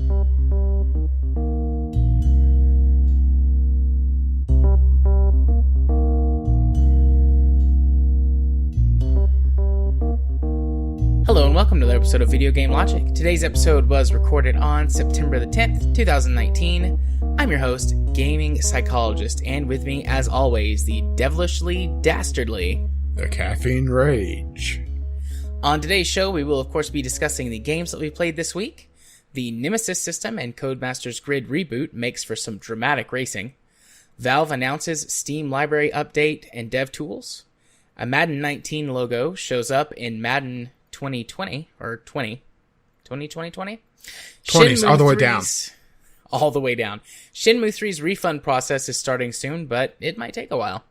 Hello and welcome to another episode of Video Game Logic. Today's episode was recorded on September the 10th, 2019. I'm your host, Gaming Psychologist, and with me, as always, the devilishly dastardly... The Caffeine Rage. On today's show, we will of course be discussing the games that we played this week. The Nemesis system and Codemasters Grid Reboot makes for some dramatic racing. Valve announces Steam Library Update and Dev Tools. A Madden 19 logo shows up in Madden 2020, or 2020? 20s, all the way down. All the way down. Shenmue 3's refund process is starting soon, but it might take a while.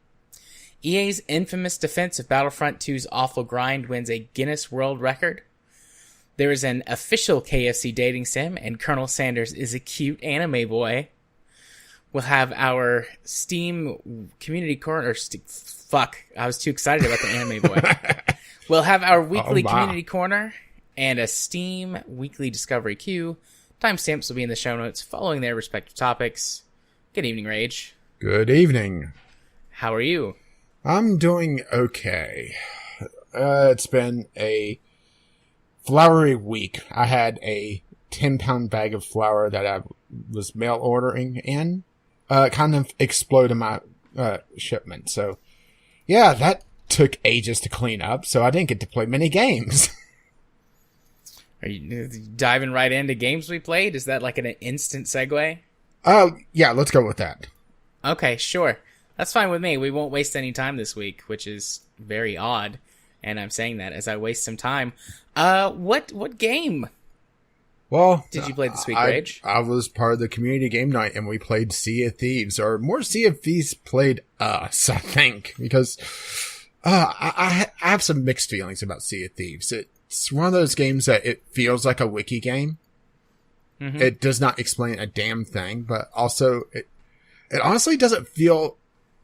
EA's infamous defense of Battlefront 2's awful grind wins a Guinness World Record. There is an official KFC dating sim, and Colonel Sanders is a cute anime boy. We'll have our Steam community corner... Fuck, I was too excited about the anime boy. We'll have our weekly community corner and a Steam weekly discovery queue. Timestamps will be in the show notes following their respective topics. Good evening, Rage. Good evening. How are you? I'm doing okay. It's been a floury week. I had a 10-pound bag of flour that I was mail ordering in. Kind of exploded my shipment. So, yeah, that took ages to clean up, so I didn't get to play many games. Are you diving right into games we played? Is that like an instant segue? Yeah, let's go with that. Okay, sure. That's fine with me. We won't waste any time this week, which is very odd. And I'm saying that as I waste some time. What game did you play this week, Rage? I was part of the community game night, and we played Sea of Thieves, or more Sea of Thieves played us, I think, because I have some mixed feelings about Sea of Thieves. It's one of those games that it feels like a wiki game. Mm-hmm. It does not explain a damn thing, but also it honestly doesn't feel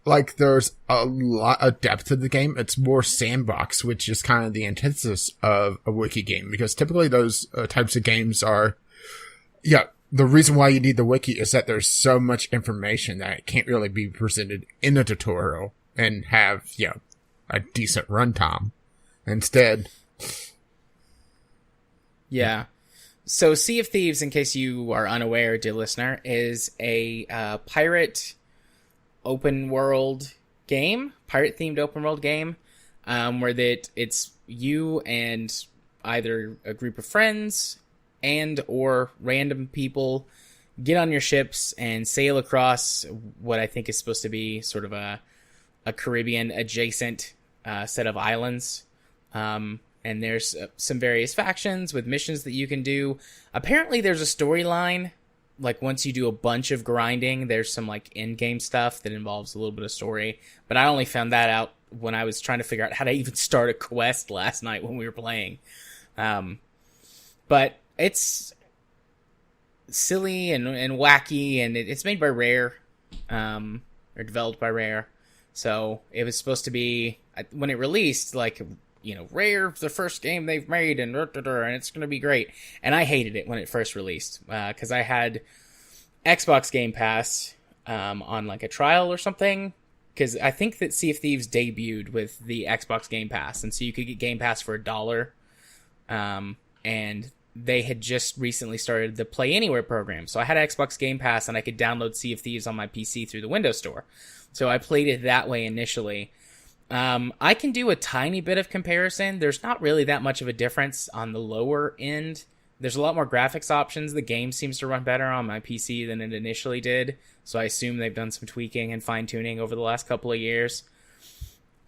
like there's a lot of depth to the game. It's more sandbox, which is kind of the antithesis of a wiki game, because typically those types of games are, the reason why you need the wiki is that there's so much information that it can't really be presented in a tutorial and have, a decent runtime. Instead... Yeah. So Sea of Thieves, in case you are unaware, dear listener, is a pirate open world game, pirate-themed open world game, where it's you and either a group of friends and or random people get on your ships and sail across what I think is supposed to be sort of a Caribbean-adjacent set of islands. And there's some various factions with missions that you can do. Apparently there's a storyline. Like, once you do a bunch of grinding, there's some, like, in-game stuff that involves a little bit of story. But I only found that out when I was trying to figure out how to even start a quest last night when we were playing. But it's silly and wacky, and it's made by Rare, or developed by Rare. So it was supposed to be, when it released, like... Rare, the first game they've made, and it's going to be great. And I hated it when it first released, because I had Xbox Game Pass on like a trial or something, because I think that Sea of Thieves debuted with the Xbox Game Pass, and so you could get Game Pass for $1, and they had just recently started the Play Anywhere program, so I had Xbox Game Pass, and I could download Sea of Thieves on my PC through the Windows Store, so I played it that way initially. I can do a tiny bit of comparison. There's not really that much of a difference on the lower end. There's a lot more graphics options. The game seems to run better on my PC than it initially did, so I assume they've done some tweaking and fine-tuning over the last couple of years.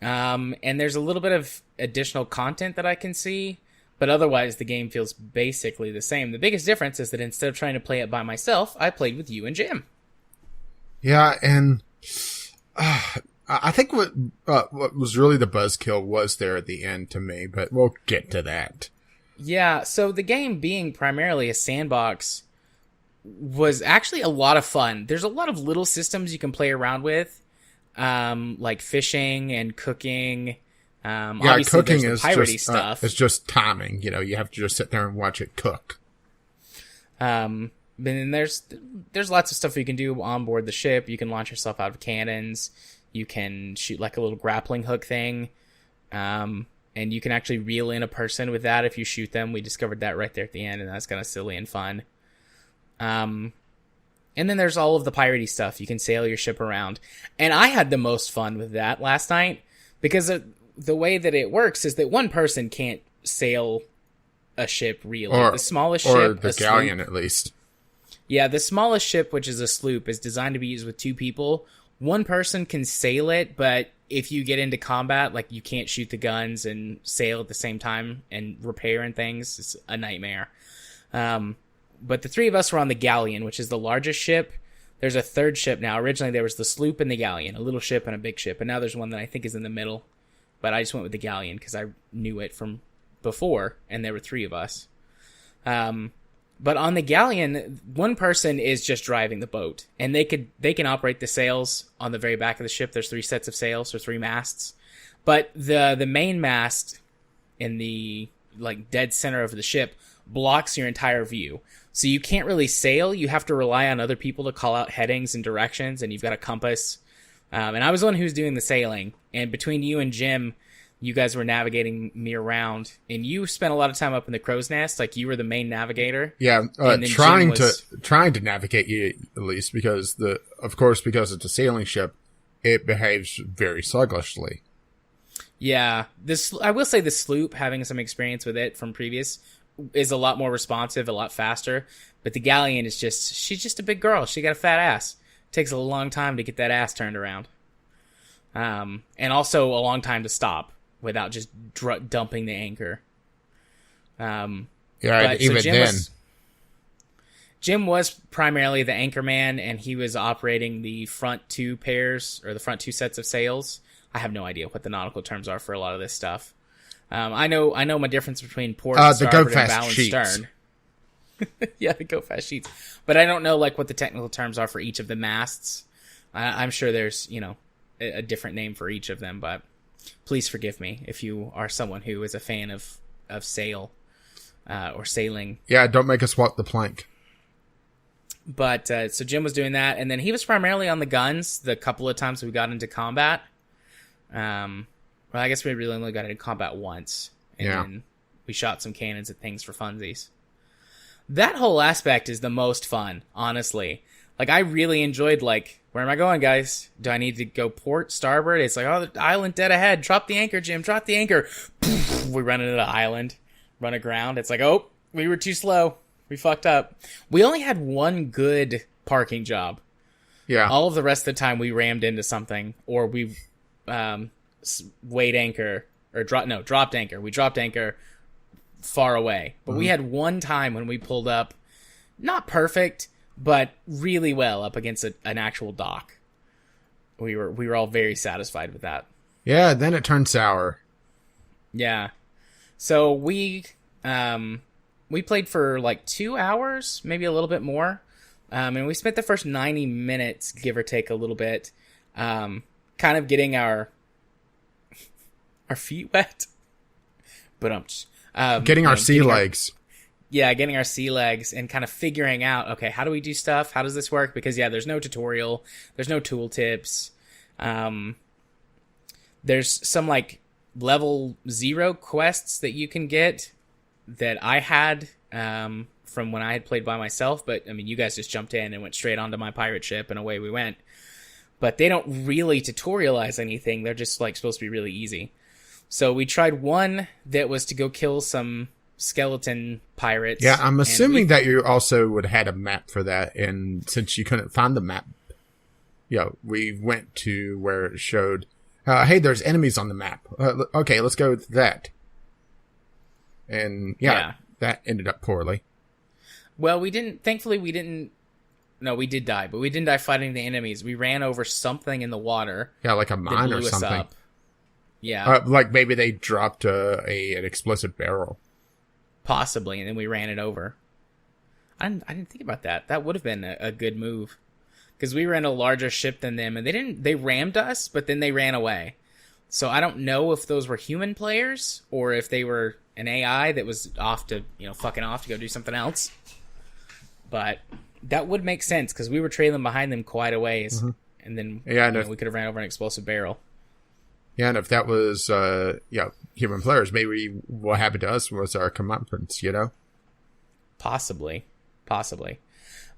And there's a little bit of additional content that I can see, but otherwise the game feels basically the same. The biggest difference is that instead of trying to play it by myself, I played with you and Jim. Yeah, and... I think what was really the buzzkill was there at the end to me, but we'll get to that. Yeah, so the game being primarily a sandbox was actually a lot of fun. There's a lot of little systems you can play around with, like fishing and cooking. Obviously cooking there's the is piratey just stuff. it's just timing. You have to just sit there and watch it cook. then there's lots of stuff you can do on board the ship. You can launch yourself out of cannons. You can shoot like a little grappling hook thing. And you can actually reel in a person with that if you shoot them. We discovered that right there at the end, and that's kind of silly and fun. And then there's all of the piratey stuff. You can sail your ship around. And I had the most fun with that last night because the way that it works is that one person can't sail a ship really. The smallest ship, or the galleon at least. Yeah, the smallest ship, which is a sloop, is designed to be used with 2 people. One person can sail it, but if you get into combat, like you can't shoot the guns and sail at the same time and repair and things. It's a nightmare. But the 3 of us were on the galleon, which is the largest ship. There's a 3rd ship now. Originally there was the sloop and the galleon, a little ship and a big ship. And now there's one that I think is in the middle. But I just went with the galleon because I knew it from before, and there were 3 of us. But on the galleon, one person is just driving the boat, and they can operate the sails on the very back of the ship. There's 3 sets of sails or 3 masts, but the main mast in the like dead center of the ship blocks your entire view. So you can't really sail. You have to rely on other people to call out headings and directions, and you've got a compass. And I was the one who was doing the sailing, and between you and Jim, you guys were navigating me around, and you spent a lot of time up in the crow's nest. Like you were the main navigator. Yeah, trying to navigate you at least because because it's a sailing ship, it behaves very sluggishly. Yeah, I will say the sloop, having some experience with it from previous, is a lot more responsive, a lot faster. But the galleon is she's just a big girl. She got a fat ass. Takes a long time to get that ass turned around, and also a long time to stop without just dumping the anchor. Jim was primarily the anchor man, and he was operating the front 2 pairs, or the front 2 sets of sails. I have no idea what the nautical terms are for a lot of this stuff. I know my difference between port, starboard, and bow and stern. Yeah, the go fast sheets. But I don't know like what the technical terms are for each of the masts. I'm sure there's, a different name for each of them, but please forgive me if you are someone who is a fan of sail or sailing. Yeah, don't make us walk the plank. But so Jim was doing that, and then he was primarily on the guns the couple of times we got into combat. Well, I guess we really only got into combat once, and then we shot some cannons at things for funsies. That whole aspect is the most fun, honestly. Like, I really enjoyed, like, where am I going, guys? Do I need to go port, starboard? It's like, oh, the island dead ahead. Drop the anchor, Jim. Drop the anchor. Poof, we run into the island, run aground. It's like, oh, we were too slow. We fucked up. We only had one good parking job. Yeah. All of the rest of the time, we rammed into something, or we weighed anchor, or dropped anchor. We dropped anchor far away. But we had one time when we pulled up, not perfect, but really well up against an actual dock. We were all very satisfied with that. Yeah, then it turned sour. Yeah. So we played for like 2 hours, maybe a little bit more. And we spent the first 90 minutes, give or take a little bit, kind of getting our feet wet. But getting our sea legs. Getting our sea legs and kind of figuring out, okay, how do we do stuff? How does this work? Because, there's no tutorial. There's no tool tips. There's some, like, level 0 quests that you can get that I had from when I had played by myself. But, I mean, you guys just jumped in and went straight onto my pirate ship, and away we went. But they don't really tutorialize anything. They're just, like, supposed to be really easy. So we tried one that was to go kill some skeleton pirates. Yeah, I'm assuming that you also would have had a map for that, and since you couldn't find the map, we went to where it showed, hey, there's enemies on the map. Okay, let's go with that. And that ended up poorly. Well, thankfully we did die, but we didn't die fighting the enemies. We ran over something in the water. Yeah, like a mine or something. Yeah. Like maybe they dropped an explosive barrel. Possibly, and then we ran it over. I didn't think about that. That would have been a good move. Because we were in a larger ship than them, and they rammed us, but then they ran away. So I don't know if those were human players, or if they were an AI that was fucking off to go do something else. But That would make sense because we were trailing behind them quite a ways, and then we could have ran over an explosive barrel. Yeah, and if that was human players, maybe what happened to us was our comeuppance, you know? Possibly.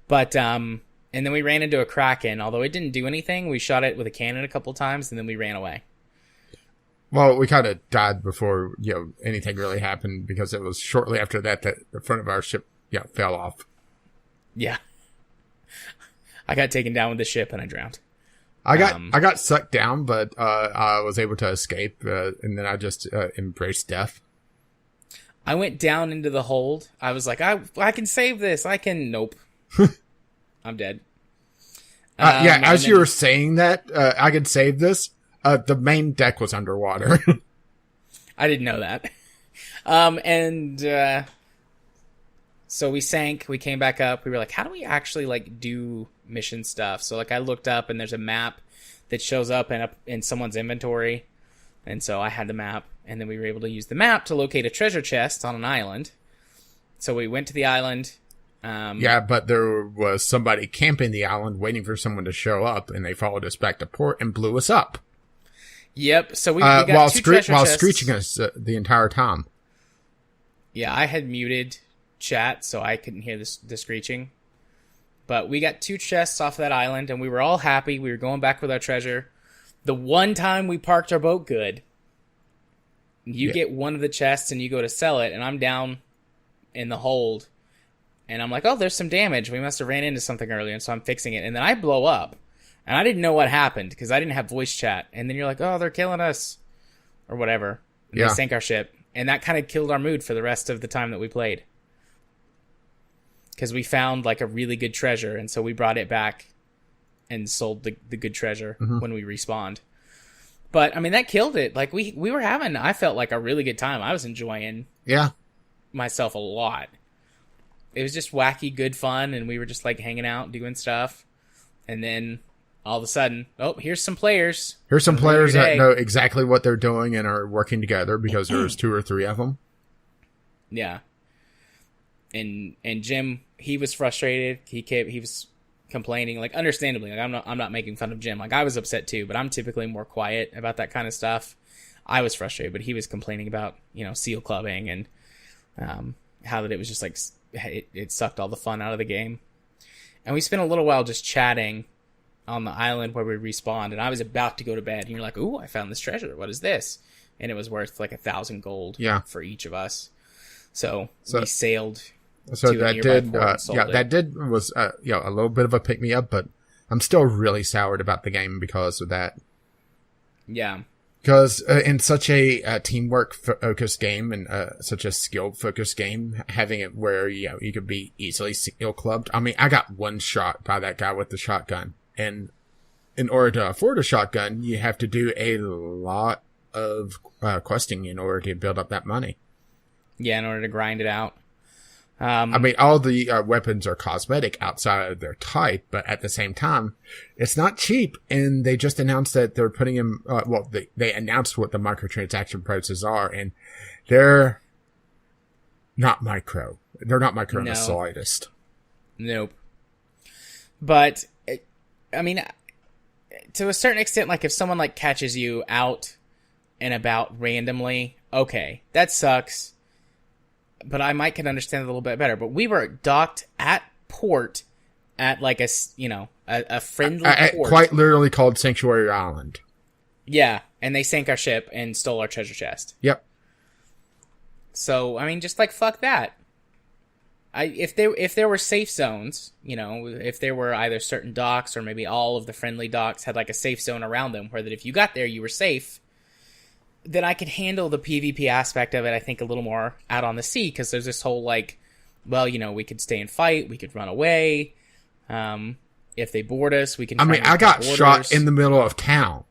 But and then we ran into a Kraken. Although it didn't do anything, we shot it with a cannon a couple times, and then we ran away. Well, we kind of died before anything really happened because it was shortly after that the front of our ship fell off. Yeah. I got taken down with the ship and I drowned. I got sucked down, but I was able to escape, and then I just embraced death. I went down into the hold. I was like, I can save this. I can. Nope. I'm dead. As you were saying that, I could save this. The main deck was underwater. I didn't know that. So we sank. We came back up. We were like, how do we actually do mission stuff? So I looked up and there's a map that shows up in someone's inventory. And so I had the map, and then we were able to use the map to locate a treasure chest on an island. So we went to the island. But there was somebody camping the island waiting for someone to show up, and they followed us back to port and blew us up. Yep. So we got two treasure chests. While screeching us the entire time. Yeah, I had muted chat, so I couldn't hear the screeching. But we got two chests off that island, and we were all happy. We were going back with our treasure. The one time we parked our boat good, you get one of the chests and you go to sell it, and I'm down in the hold, and I'm like, oh, there's some damage. We must have ran into something earlier, and so I'm fixing it. And then I blow up, and I didn't know what happened because I didn't have voice chat. And then you're like, oh, they're killing us, or whatever. And they sank our ship, and that kind of killed our mood for the rest of the time that we played. Because we found a really good treasure, and so we brought it back and sold the good treasure when we respawned. But I mean, that killed it. We were having, I felt a really good time. I was enjoying myself a lot. It was just wacky, good fun, and we were just hanging out, doing stuff. And then all of a sudden, oh, here's some players. Here's some players that know exactly what they're doing and are working together because there's 2 or 3 of them. Yeah. And Jim, he was frustrated. He was complaining, understandably. I'm not making fun of Jim. I was upset too, but I'm typically more quiet about that kind of stuff. I was frustrated, but he was complaining about seal clubbing and how that it was just it sucked all the fun out of the game. And we spent a little while just chatting on the island where we respawned, and I was about to go to bed, and you're like, ooh, I found this treasure. What is this? And it was worth 1,000 gold for each of us. So we sailed. So that was a little bit of a pick me up, but I'm still really soured about the game because of that. Yeah. Because in such a teamwork focused game and such a skill focused game, having it where you could be easily skill clubbed. I mean, I got one shot by that guy with the shotgun, and in order to afford a shotgun, you have to do a lot of questing in order to build up that money. Yeah, in order to grind it out. I mean, all the weapons are cosmetic outside of their type, but at the same time, it's not cheap. And they just announced that they're putting them, they announced what the microtransaction prices are, and they're not micro. They're not micro in the slightest. Nope. But, I mean, to a certain extent, if someone, catches you out and about randomly, okay, that sucks. But I can understand it a little bit better. But we were docked at port at a friendly port. Quite literally called Sanctuary Island. Yeah, and they sank our ship and stole our treasure chest. Yep. So, I mean, just fuck that. If there were safe zones, if there were either certain docks or maybe all of the friendly docks had a safe zone around them where that if you got there you were safe, then I could handle the PvP aspect of it, I think, a little more out on the sea, because there's this whole, we could stay and fight, we could run away. If they board us, we can try I got shot in the middle of town.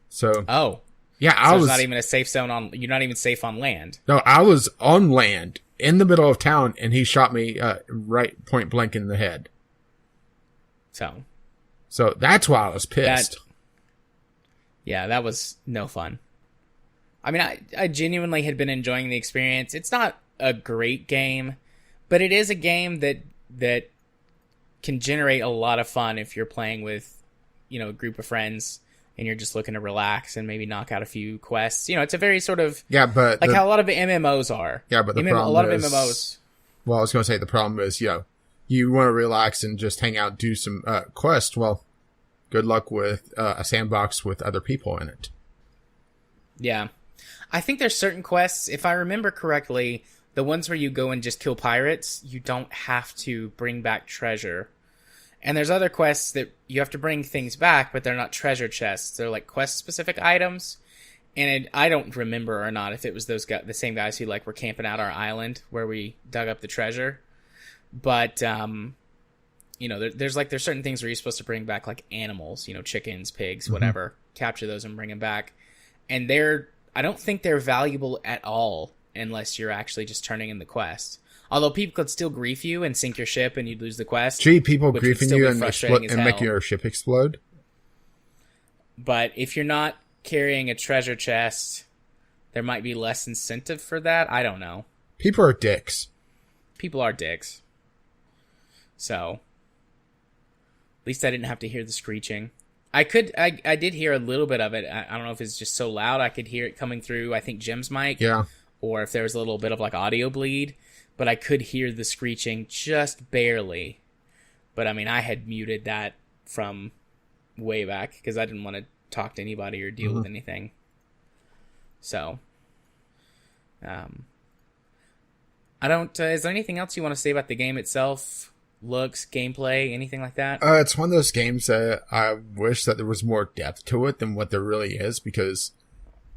So... Oh. Yeah, so it's not even a safe zone you're not even safe on land. No, I was on land, in the middle of town, and he shot me right point blank in the head. So that's why I was pissed. Yeah, that was no fun. I mean, I genuinely had been enjoying the experience. It's not a great game, but it is a game that can generate a lot of fun if you're playing with, a group of friends and you're just looking to relax and maybe knock out a few quests. It's a very sort of but like how a lot of MMOs are. Yeah, but the a problem lot is, of MMOs. Well, I was going to say the problem is, you want to relax and just hang out, do some quests. Well, good luck with a sandbox with other people in it. Yeah, I think there's certain quests, if I remember correctly, the ones where you go and just kill pirates, you don't have to bring back treasure. And there's other quests that you have to bring things back, but they're not treasure chests. They're like quest-specific items. And I don't remember or not if it was the same guys who were camping out our island where we dug up the treasure. But, there's certain things where you're supposed to bring back like animals, chickens, pigs, whatever. Capture those and bring them back. And I don't think they're valuable at all unless you're actually just turning in the quest. Although people could still grief you and sink your ship and you'd lose the quest. Gee, people griefing you and make your ship explode? But if you're not carrying a treasure chest, there might be less incentive for that. I don't know. People are dicks. People are dicks. So, at least I didn't have to hear the screeching. I did hear a little bit of it. I don't know if it's just so loud I could hear it coming through, I think, Jim's mic. Yeah. Or if there was a little bit of audio bleed. But I could hear the screeching just barely. But, I had muted that from way back because I didn't want to talk to anybody or deal with anything. So, I don't... is there anything else you want to say about the game itself? Looks, gameplay, anything like that? It's one of those games that I wish that there was more depth to it than what there really is, because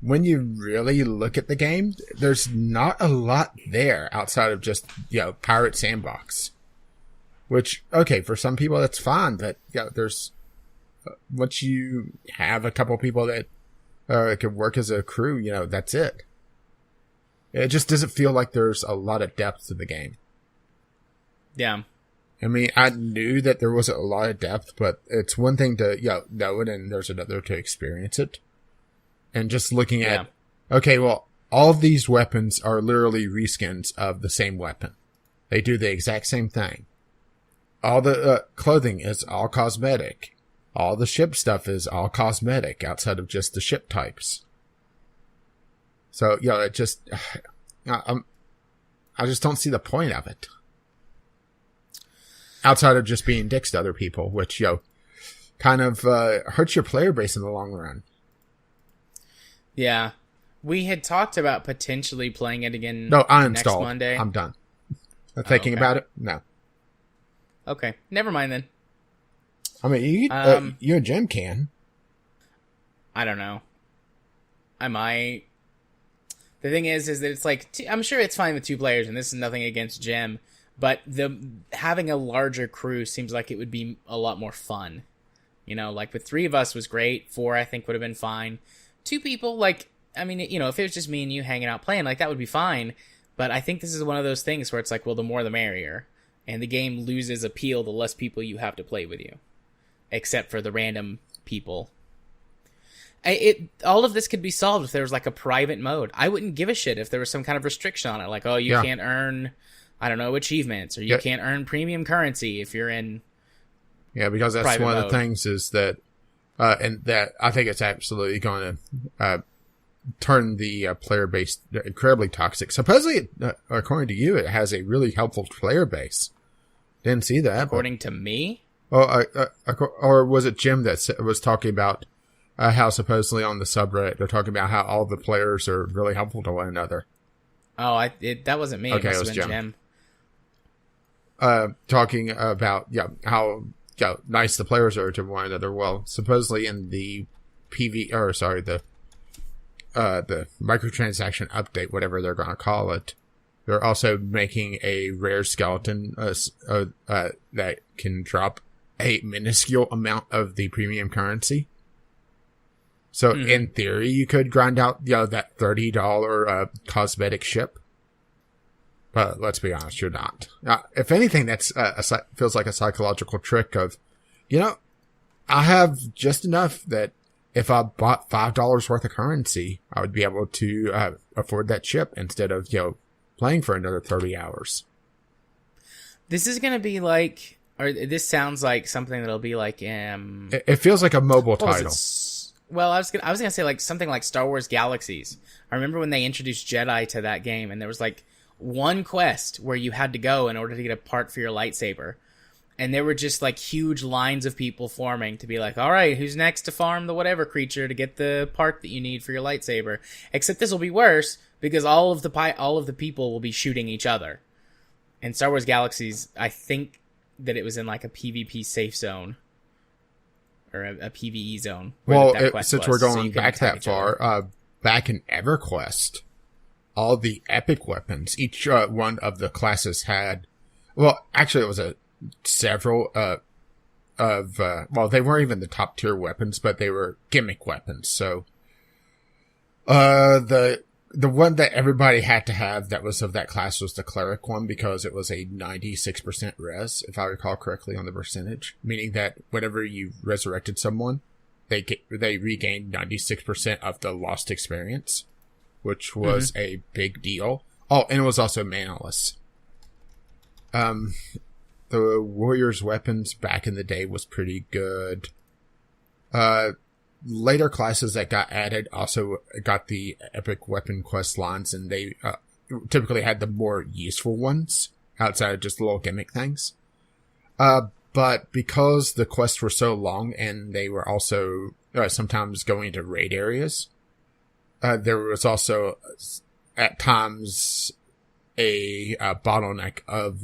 when you really look at the game, there's not a lot there outside of just, pirate sandbox. Which, okay, for some people that's fine, but there's... once you have a couple people that could work as a crew, that's it. It just doesn't feel like there's a lot of depth to the game. Yeah. I knew that there wasn't a lot of depth, but it's one thing to know it, and there's another to experience it. And just looking at, okay, well, all of these weapons are literally reskins of the same weapon. They do the exact same thing. All the clothing is all cosmetic. All the ship stuff is all cosmetic outside of just the ship types. So, it just, I just don't see the point of it. Outside of just being dicks to other people, which, kind of hurts your player base in the long run. Yeah. We had talked about potentially playing it again next uninstalled. Monday. I'm done. Thinking about it? No. Okay. Never mind then. You and Jim can. I don't know. I might. The thing is that it's I'm sure it's fine with 2 players, and this is nothing against Jim, but having a larger crew seems like it would be a lot more fun. With 3 of us was great. 4, I think, would have been fine. 2 people, if it was just me and you hanging out playing, that would be fine. But I think this is one of those things where it's well, the more the merrier. And the game loses appeal the less people you have to play with you. Except for the random people. All of this could be solved if there was a private mode. I wouldn't give a shit if there was some kind of restriction on it. You can't earn, achievements, or you can't earn premium currency if you're in. Yeah, because that's one of the things is that, and that I think it's absolutely going to turn the player base incredibly toxic. Supposedly, according to you, it has a really helpful player base. Didn't see that. According to me? Or was it Jim that was talking about how supposedly on the subreddit they're talking about how all the players are really helpful to one another? Oh, that wasn't me. Okay, it was have been Jim. Talking about how nice the players are to one another. Well, supposedly in the the microtransaction update, whatever they're going to call it, they're also making a rare skeleton that can drop a minuscule amount of the premium currency. So in theory, you could grind out that $30 cosmetic ship. But let's be honest, you're not. If anything, that's feels like a psychological trick of, I have just enough that if I bought $5 worth of currency, I would be able to afford that ship instead of, playing for another 30 hours. This is going to be like or this sounds like something that'll be like It feels like a mobile what was title. Well, I was gonna say like something like Star Wars Galaxies. I remember when they introduced Jedi to that game, and there was like one quest where you had to go in order to get a part for your lightsaber, and there were just like huge lines of people forming to be like, all right, who's next to farm the whatever creature to get the part that you need for your lightsaber? Except this will be worse because all of the people will be shooting each other. In Star Wars Galaxies, I think that it was in like a PvP safe zone or a PvE zone. Well, since we're going back that far, back in EverQuest, all the epic weapons, each one of the classes had, well, actually it was several they weren't even the top tier weapons, but they were gimmick weapons. So, the one that everybody had to have that was of that class was the cleric one because it was a 96% res, if I recall correctly on the percentage, meaning that whenever you resurrected someone, they regained 96% of the lost experience, which was a big deal. Oh, and it was also manaless. The warrior's weapons back in the day was pretty good. Later classes that got added also got the epic weapon quest lines, and they typically had the more useful ones outside of just little gimmick things. But because the quests were so long and they were also sometimes going into raid areas, there was also at times a bottleneck of,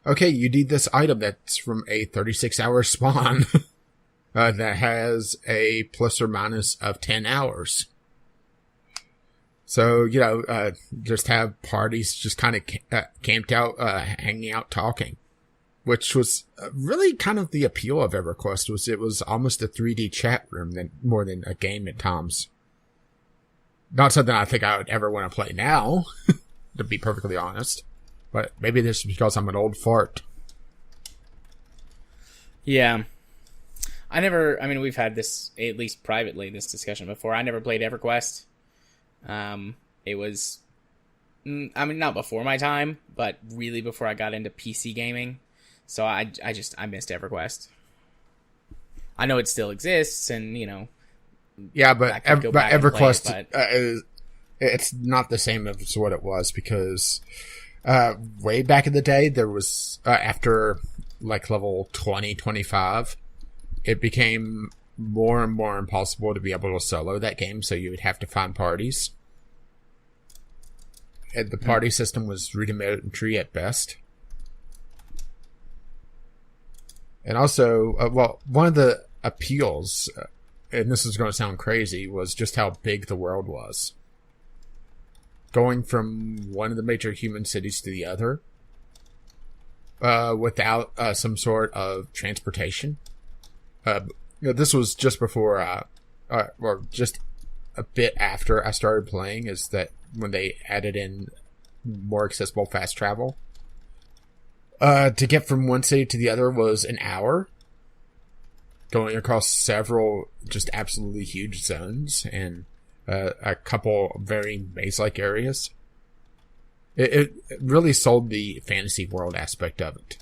okay, you need this item that's from a 36-hour spawn. That has a plus or minus of 10 hours. So, just have parties just kind of camped out, hanging out, talking. Which was really kind of the appeal of EverQuest, it was almost a 3D chat room more than a game at times. Not something I think I would ever want to play now, to be perfectly honest. But maybe this is because I'm an old fart. Yeah. We've had this, at least privately, this discussion before. I never played EverQuest. It was, not before my time, but really before I got into PC gaming. So I missed EverQuest. I know it still exists, and, Yeah, but EverQuest, it's not the same as what it was, because way back in the day, there was, after, like, level 20, 25... it became more and more impossible to be able to solo that game, so you would have to find parties. And the party system was rudimentary at best. And also, one of the appeals, and this is going to sound crazy, was just how big the world was. Going from one of the major human cities to the other, without some sort of transportation. This was just before, or just a bit after I started playing, is that when they added in more accessible fast travel. To get from one city to the other was an hour, going across several just absolutely huge zones and a couple very maze-like areas. It really sold the fantasy world aspect of it.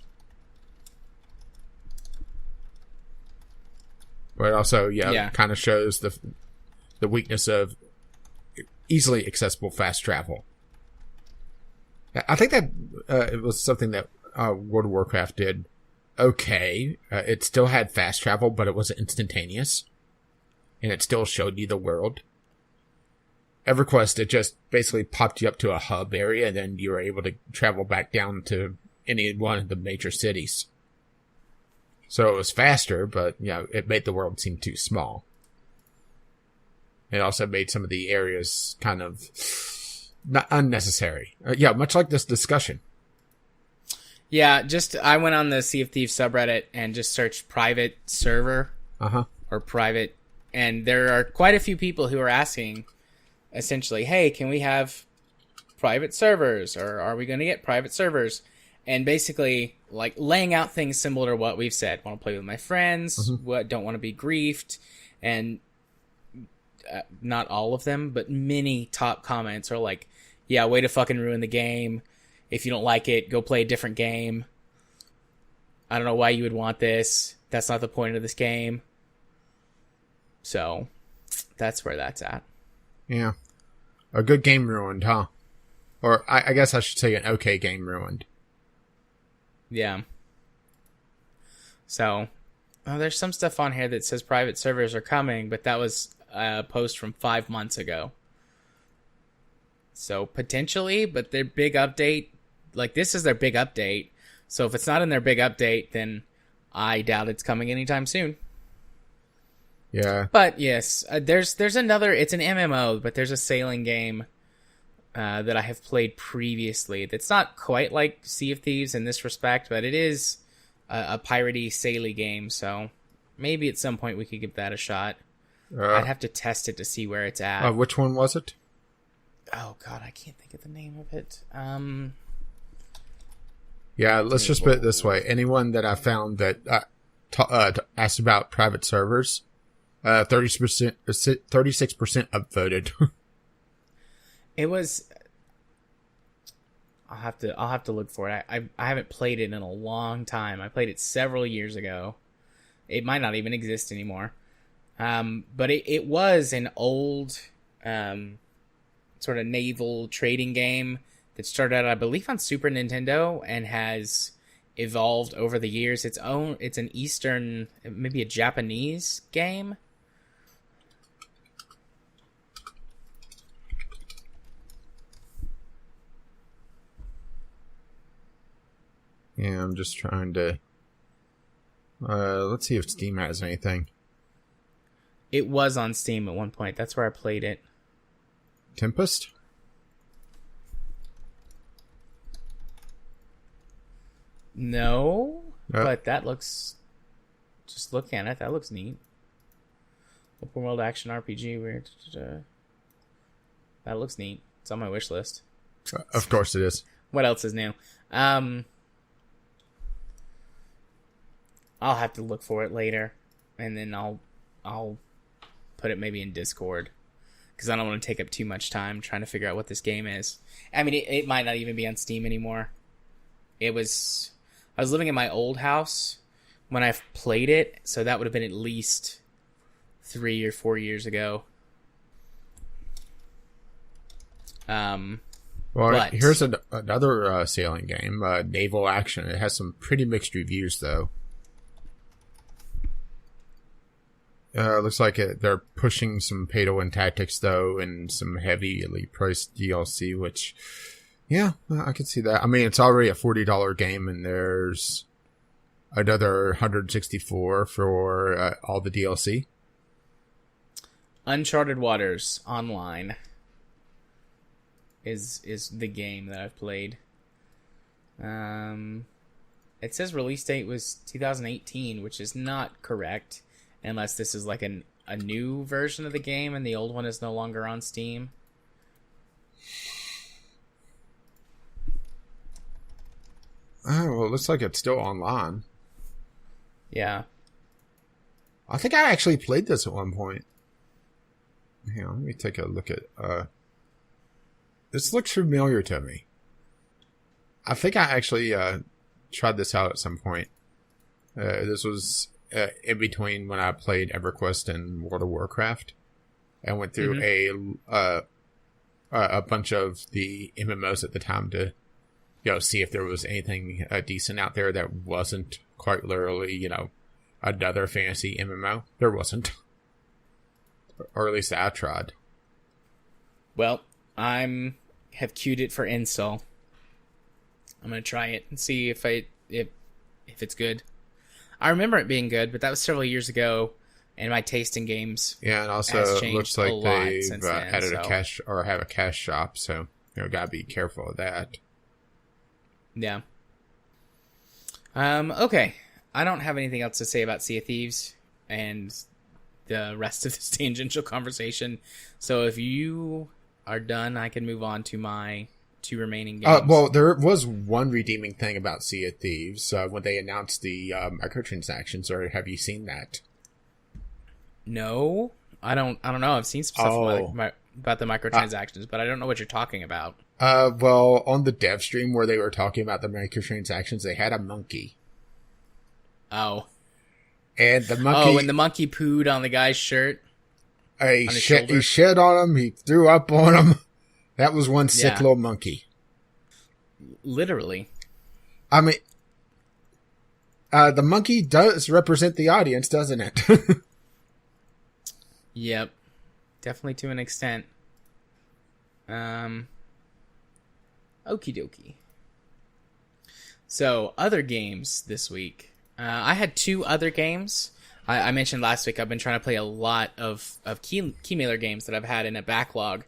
But also, kind of shows the weakness of easily accessible fast travel. I think that it was something that World of Warcraft did okay. It still had fast travel, but it wasn't instantaneous. And it still showed you the world. EverQuest, it just basically popped you up to a hub area, and then you were able to travel back down to any one of the major cities. So it was faster, but, it made the world seem too small. It also made some of the areas kind of not unnecessary. Much like this discussion. Yeah, I went on the Sea of Thieves subreddit and just searched private server. Or private. And there are quite a few people who are asking, essentially, hey, can we have private servers? Or are we going to get private servers? And basically, like, laying out things similar to what we've said. Want to play with my friends, don't want to be griefed, and not all of them, but many top comments are like, yeah, way to fucking ruin the game. If you don't like it, go play a different game. I don't know why you would want this. That's not the point of this game. So, that's where that's at. Yeah. A good game ruined, huh? Or I guess I should say an okay game ruined. Yeah. So, there's some stuff on here that says private servers are coming, but that was a post from 5 months ago. So, potentially, but their big update, like this is their big update. So, if it's not in their big update, then I doubt it's coming anytime soon. Yeah. But yes, there's another, it's an MMO, but there's a sailing game that I have played previously that's not quite like Sea of Thieves in this respect, but it is a piratey, saily game, so maybe at some point we could give that a shot. I'd have to test it to see where it's at. Which one was it? Oh god, I can't think of the name of it. Yeah, let's just put it this way. Anyone that I found that asked about private servers, 36% upvoted. It was. I'll have to look for it. I haven't played it in a long time. I played it several years ago. It might not even exist anymore. But it was an old sort of naval trading game that started out, I believe, on Super Nintendo and has evolved over the years. It's an Eastern, maybe a Japanese game. Yeah, I'm just trying to... let's see if Steam has anything. It was on Steam at one point. That's where I played it. Tempest? No, but that looks... Just looking at it, that looks neat. Open world action RPG. Weird. That looks neat. It's on my wish list. Of course it is. What else is new? I'll have to look for it later, and then I'll put it maybe in Discord, because I don't want to take up too much time trying to figure out what this game is. I mean, it might not even be on Steam anymore. I was living in my old house when I played it, so that would have been at least 3 or 4 years ago. Well, here's another sailing game, Naval Action. It has some pretty mixed reviews, though. Looks like they're pushing some pay-to-win tactics, though, and some heavily priced DLC, which, yeah, I can see that. I mean, it's already a $40 game, and there's another $164 for all the DLC. Uncharted Waters Online is the game that I've played. It says release date was 2018, which is not correct. Unless this is like a new version of the game and the old one is no longer on Steam. Oh, well, it looks like it's still online. Yeah. I think I actually played this at one point. Hang on, let me take a look at... This looks familiar to me. I think I actually tried this out at some point. This was... in between when I played EverQuest and World of Warcraft, and went through a bunch of the MMOs at the time to, see if there was anything decent out there that wasn't quite literally, another fantasy MMO. There wasn't, or at least I tried. Well, have queued it for install. I'm gonna try it and see if it's good. I remember it being good, but that was several years ago, and my taste in games and also it looks like they've added a cash or have a cash shop, so gotta be careful of that. Yeah. Okay. I don't have anything else to say about Sea of Thieves and the rest of this tangential conversation. So if you are done, I can move on to my 2 remaining games. Well, there was one redeeming thing about Sea of Thieves when they announced the microtransactions. Or have you seen that? No, I don't know. I've seen some stuff about the microtransactions, but I don't know what you're talking about. Well, on the dev stream where they were talking about the microtransactions, they had a monkey. Oh. And the monkey... Oh, and the monkey pooed on the guy's shirt. He shed on him. He threw up on him. That was one sick little monkey. Literally. I mean, the monkey does represent the audience, doesn't it? Yep. Definitely to an extent. Okie dokie. So, other games this week. I had 2 other games. I mentioned last week I've been trying to play a lot of Keymailer games that I've had in a backlog.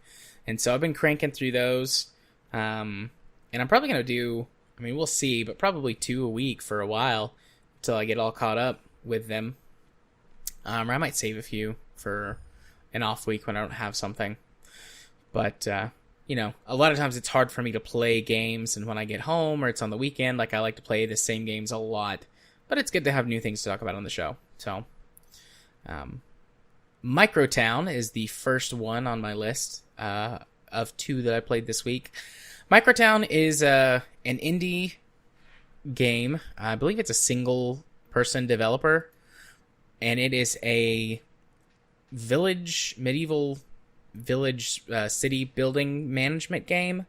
And so I've been cranking through those. And I'm probably going to do, I mean, we'll see, but probably 2 a week for a while until I get all caught up with them. Or I might save a few for an off week when I don't have something. But, you know, a lot of times it's hard for me to play games. And when I get home or it's on the weekend, like I like to play the same games a lot. But it's good to have new things to talk about on the show. So, Microtown is the first one on my list of 2 that I played this week. Microtown is an indie game. I believe it's a single-person developer. And it is a medieval village city building management game.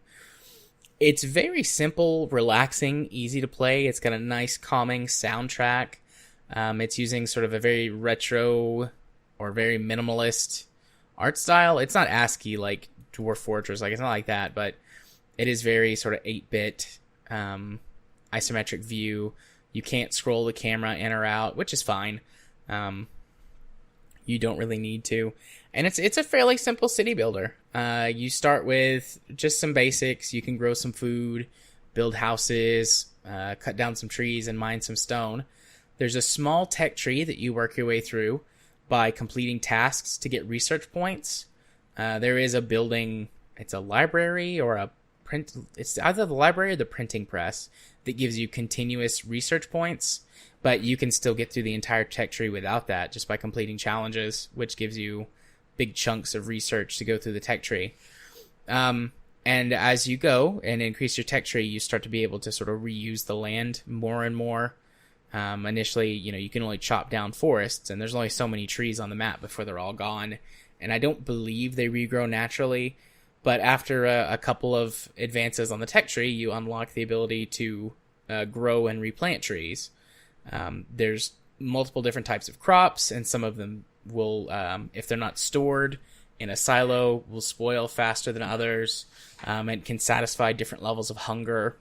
It's very simple, relaxing, easy to play. It's got a nice, calming soundtrack. It's using sort of a very retro or very minimalist art style. It's not ASCII like Dwarf Fortress, like it's not like that, but it is very sort of 8-bit isometric view. You can't scroll the camera in or out, which is fine. You don't really need to. And it's a fairly simple city builder. You start with just some basics. You can grow some food, build houses, cut down some trees, and mine some stone. There's a small tech tree that you work your way through by completing tasks to get research points. There is a building, it's a library or a print, it's either the library or the printing press that gives you continuous research points, but you can still get through the entire tech tree without that just by completing challenges, which gives you big chunks of research to go through the tech tree. And as you go and increase your tech tree, you start to be able to sort of reuse the land more and more. Initially, you know, you can only chop down forests, and there's only so many trees on the map before they're all gone. And I don't believe they regrow naturally, but after a couple of advances on the tech tree, you unlock the ability to grow and replant trees. There's multiple different types of crops, and some of them will, if they're not stored in a silo, will spoil faster than others, and can satisfy different levels of hunger.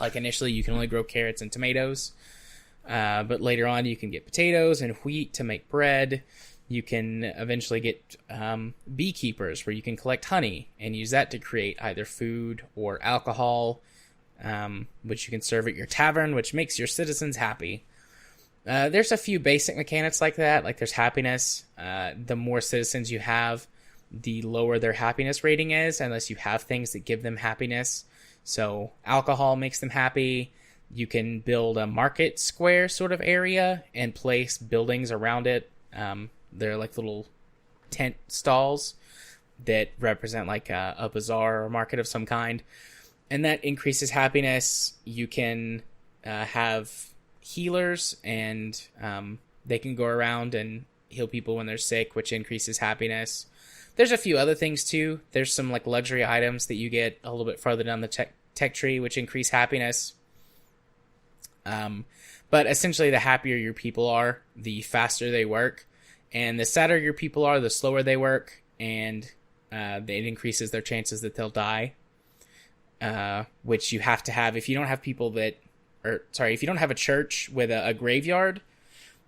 Like initially, you can only grow carrots and tomatoes, but later on, you can get potatoes and wheat to make bread. You can eventually get beekeepers, where you can collect honey and use that to create either food or alcohol, which you can serve at your tavern, which makes your citizens happy. There's a few basic mechanics like that. Like there's happiness. The more citizens you have, the lower their happiness rating is, unless you have things that give them happiness. So alcohol makes them happy. You can build a market square sort of area and place buildings around it. They're like little tent stalls that represent like a bazaar or market of some kind. And that increases happiness. You can have healers, and they can go around and heal people when they're sick, which increases happiness. There's a few other things too. There's some like luxury items that you get a little bit farther down the tech tree, which increase happiness. But essentially, the happier your people are, the faster they work. And the sadder your people are, the slower they work. And it increases their chances that they'll die. Which you have to have. If you don't have people that... if you don't have a church with a graveyard,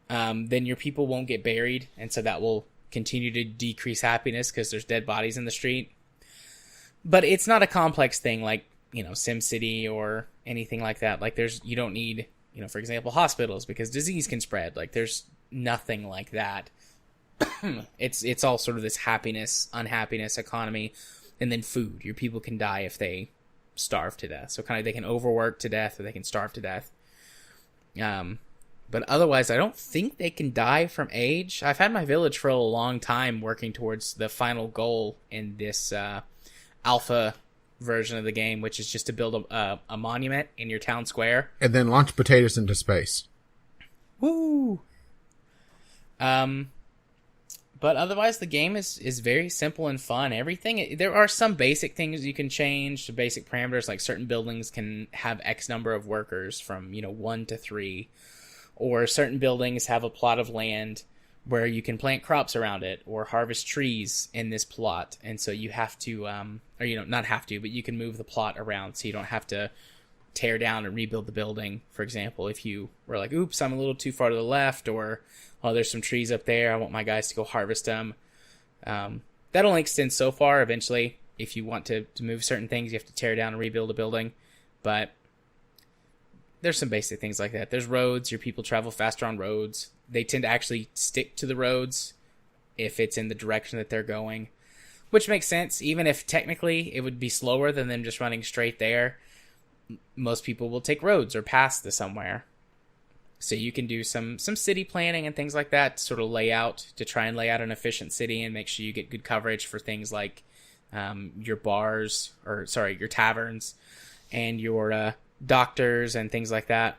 then your people won't get buried. And so that will continue to decrease happiness because there's dead bodies in the street. But it's not a complex thing like, you know, SimCity or anything like that. Like you don't need, you know, for example, hospitals because disease can spread. Like there's nothing like that. It's all sort of this happiness, unhappiness economy, and then food. Your people can die if they starve to death. So kind of they can overwork to death or they can starve to death. But otherwise, I don't think they can die from age. I've had my village for a long time working towards the final goal in this alpha version of the game, which is just to build a monument in your town square. And then launch potatoes into space. Woo! Um, but otherwise, the game is very simple and fun. Everything, there are some basic things you can change, the basic parameters, like certain buildings can have X number of workers from, 1 to 3, or certain buildings have a plot of land where you can plant crops around it or harvest trees in this plot. And so you have to, not have to, but you can move the plot around so you don't have to tear down and rebuild the building. For example, if you were like, oops, I'm a little too far to the left, or, oh, there's some trees up there, I want my guys to go harvest them. That only extends so far. Eventually, if you want to move certain things, you have to tear down and rebuild a building. But there's some basic things like that. There's roads. Your people travel faster on roads. They tend to actually stick to the roads if it's in the direction that they're going, which makes sense. Even if technically it would be slower than them just running straight there, most people will take roads or pass to somewhere. So you can do some city planning and things like that to sort of try and lay out an efficient city and make sure you get good coverage for things like your your taverns and your doctors and things like that.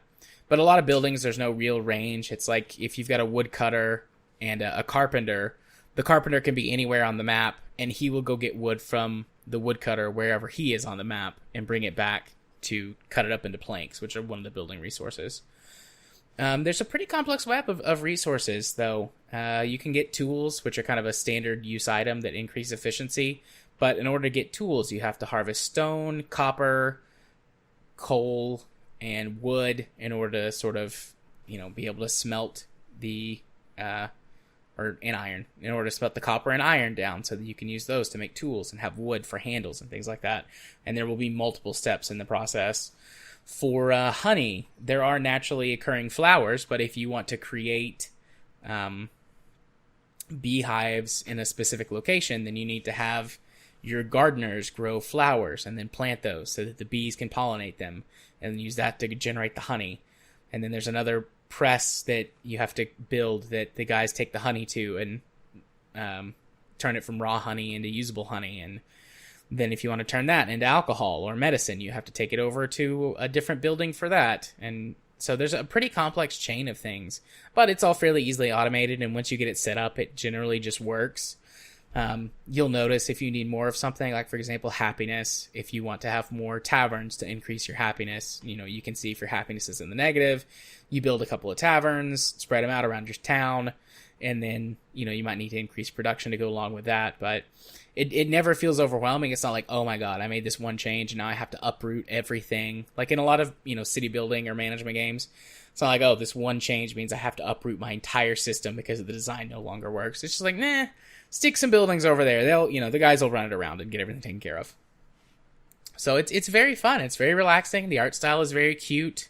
But a lot of buildings, there's no real range. It's like if you've got a woodcutter and a carpenter, the carpenter can be anywhere on the map, and he will go get wood from the woodcutter wherever he is on the map and bring it back to cut it up into planks, which are one of the building resources. There's a pretty complex web of resources, though. You can get tools, which are kind of a standard use item that increase efficiency. But in order to get tools, you have to harvest stone, copper, coal, and wood in order to sort of, be able to smelt iron, in order to smelt the copper and iron down so that you can use those to make tools and have wood for handles and things like that. And there will be multiple steps in the process. For honey, there are naturally occurring flowers, but if you want to create beehives in a specific location, then you need to have your gardeners grow flowers and then plant those so that the bees can pollinate them and use that to generate the honey. And then there's another press that you have to build that the guys take the honey to and turn it from raw honey into usable honey. And then if you want to turn that into alcohol or medicine, you have to take it over to a different building for that. And so there's a pretty complex chain of things, but it's all fairly easily automated. And once you get it set up, it generally just works. You'll notice if you need more of something, like, for example, happiness, if you want to have more taverns to increase your happiness, you can see if your happiness is in the negative, you build a couple of taverns, spread them out around your town, and then, you might need to increase production to go along with that. But it never feels overwhelming. It's not like, oh my God, I made this one change and now I have to uproot everything. Like in a lot of, city building or management games, it's not like, oh, this one change means I have to uproot my entire system because the design no longer works. It's just like, nah, stick some buildings over there. They'll, the guys will run it around and get everything taken care of. So it's very fun. It's very relaxing. The art style is very cute.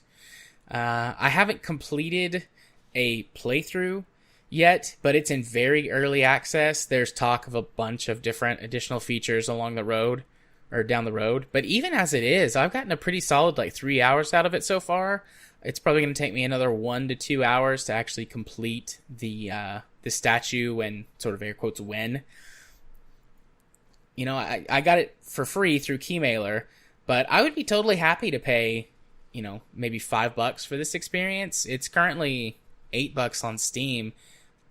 I haven't completed a playthrough yet, but it's in very early access. There's talk of a bunch of different additional features along the road or down the road. But even as it is, I've gotten a pretty solid 3 hours out of it so far. It's probably going to take me another 1 to 2 hours to actually complete the statue and sort of air quotes win. I got it for free through Keymailer, but I would be totally happy to pay, maybe $5 for this experience. It's currently $8 on Steam.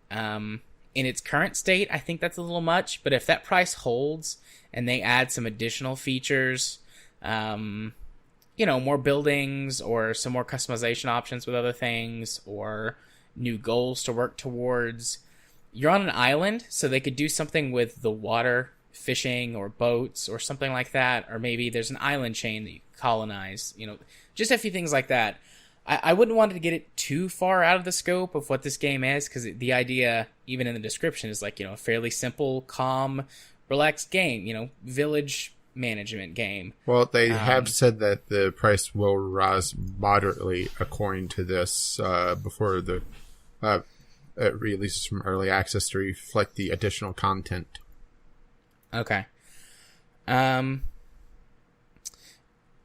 In its current state, I think that's a little much, but if that price holds and they add some additional features, more buildings or some more customization options with other things or new goals to work towards. You're on an island, so they could do something with the water, fishing or boats or something like that. Or maybe there's an island chain that you colonize, just a few things like that. I wouldn't want to get it too far out of the scope of what this game is, because the idea, even in the description, is a fairly simple, calm, relaxed game, village management game. Well, they have said that the price will rise moderately according to this before the it releases from early access to reflect the additional content. Okay.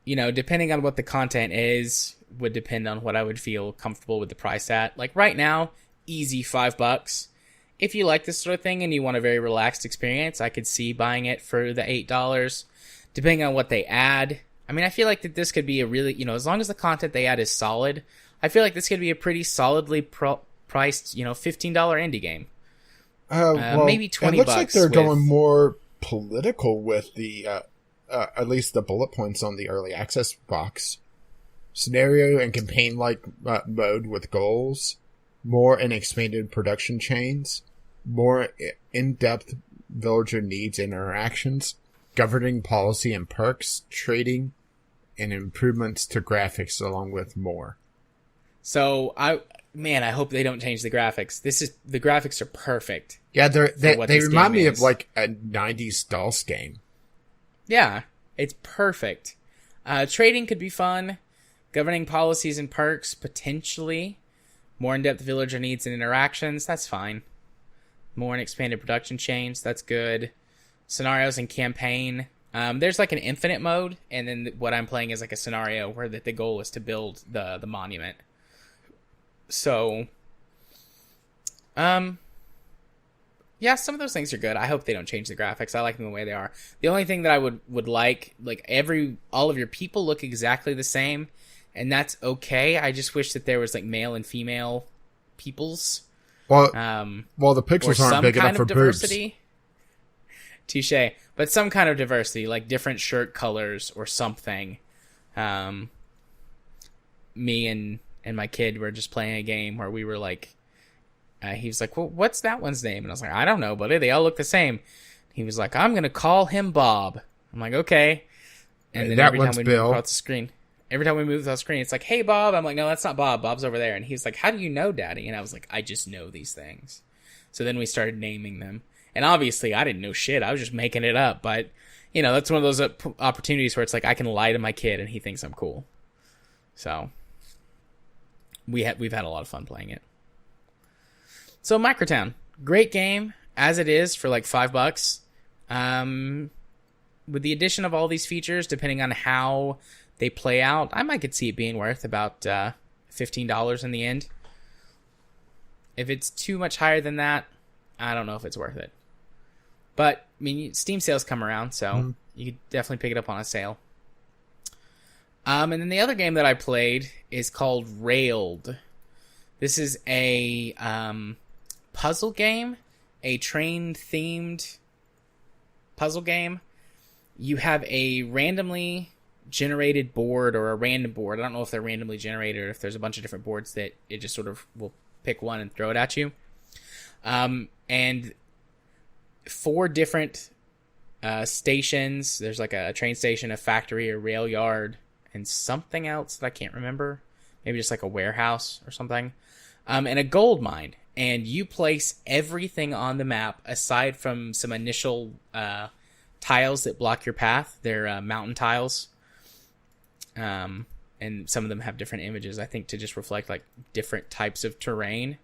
Depending on what the content is, would depend on what I would feel comfortable with the price at. Like right now, easy $5. If you like this sort of thing and you want a very relaxed experience, I could see buying it for the $8. Depending on what they add, I feel like that this could be a really, as long as the content they add is solid, I feel like this could be a pretty solidly priced, $15 indie game. Well, Maybe 20 it looks bucks. like they're going more political with the, at least the bullet points on the early access box. Scenario and campaign-like mode with goals, more and expanded production chains, more in-depth villager needs and interactions, governing policy and perks, trading, and improvements to graphics along with more. So, I hope they don't change the graphics. The graphics are perfect. Yeah, they remind me of like a 90s DOS game. Yeah, it's perfect. Trading could be fun. Governing policies and perks, potentially. More in-depth villager needs and interactions, that's fine. More and expanded production chains, that's good. Scenarios and campaign. There's like an infinite mode, and then what I'm playing is like a scenario where the goal is to build the monument. So, yeah, some of those things are good. I hope they don't change the graphics. I like them the way they are. The only thing that I would like all of your people look exactly the same, and that's okay. I just wish that there was like male and female peoples. Well, the pixels aren't big enough for diversity. Boobs. Touche. But some kind of diversity, like different shirt colors or something. Me and my kid were just playing a game where we were like, he was like, well, what's that one's name? And I was like, I don't know, buddy. They all look the same. He was like, I'm going to call him Bob. I'm like, okay. And then every time we move across the screen, it's like, hey, Bob. I'm like, no, that's not Bob. Bob's over there. And he's like, how do you know, Daddy? And I was like, I just know these things. So then we started naming them. And obviously, I didn't know shit. I was just making it up. But, that's one of those opportunities where it's like I can lie to my kid and he thinks I'm cool. So we've had a lot of fun playing it. So Microtown, great game as it is for like $5. With the addition of all these features, depending on how they play out, I could see it being worth about $15 in the end. If it's too much higher than that, I don't know if it's worth it. But, Steam sales come around, so you could definitely pick it up on a sale. And then the other game that I played is called Railed. This is a puzzle game, a train-themed puzzle game. You have a randomly generated board or a random board. I don't know if they're randomly generated or if there's a bunch of different boards that it just sort of will pick one and throw it at you. And 4 different stations. There's like a train station, a factory, a rail yard, and something else that I can't remember. Maybe just like a warehouse or something. And a gold mine. And you place everything on the map aside from some initial tiles that block your path. They're mountain tiles. And some of them have different images, I think, to just reflect like different types of terrain.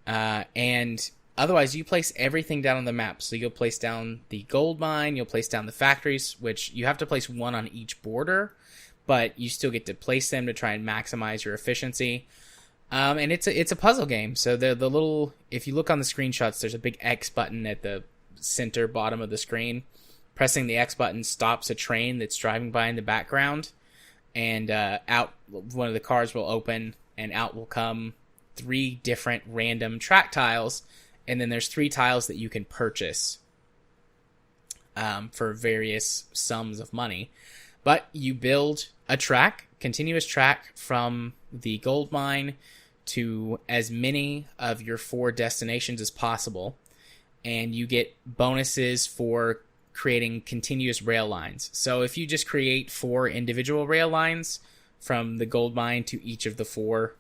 And otherwise, you place everything down on the map. So you'll place down the gold mine, you'll place down the factories, which you have to place one on each border, but you still get to place them to try and maximize your efficiency. And it's a puzzle game. So the little, if you look on the screenshots, there's a big X button at the center bottom of the screen. Pressing the X button stops a train that's driving by in the background, and out one of the cars will open, and out will come 3 different random track tiles, and then there's 3 tiles that you can purchase for various sums of money. But you build a track, continuous track from the gold mine to as many of your 4 destinations as possible, and you get bonuses for creating continuous rail lines. So if you just create 4 individual rail lines from the gold mine to each of the 4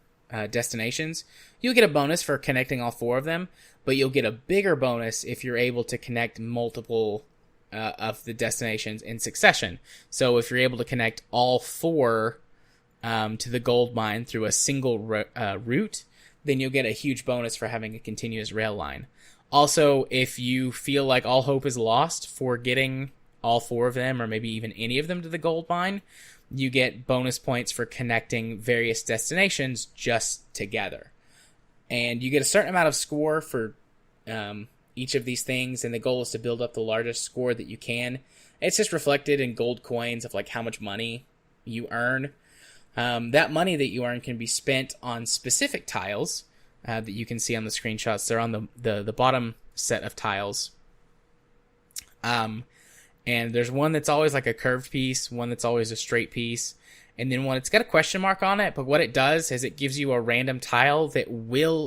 destinations, you'll get a bonus for connecting all 4 of them, but you'll get a bigger bonus if you're able to connect multiple of the destinations in succession. So if you're able to connect all 4 to the gold mine through a single route, then you'll get a huge bonus for having a continuous rail line. Also, if you feel like all hope is lost for getting all 4 of them, or maybe even any of them to the gold mine, you get bonus points for connecting various destinations just together. And you get a certain amount of score for each of these things, and the goal is to build up the largest score that you can. It's just reflected in gold coins of like how much money you earn. That money that you earn can be spent on specific tiles that you can see on the screenshots. They're on the bottom set of tiles. And there's one that's always like a curved piece, one that's always a straight piece, and then one it's got a question mark on it, but what it does is it gives you a random tile that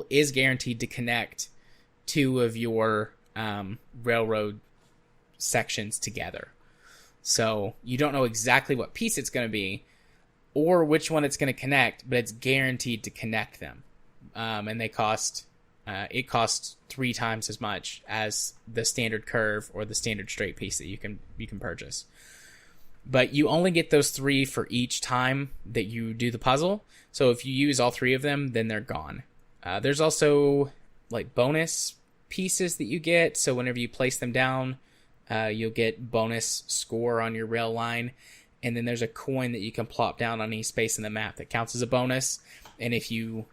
is guaranteed to connect two of your railroad sections together. So you don't know exactly what piece it's going to be or which one it's going to connect, but it's guaranteed to connect them. And they cost it costs 3 times as much as the standard curve or the standard straight piece that you can purchase. But you only get those 3 for each time that you do the puzzle. So if you use all 3 of them, then they're gone. There's also like bonus pieces that you get. So whenever you place them down, you'll get bonus score on your rail line. And then there's a coin that you can plop down on any space in the map that counts as a bonus. And if you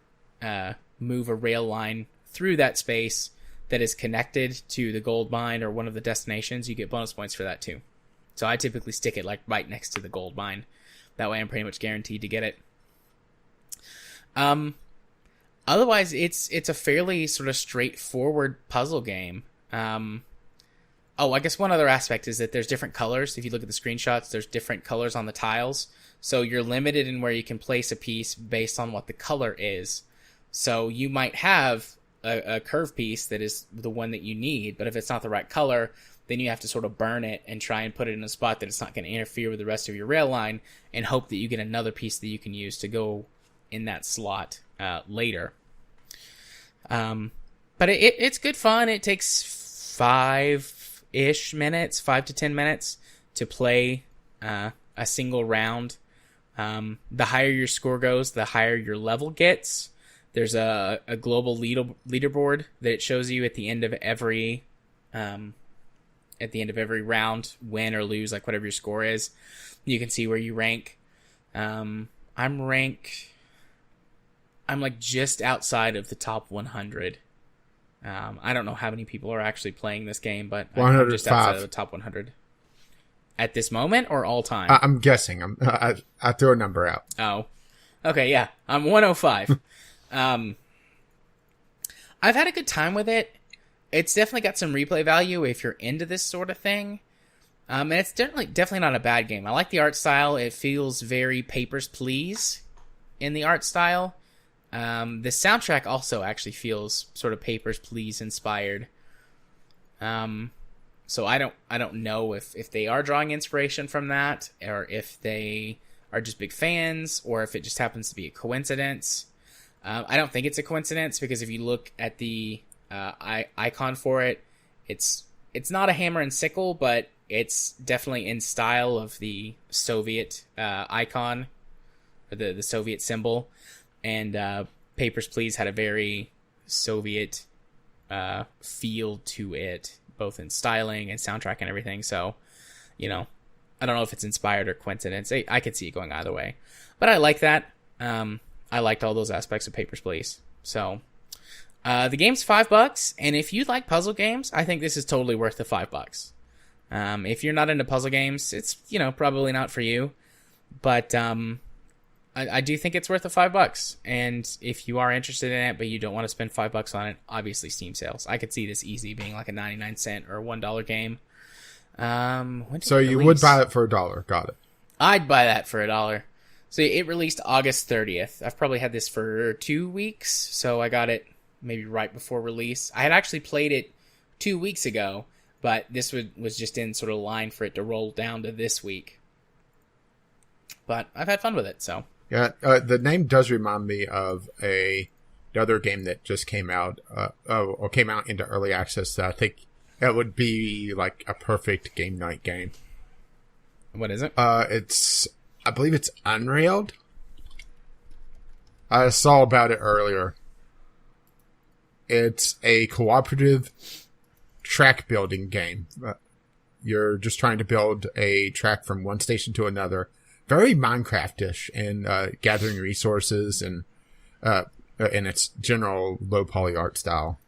move a rail line through that space that is connected to the gold mine or one of the destinations, you get bonus points for that too. So I typically stick it like right next to the gold mine. That way I'm pretty much guaranteed to get it. Otherwise, it's a fairly sort of straightforward puzzle game. I guess one other aspect is that there's different colors. If you look at the screenshots, there's different colors on the tiles. So you're limited in where you can place a piece based on what the color is. So you might have a curved piece that is the one that you need, but if it's not the right color, then you have to sort of burn it and try and put it in a spot that it's not going to interfere with the rest of your rail line and hope that you get another piece that you can use to go in that slot later. But it's good fun. It takes 5-ish minutes, 5 to 10 minutes to play a single round. The higher your score goes, the higher your level gets. There's a global leaderboard that it shows you at the end of every round, win or lose, like whatever your score is. You can see where you rank. I'm like just outside of the top 100. I don't know how many people are actually playing this game, but I'm just outside of the top 100 at this moment or all time. I'm guessing. I threw a number out. Oh, okay, yeah, I'm 105. I've had a good time with it. It's definitely got some replay value if you're into this sort of thing. And it's definitely not a bad game. I like the art style. It feels very Papers, Please in the art style. The soundtrack also actually feels sort of Papers, Please inspired. So I don't know if they are drawing inspiration from that, or if they are just big fans, or if it just happens to be a coincidence. I don't think it's a coincidence, because if you look at the icon for it, it's not a hammer and sickle, but it's definitely in style of the Soviet icon, or the Soviet symbol. And Papers, Please had a very Soviet feel to it, both in styling and soundtrack and everything. So, I don't know if it's inspired or coincidence. I could see it going either way. But I like that. I liked all those aspects of Papers, Please. So, the game's $5, and if you like puzzle games, I think this is totally worth the $5. If you're not into puzzle games, it's, probably not for you. But I do think it's worth the $5. And if you are interested in it, but you don't want to spend $5 on it, obviously Steam sales. I could see this easy being like a 99-cent or $1 game. So you would buy it for $1. Got it. I'd buy that for $1. So it released August 30th. I've probably had this for 2 weeks, so I got it maybe right before release. I had actually played it 2 weeks ago, but this was just in sort of line for it to roll down to this week. But I've had fun with it, so. Yeah, the name does remind me of the other game that just came out, or came out into early access. That I think it would be like a perfect game night game. What is it? I believe it's Unrailed. I saw about it earlier. It's a cooperative track building game. You're just trying to build a track from one station to another. Very Minecraft-ish in gathering resources and in its general low poly art style.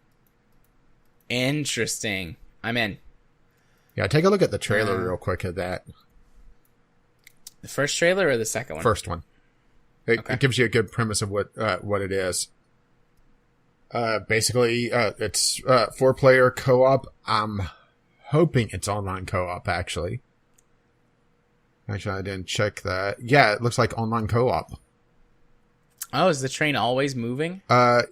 Interesting. I'm in. Yeah, take a look at the trailer real quick of that. The first trailer or the second one? First one. It gives you a good premise of what it is. Basically, it's 4-player co-op. I'm hoping it's online co-op, actually. Actually, I didn't check that. Yeah, it looks like online co-op. Oh, is the train always moving? I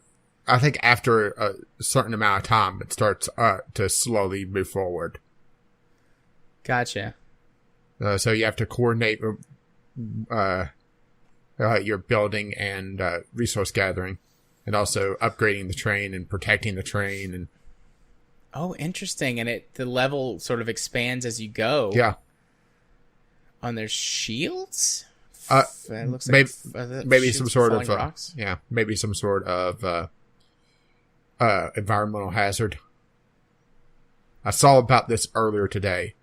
think after a certain amount of time, it starts to slowly move forward. Gotcha. So you have to coordinate your building and resource gathering, and also upgrading the train and protecting the train. And oh, interesting. And the level sort of expands as you go. Yeah. On their shields? It looks like maybe some sort of rocks? Maybe some sort of environmental hazard. I saw about this earlier today,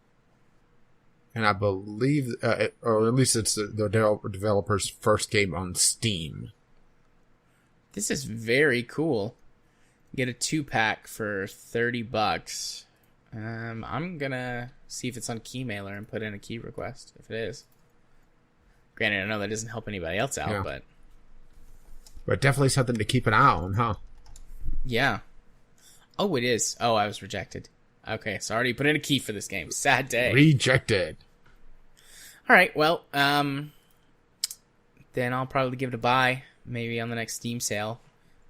and I believe, or at least it's the developer's first game on Steam. This is very cool. Get a 2-pack for $30. I'm gonna see if it's on Keymailer and put in a key request if it is. Granted, I know that doesn't help anybody else out, but definitely something to keep an eye on, huh? Yeah. Oh, it is. Oh, I was rejected. Okay, so I already put in a key for this game. Sad day. Rejected. All right, well, then I'll probably give it a buy, maybe on the next Steam sale.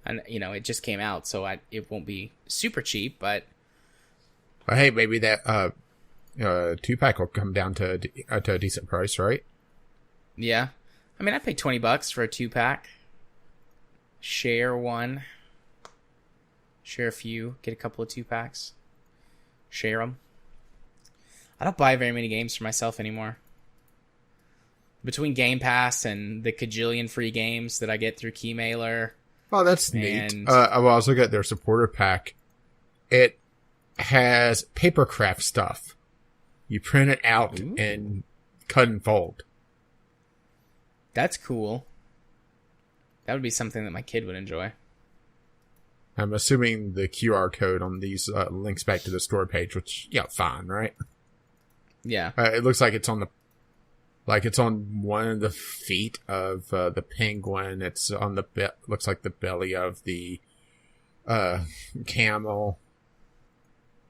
And it just came out, so it won't be super cheap, but hey, maybe that 2-pack will come down to a decent price, right? Yeah. I mean, I paid $20 for a 2-pack. Share one. Share a few. Get a couple of 2-packs. Share them. I don't buy very many games for myself anymore. Between Game Pass and the cajillion free games that I get through Keymailer. Oh, that's neat. I was looking at their supporter pack. It has papercraft stuff. You print it out and cut and fold. That's cool. That would be something that my kid would enjoy. I'm assuming the QR code on these links back to the store page, which, fine, right? Yeah. It looks like it's on one of the feet of the penguin. It's on looks like the belly of the camel.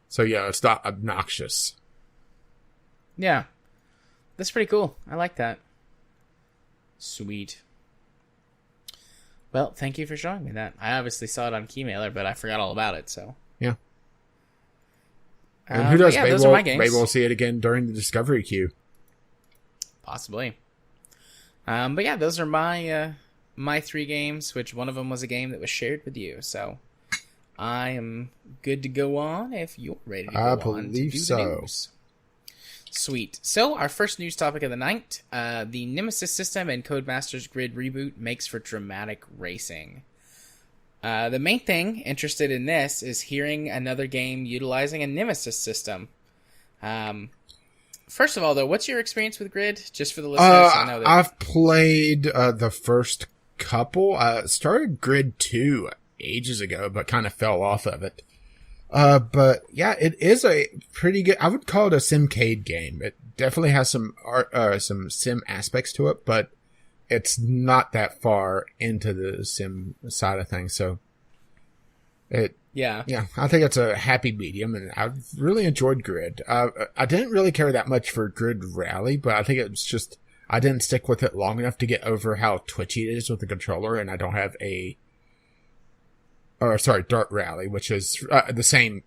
So it's not obnoxious. Yeah. That's pretty cool. I like that. Sweet. Well, thank you for showing me that. I obviously saw it on Keymailer, but I forgot all about it, so. Yeah. And who knows? Yeah, those are my games. Maybe we'll see it again during the Discovery Queue. Possibly. But yeah, those are my 3 games, which one of them was a game that was shared with you, so I am good to go on if you're ready to go on. I believe so. The news. Sweet. So, our first news topic of the night, the Nemesis system and Codemasters Grid Reboot makes for dramatic racing. The main thing interested in this is hearing another game utilizing a Nemesis system. First of all, though, what's your experience with Grid? Just for the listeners, I know that I've played the first couple. I started Grid 2 ages ago, but kind of fell off of it. But yeah, it is a pretty good, I would call it a simcade game. It definitely has some sim aspects to it, but it's not that far into the sim side of things. So yeah, I think it's a happy medium, and I've really enjoyed Grid. I didn't really care that much for Grid Rally, but I think it's just, I didn't stick with it long enough to get over how twitchy it is with the controller, and I don't have Dirt Rally, which is the same,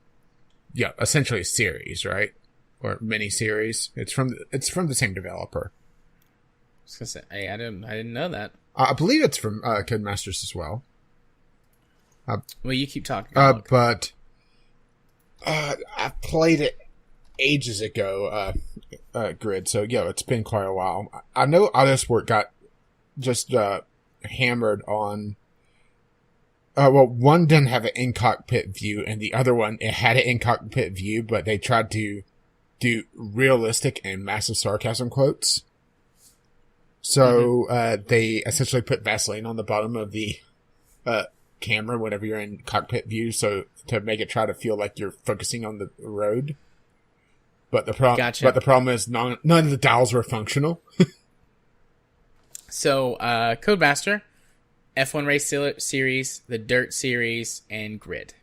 essentially a series, right? Or mini series. It's from the same developer. I was gonna say, hey, I didn't know that. I believe it's from Codemasters as well. Well, you keep talking. But I played it ages ago, Grid. So it's been quite a while. I know Autosport got just hammered on. Well, one didn't have an in-cockpit view, and the other one, it had an in-cockpit view, but they tried to do realistic and massive sarcasm quotes. So, they essentially put Vaseline on the bottom of the camera whenever you're in cockpit view, so to make it try to feel like you're focusing on the road. But the problem is none of the dials were functional. So, Codemaster, F1 Race Series, the Dirt Series, and Grid.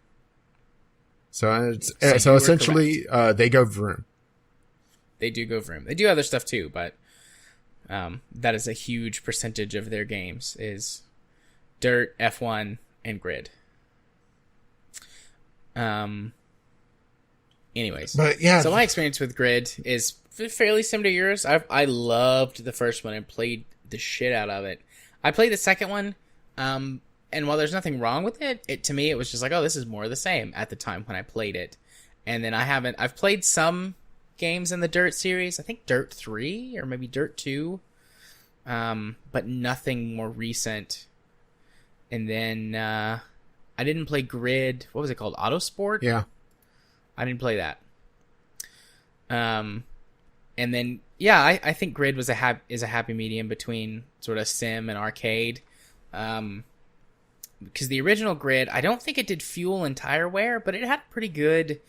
So so essentially, they go vroom. They do go vroom. They do other stuff too, but that is a huge percentage of their games is Dirt, F1, and Grid. Anyways, but yeah. So my experience with Grid is fairly similar to yours. I loved the first one and played the shit out of it. I played the second one, and while there's nothing wrong with it, to me it was just like, oh, this is more of the same at the time when I played it. And then I've played some games in the Dirt series. I think Dirt 3 or maybe Dirt 2, but nothing more recent. And then I didn't play Grid. What was it called? Autosport? Yeah. I didn't play that. And then, yeah, I think Grid is a happy medium between sort of sim and arcade. Because the original Grid, I don't think it did fuel and tire wear, but it had pretty good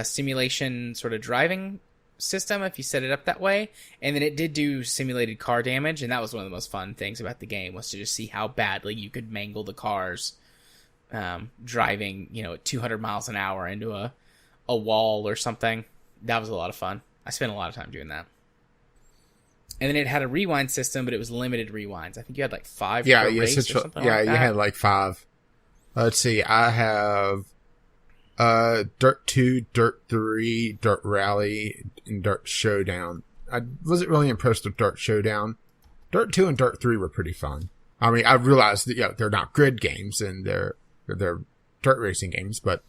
simulation sort of driving system if you set it up that way. And then it did do simulated car damage, and that was one of the most fun things about the game, was to just see how badly you could mangle the cars driving, at 200 miles an hour into a wall or something. That was a lot of fun. I spent a lot of time doing that. And then it had a rewind system, but it was limited rewinds. I think you had like 5 per race or something like that. You had like 5. Let's see. I have Dirt 2, Dirt 3, Dirt Rally, and Dirt Showdown. I wasn't really impressed with Dirt Showdown. Dirt 2 and Dirt 3 were pretty fun. I mean, I realized that they're not grid games and they're dirt racing games, but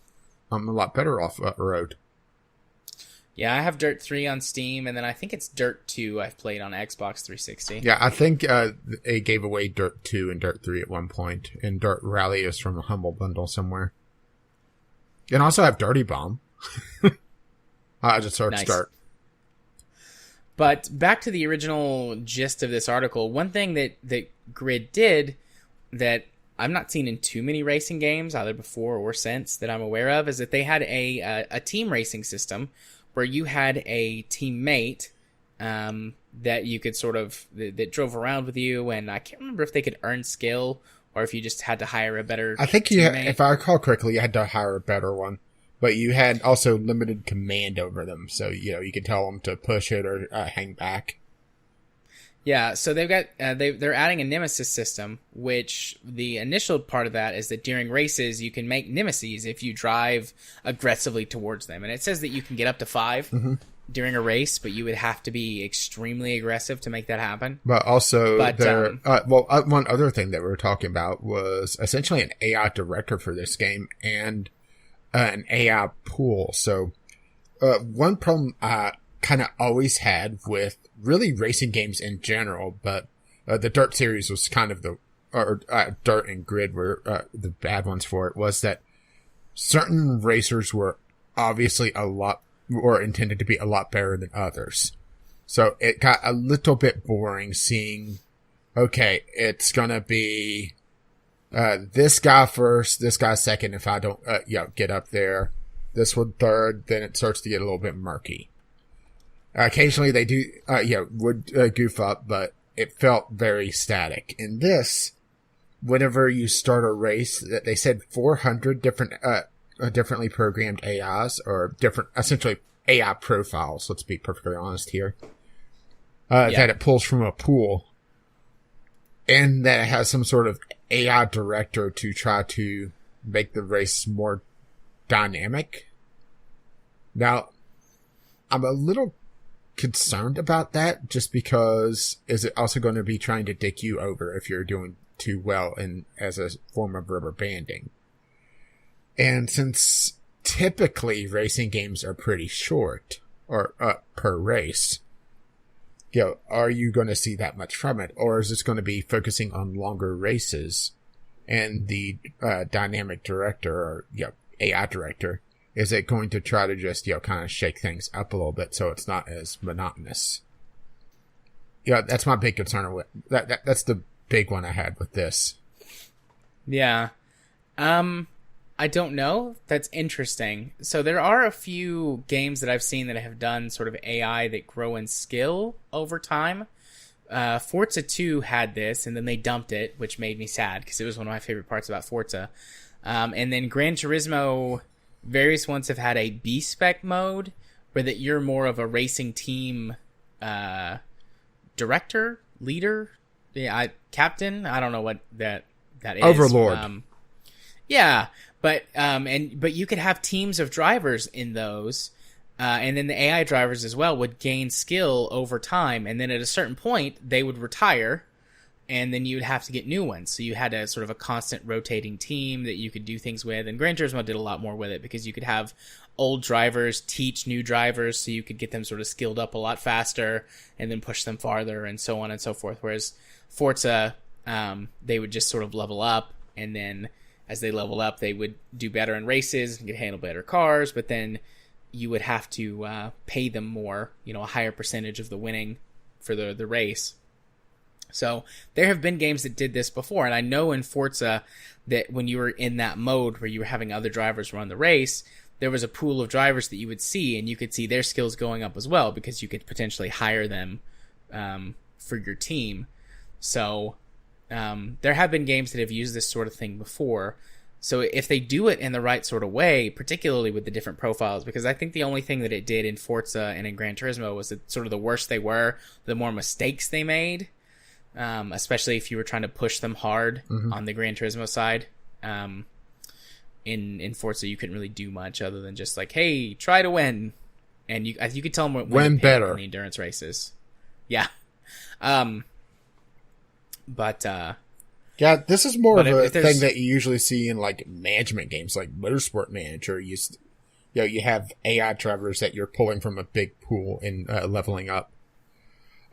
I'm a lot better off road. Yeah, I have Dirt 3 on Steam, and then I think it's Dirt 2 I've played on Xbox 360. Yeah, I think they gave away Dirt 2 and Dirt 3 at one point, and Dirt Rally is from a Humble Bundle somewhere. And I also have Dirty Bomb. I just heard Start. But back to the original gist of this article, one thing that Grid did that I've not seen in too many racing games, either before or since, that I'm aware of, is that they had a team racing system where you had a teammate that you could sort of, that drove around with you, and I can't remember if they could earn skill or if you just had to hire a better I think if I recall correctly, you had to hire a better one, but you had also limited command over them, so you could tell them to push it or hang back. Yeah, so they've got they're adding a Nemesis system, which the initial part of that is that during races you can make Nemesis if you drive aggressively towards them, and it says that you can get up to 5 during a race, but you would have to be extremely aggressive to make that happen. But also, one other thing that we were talking about was essentially an AI director for this game and an AI pool. So one problem I kind of always had with really racing games in general, but the Dirt series was kind of Dirt and Grid were the bad ones for it, was that certain racers were obviously intended to be a lot better than others. So it got a little bit boring seeing, okay, it's gonna be this guy first, this guy second if I don't get up there, this one third, then it starts to get a little bit murky. Occasionally they do, would goof up, but it felt very static. In this, whenever you start a race, they said 400 different, differently programmed AIs, or different, essentially AI profiles, let's be perfectly honest here, that it pulls from a pool, and that it has some sort of AI director to try to make the race more dynamic. Now, I'm a little concerned about that, just because is it also going to be trying to dick you over if you're doing too well as a form of rubber banding? And since typically racing games are pretty short or per race, are you going to see that much from it, or is this going to be focusing on longer races and the dynamic director or AI director? Is it going to try to just, kind of shake things up a little bit so it's not as monotonous? Yeah, that's my big concern with that. That's the big one I had with this. Yeah. I don't know. That's interesting. So there are a few games that I've seen that have done sort of AI that grow in skill over time. Forza 2 had this, and then they dumped it, which made me sad because it was one of my favorite parts about Forza. And then Gran Turismo, various ones have had a B-spec mode, where that you're more of a racing team director, leader, captain. I don't know what that is. Overlord. Yeah, but you could have teams of drivers in those. And then the AI drivers as well would gain skill over time, and then at a certain point they would retire, and then you would have to get new ones. So you had a sort of a constant rotating team that you could do things with, and Gran Turismo did a lot more with it because you could have old drivers teach new drivers, so you could get them sort of skilled up a lot faster and then push them farther and so on and so forth. Whereas Forza, they would just sort of level up, and then as they level up, they would do better in races and could handle better cars, but then you would have to pay them more, a higher percentage of the winning for the race. So there have been games that did this before, and I know in Forza that when you were in that mode where you were having other drivers run the race, there was a pool of drivers that you would see, and you could see their skills going up as well because you could potentially hire them for your team. So there have been games that have used this sort of thing before. So if they do it in the right sort of way, particularly with the different profiles, because I think the only thing that it did in Forza and in Gran Turismo was that sort of the worse they were, the more mistakes they made, especially if you were trying to push them hard on the Gran Turismo side. In Forza, you couldn't really do much other than just like, hey, try to win. And you could tell them win better in the endurance races. Yeah. Yeah, this is more of a thing that you usually see in like management games, like Motorsport Manager. You have AI drivers that you're pulling from a big pool and leveling up.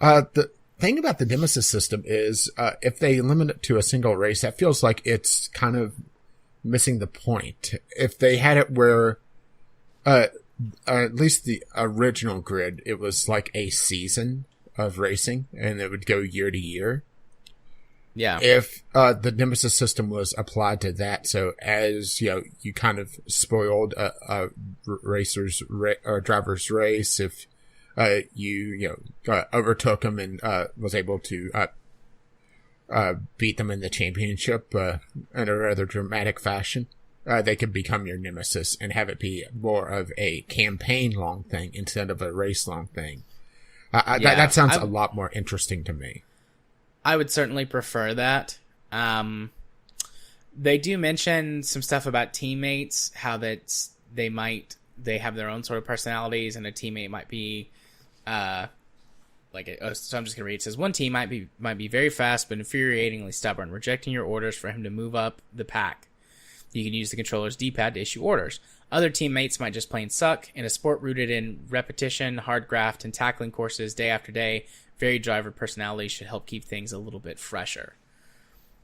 The thing about the Nemesis system is, if they limit it to a single race, that feels like it's kind of missing the point. If they had it where, at least the original grid, it was like a season of racing, and it would go year to year. Yeah. If the Nemesis system was applied to that, so as you kind of spoiled a driver's race, if you overtook them and was able to beat them in the championship in a rather dramatic fashion, they could become your Nemesis and have it be more of a campaign long thing instead of a race long thing. That sounds a lot more interesting to me. I would certainly prefer that. They do mention some stuff about teammates, how that they have their own sort of personalities, and a teammate might be so I'm just gonna read. It says one team might be very fast but infuriatingly stubborn, rejecting your orders for him to move up the pack. You can use the controller's D-pad to issue orders. Other teammates might just plain suck. In a sport rooted in repetition, hard graft, and tackling courses day after day, varied driver personality should help keep things a little bit fresher.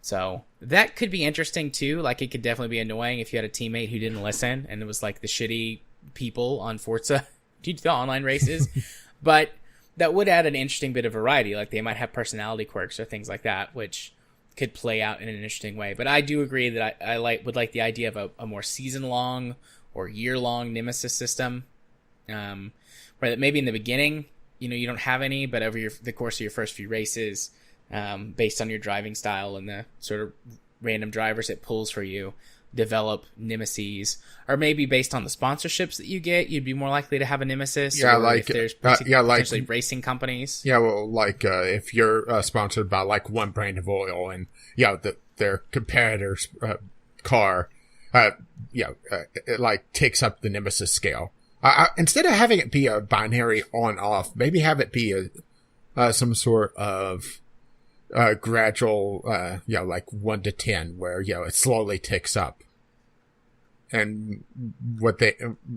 So that could be interesting too. Like, it could definitely be annoying if you had a teammate who didn't listen and it was like the shitty people on Forza, the online races. But that would add an interesting bit of variety. Like, they might have personality quirks or things like that, which could play out in an interesting way. But I do agree that I would like the idea of a more season-long or year-long Nemesis system, where that maybe in the beginning, you don't have any, but over the course of your first few races, based on your driving style and the sort of random drivers it pulls for you, develop nemesis. Or maybe based on the sponsorships that you get, you'd be more likely to have a nemesis. Yeah, or if there's potentially racing companies. Yeah, well, if you're sponsored by like one brand of oil and their competitor's car, it like takes up the nemesis scale. Instead of having it be a binary on-off, maybe have it be some sort of gradual, like 1 to 10, where it slowly ticks up. And what they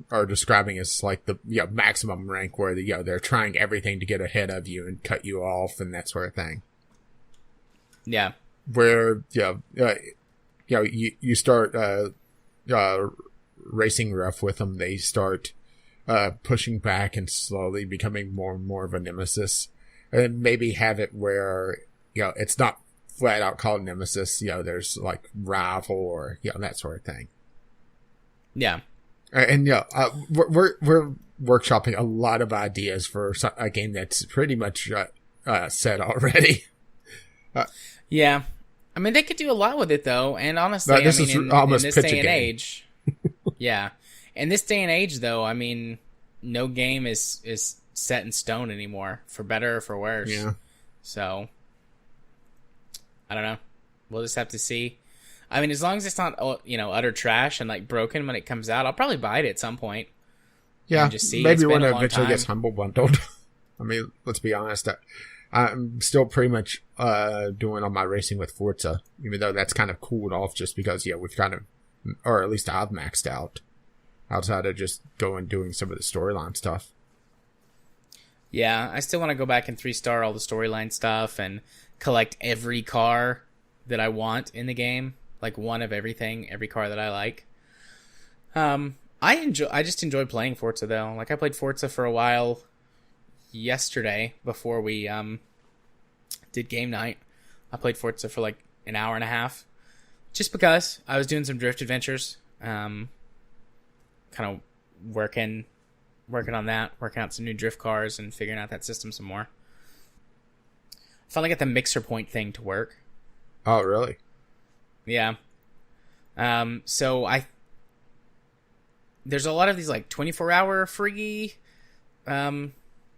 are describing is like the maximum rank, where they're trying everything to get ahead of you and cut you off and that sort of thing. Yeah. Where you start racing rough with them, they start pushing back and slowly becoming more and more of a nemesis. And maybe have it where, it's not flat out called Nemesis, there's like rival or, that sort of thing. Yeah. And we're workshopping a lot of ideas for a game that's pretty much said already. Yeah. I mean, they could do a lot with it, though. And honestly, But this I mean, is in almost this pitch a day and game. age, yeah. In this day and age, though, I mean, no game is set in stone anymore, for better or for worse. Yeah. So, I don't know. We'll just have to see. I mean, as long as it's not, utter trash and, like, broken when it comes out, I'll probably buy it at some point. Yeah, And just see. maybe It's been when a it long eventually time. gets humble bundled. I mean, let's be honest. I'm still pretty much doing all my racing with Forza, even though that's kind of cooled off just because, we've kind of, or at least I've maxed out outside of just going doing some of the storyline stuff. Yeah, I still want to go back and 3-star all the storyline stuff and collect every car that I want in the game. Like one of everything, every car that I like. I just enjoy playing Forza though. Like I played Forza for a while yesterday before we did game night. I played Forza for like an hour and a half. Just because I was doing some drift adventures. Kind of working on that, working out some new drift cars and figuring out that system some more. I finally got the mixer point thing to work. Oh, really? Yeah. So there's a lot of these like 24-hour free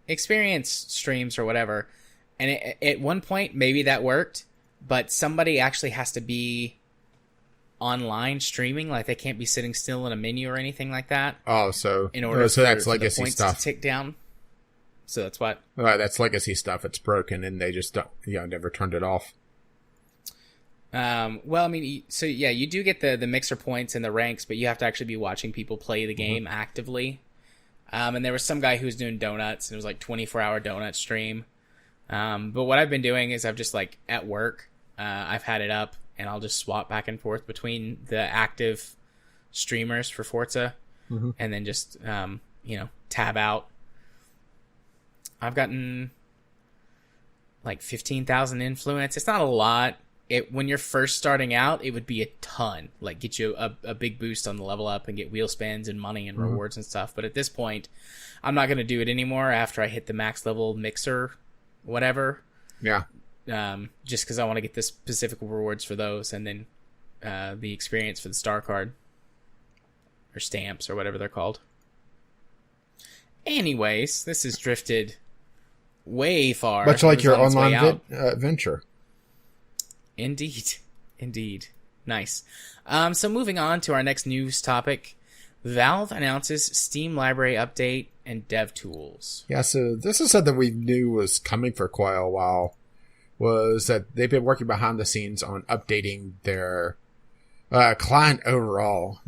experience streams or whatever. And at one point, maybe that worked, but somebody actually has to be online streaming. Like they can't be sitting still in a menu or anything like that. Oh, so in order so that's for the legacy points stuff. to tick down. So that's what. That's legacy stuff. It's broken, and they just don't, never turned it off. Well, I mean, so yeah, you do get the mixer points and the ranks, but you have to actually be watching people play the game actively. And there was some guy who was doing donuts, and it was like 24-hour donut stream. But what I've been doing is I've just like at work, I've had it up, and I'll just swap back and forth between the active streamers for Forza, and then just tab out. I've gotten like 15,000 influence. It's not a lot. When you're first starting out, it would be a ton. Like get you a big boost on the level up and get wheel spins and money and rewards and stuff. But at this point, I'm not going to do it anymore after I hit the max level mixer, whatever. Yeah. Just because I want to get the specific rewards for those, and then the experience for the star card or stamps or whatever they're called. Anyways, this has drifted way far. Much like your It's on its way online out. venture. Indeed. Nice. So moving on to our next news topic. Valve announces Steam Library update and dev tools. Yeah, so this is something we knew was coming for quite a while. Was that they've been working behind the scenes on updating their client overall.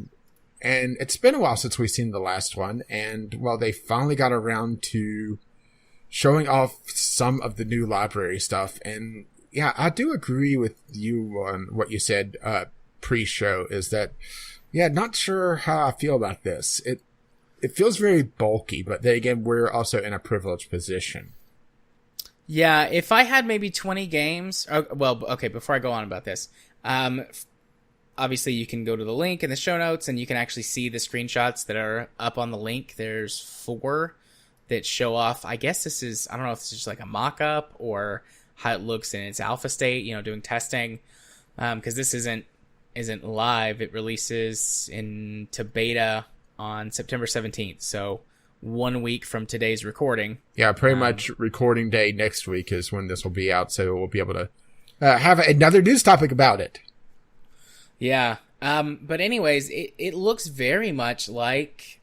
And it's been a while since we've seen the last one. And, well, they finally got around to showing off some of the new library stuff. And, yeah, I do agree with you on what you said pre-show, is that, yeah, not sure how I feel about this. It feels very bulky, but then again, we're also in a privileged position. Yeah, if I had maybe 20 games... okay, before I go on about this... obviously, you can go to the link in the show notes, and you can actually see the screenshots that are up on the link. There's 4 that show off. I guess this is... I don't know if this is just like a mock-up or how it looks in its alpha state, doing testing. Because this isn't live. It releases into beta on September 17th. So 1 week from today's recording. Yeah, pretty much recording day next week is when this will be out, so we'll be able to have another news topic about it. Yeah. But anyways, it looks very much like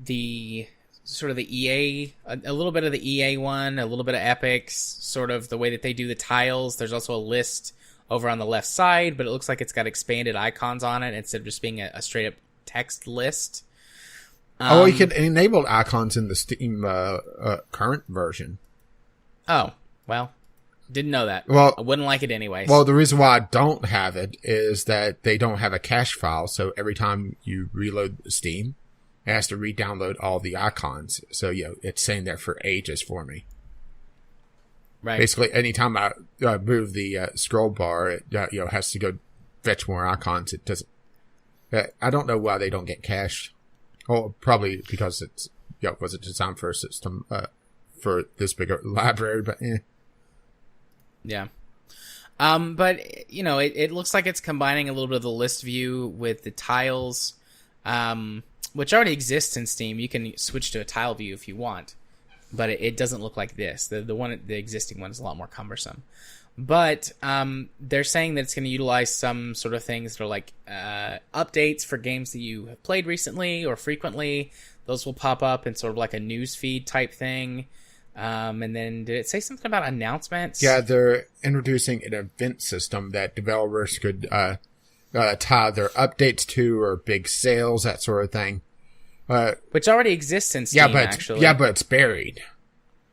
the sort of the EA, a little bit of the EA one, a little bit of Epic's, sort of the way that they do the tiles. There's also a list over on the left side, but it looks like it's got expanded icons on it instead of just being a straight up text list. You can enable icons in the Steam current version. Oh, well, didn't know that. Well, I wouldn't like it anyways. Well, the reason why I don't have it is that they don't have a cache file, so every time you reload Steam, it has to re-download all the icons. So, it's sitting there for ages for me. Right. Basically, anytime I move the scroll bar, it has to go fetch more icons. It doesn't. I don't know why they don't get cached. Oh, probably because it's was it designed for a system for this big a library, but Yeah. But, you know, it looks like it's combining a little bit of the list view with the tiles, which already exists in Steam. You can switch to a tile view if you want, but it doesn't look like this. The existing one is a lot more cumbersome. But they're saying that it's going to utilize some sort of things that are like updates for games that you have played recently or frequently. Those will pop up in sort of like a news feed type thing. And then did it say something about announcements? Yeah, they're introducing an event system that developers could tie their updates to, or big sales, that sort of thing. Which already exists in Steam, actually. Yeah, but it's buried.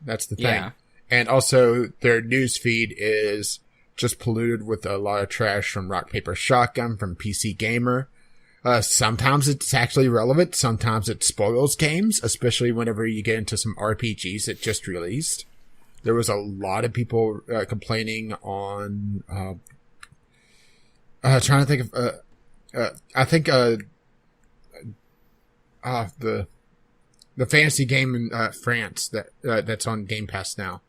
That's the thing. Yeah. And also, their news feed is just polluted with a lot of trash from Rock Paper Shotgun, from PC Gamer. Sometimes it's actually relevant. Sometimes it spoils games, especially whenever you get into some RPGs that just released. There was a lot of people complaining on, trying to think of, I think, the fantasy game in France that's on Game Pass now.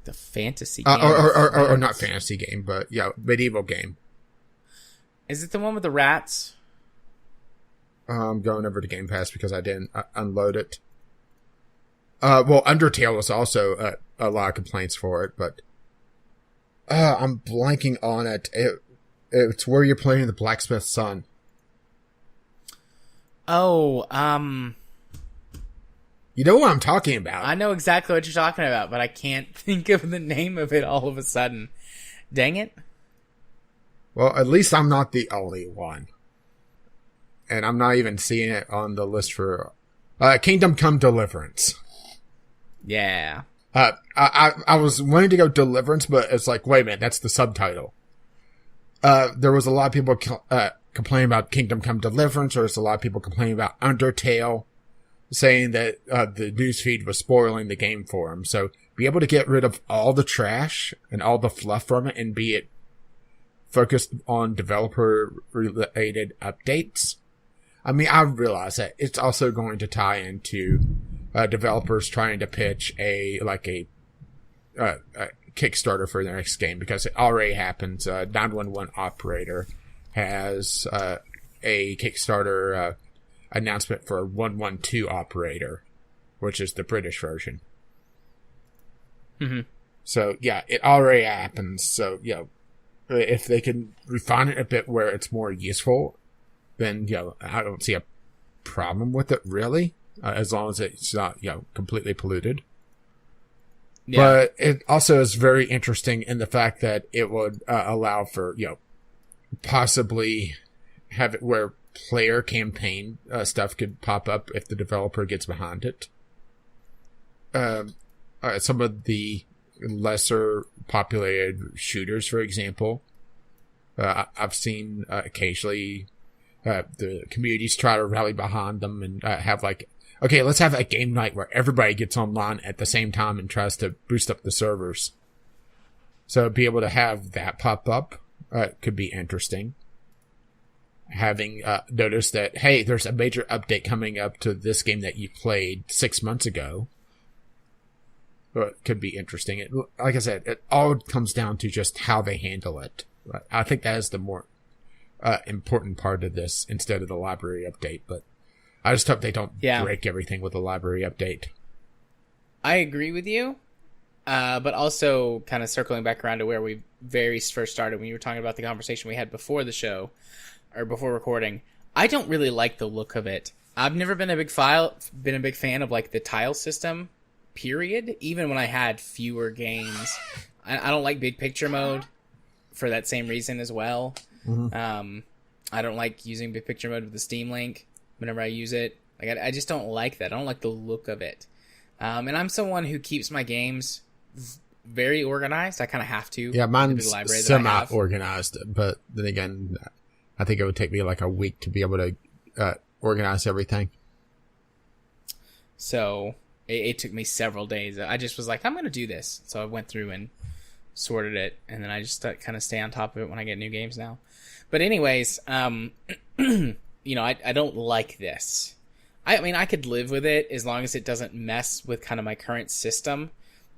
The fantasy game? Or not fantasy game, but yeah, medieval game. Is it the one with the rats? I'm going over to Game Pass because I didn't unload it. Well, Undertale was also a lot of complaints for it, but I'm blanking on it. It's where you're playing the blacksmith's son. Oh, you know what I'm talking about. I know exactly what you're talking about, but I can't think of the name of it all of a sudden. Dang it. Well, at least I'm not the only one. And I'm not even seeing it on the list for Kingdom Come Deliverance. Yeah. I was wanting to go Deliverance, but it's like, wait a minute, that's the subtitle. There was a lot of people complaining about Kingdom Come Deliverance, or there's a lot of people complaining about Undertale, saying that the newsfeed was spoiling the game for them. So be able to get rid of all the trash and all the fluff from it and be it focused on developer-related updates. I mean, I realize that it's also going to tie into developers trying to pitch a Kickstarter for their next game, because it already happens. 911 Operator has a Kickstarter announcement for 112 Operator, which is the British version. Mm-hmm. So, yeah, it already happens. So, you know, if they can refine it a bit where it's more useful, then, you know, I don't see a problem with it, really, as long as it's not, you know, completely polluted. Yeah. But it also is very interesting in the fact that it would allow for, you know, possibly have it where player campaign stuff could pop up if the developer gets behind it. Some of the lesser populated shooters, for example, I've seen occasionally the communities try to rally behind them and have like, okay, let's have a game night where everybody gets online at the same time and tries to boost up the servers. So be able to have that pop up could be interesting. Having noticed that, hey, there's a major update coming up to this game that you played 6 months ago. It could be interesting. Like I said, it all comes down to just how they handle it. I think that is the more important part of this instead of the library update. But I just hope they don't break everything with the library update. I agree with you. But also kind of circling back around to where we very first started when you were talking about the conversation we had before the show, or before recording. I don't really like the look of it. I've never been a big fan of like the tile system, period. Even when I had fewer games, I don't like big picture mode for that same reason as well. Mm-hmm. I don't like using big picture mode with the Steam Link whenever I use it. Like I just don't like that. I don't like the look of it. And I'm someone who keeps my games very organized. I kind of have to. Yeah, mine's semi-organized, but then again, I think it would take me like a week to be able to organize everything. So it took me several days. I just was like, I'm going to do this. So I went through and sorted it, and then I just kind of stay on top of it when I get new games now. But anyways, you know, I don't like this. I mean, I could live with it as long as it doesn't mess with kind of my current system.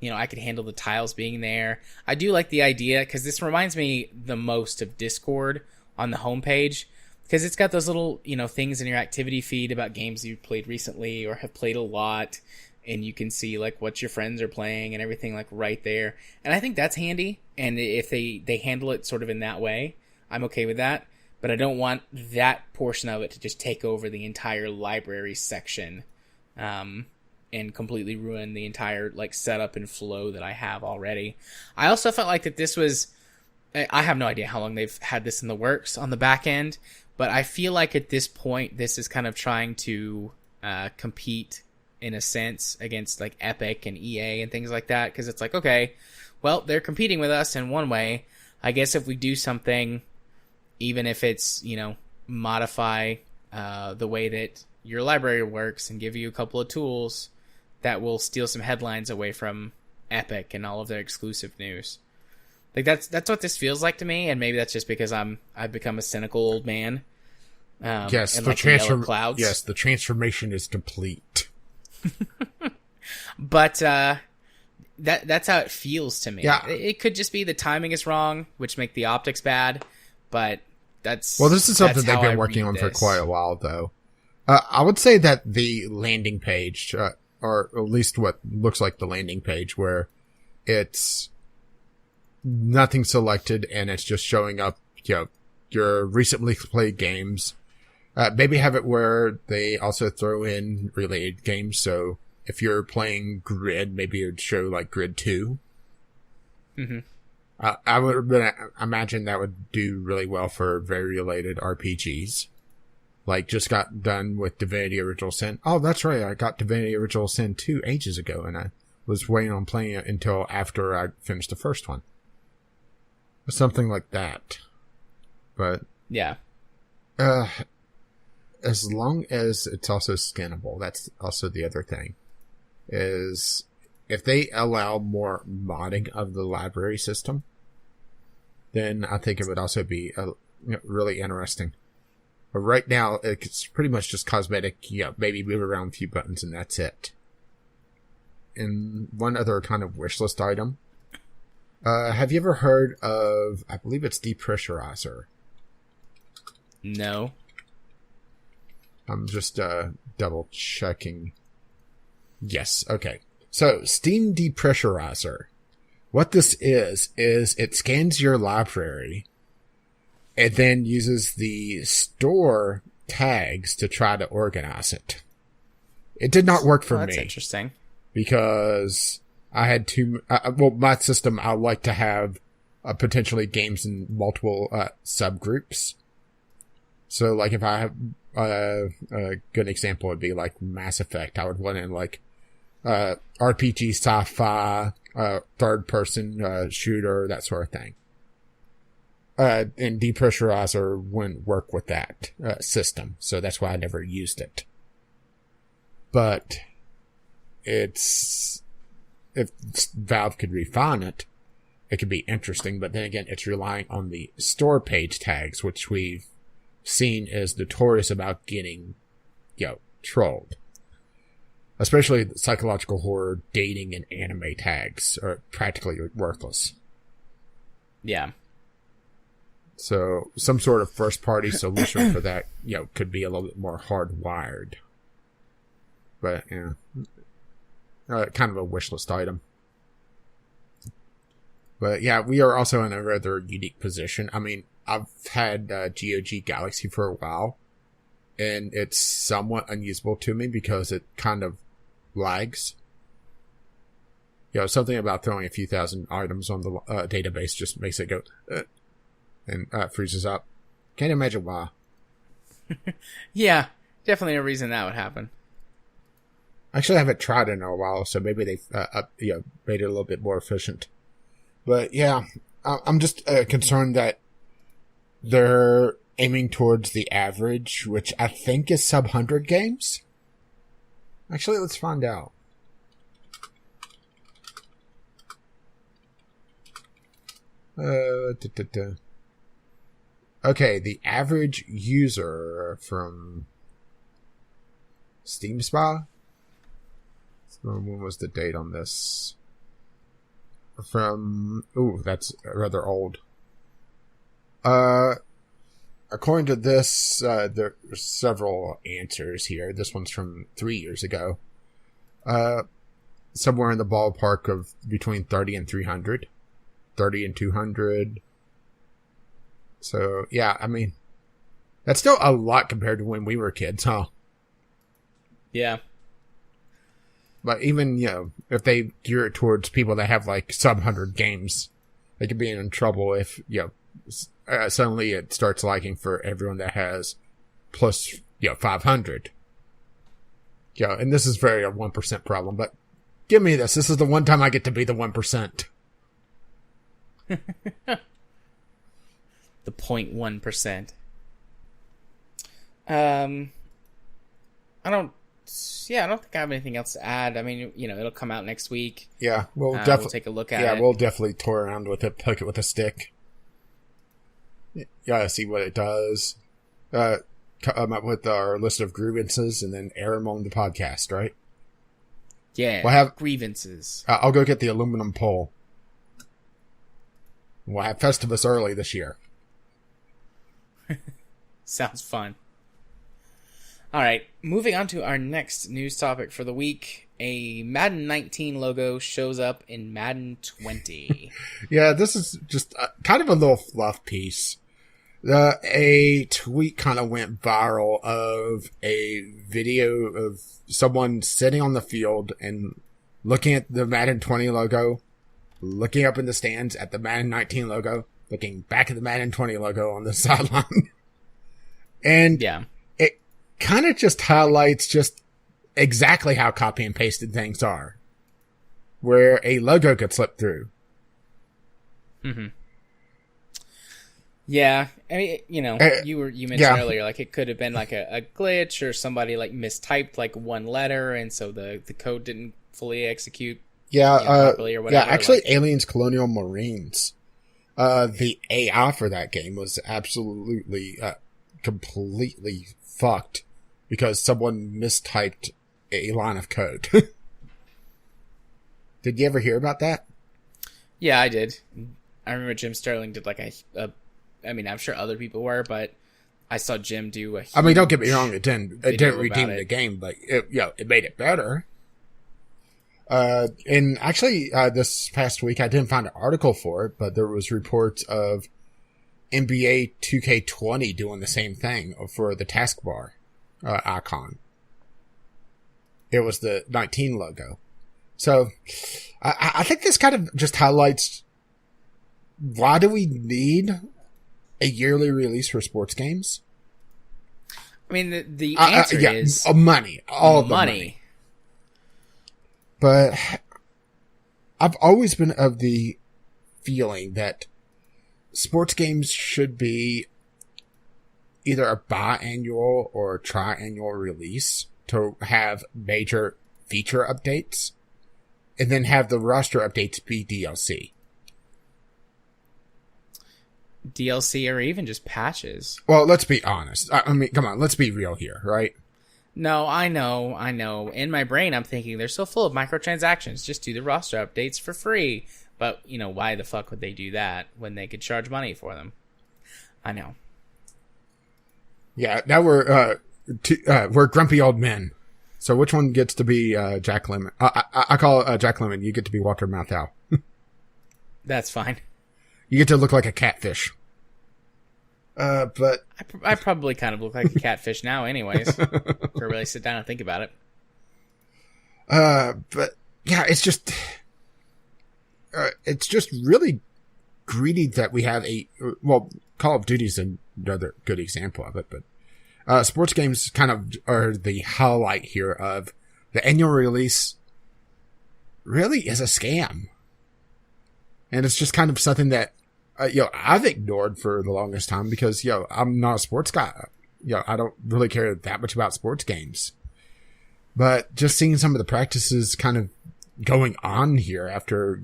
I could handle the tiles being there. I do like the idea, because this reminds me the most of Discord on the homepage, because it's got those little, things in your activity feed about games you've played recently or have played a lot, and you can see like what your friends are playing and everything like right there. And I think that's handy, and if they handle it sort of in that way, I'm okay with that. But I don't want that portion of it to just take over the entire library section, and completely ruin the entire like setup and flow that I have already. I also felt like that this was, I have no idea how long they've had this in the works on the back end, but I feel like at this point this is kind of trying to compete in a sense against like Epic and EA and things like that, because it's like, okay, well, they're competing with us in one way. I guess if we do something, even if it's, modify the way that your library works and give you a couple of tools, that will steal some headlines away from Epic and all of their exclusive news. Like that's what this feels like to me, and maybe that's just because I've become a cynical old man. Yes, and the like clouds. Yes, the transformation is complete. But that's how it feels to me. Yeah. It could just be the timing is wrong, which make the optics bad, but this is something they've been working on for quite a while, though. I would say that the landing page, or at least what looks like the landing page, where it's nothing selected and it's just showing up, your recently played games. Maybe have it where they also throw in related games. So if you're playing Grid, maybe it would show like Grid 2. Mm-hmm. I would imagine that would do really well for very related RPGs. Like, just got done with Divinity Original Sin. Oh, that's right. I got Divinity Original Sin 2 ages ago, and I was waiting on playing it until after I finished the first one. Something like that. But yeah. As long as it's also skinnable, that's also the other thing. Is if they allow more modding of the library system, then I think it would also be really interesting. But right now, it's pretty much just cosmetic, maybe move around a few buttons and that's it. And one other kind of wish list item. Have you ever heard of, I believe it's Depressurizer? No. I'm just double checking. Yes, okay. So, Steam Depressurizer. What this is it scans your library and then uses the store tags to try to organize it. It did not work for me. That's interesting. Because I had my system, I like to have potentially games in multiple subgroups. So, like, if I have a good example would be like Mass Effect, I would want in like RPG, sci-fi, third-person shooter, that sort of thing. And Depressurizer wouldn't work with that system, so that's why I never used it. But if Valve could refine it, it could be interesting. But then again, it's relying on the store page tags, which we've seen is notorious about getting, trolled. Especially psychological horror, dating, and anime tags are practically worthless. Yeah. So some sort of first-party solution for that, could be a little bit more hardwired. But, kind of a wish list item. But yeah, we are also in a rather unique position. I mean, I've had GOG Galaxy for a while, and it's somewhat unusable to me because it kind of lags. Something about throwing a few thousand items on the database just makes it go, and freezes up. Can't imagine why. Yeah, definitely a reason that would happen. Actually, I haven't tried it in a while, so maybe they've made it a little bit more efficient. But yeah, I'm just concerned that they're aiming towards the average, which I think is sub 100 games. Actually, let's find out. Okay, the average user from Steam Spy. So when was the date on this? That's rather old. According to this, there are several answers here. This one's from 3 years ago. Somewhere in the ballpark of between 30 and 300. 30 and 200. So, yeah, I mean, that's still a lot compared to when we were kids, huh? Yeah. But even, if they gear it towards people that have, like, sub-100 games, they could be in trouble if, suddenly it starts liking for everyone that has plus, 500. And this is very a 1% problem, but give me this. This is the one time I get to be the 1%. The 0.1%. I don't think I have anything else to add. I mean, it'll come out next week. Yeah, we'll take a look at it. Yeah, we'll definitely tour around with it, poke it with a stick. Yeah, see what it does. Come up with our list of grievances and then air them on the podcast, right? Yeah, we'll have grievances. I'll go get the aluminum pole. We'll have Festivus early this year. Sounds fun. All right, moving on to our next news topic for the week. A Madden 19 logo shows up in Madden 20. Yeah, this is just kind of a little fluff piece. A tweet kind of went viral of a video of someone sitting on the field and looking at the Madden 20 logo, looking up in the stands at the Madden 19 logo, looking back at the Madden 20 logo on the sideline. And yeah, it kind of just highlights just exactly how copy and pasted things are, where a logo could slip through. Mm-hmm. Yeah, I mean, you mentioned earlier, like it could have been like a glitch or somebody like mistyped like one letter, and so the code didn't fully execute. Properly or whatever. Yeah, actually, Aliens Colonial Marines, the AI for that game was absolutely completely fucked because someone mistyped a line of code. Did you ever hear about that? Yeah, I did. I remember Jim Sterling did like I mean, I'm sure other people were, but I saw Jim do a huge I mean, don't get me wrong, it didn't redeem it. the game, but it made it better. And actually, this past week, I didn't find an article for it, but there was reports of NBA 2K20 doing the same thing for the taskbar icon. It was the 19 logo. So, I think this kind of just highlights why do we need a yearly release for sports games? I mean, the answer is money. All the money. But I've always been of the feeling that sports games should be either a biannual or triannual release to have major feature updates, and then have the roster updates be DLC. DLC or even just patches. Well, let's be honest. I mean, come on, let's be real here, right? No, I know. In my brain, I'm thinking they're so full of microtransactions. Just do the roster updates for free. But, why the fuck would they do that when they could charge money for them? I know. Yeah, now we're grumpy old men. So which one gets to be Jack Lemmon? I call Jack Lemmon. You get to be Walter Matthau. That's fine. You get to look like a catfish. But I probably kind of look like a catfish now, anyways. If I really sit down and think about it. But yeah, it's just really greedy that we have Call of Duty is another good example of it, but sports games kind of are the highlight here of the annual release. Really is a scam, and it's just kind of something that I've ignored for the longest time because I'm not a sports guy. I don't really care that much about sports games, but just seeing some of the practices kind of going on here after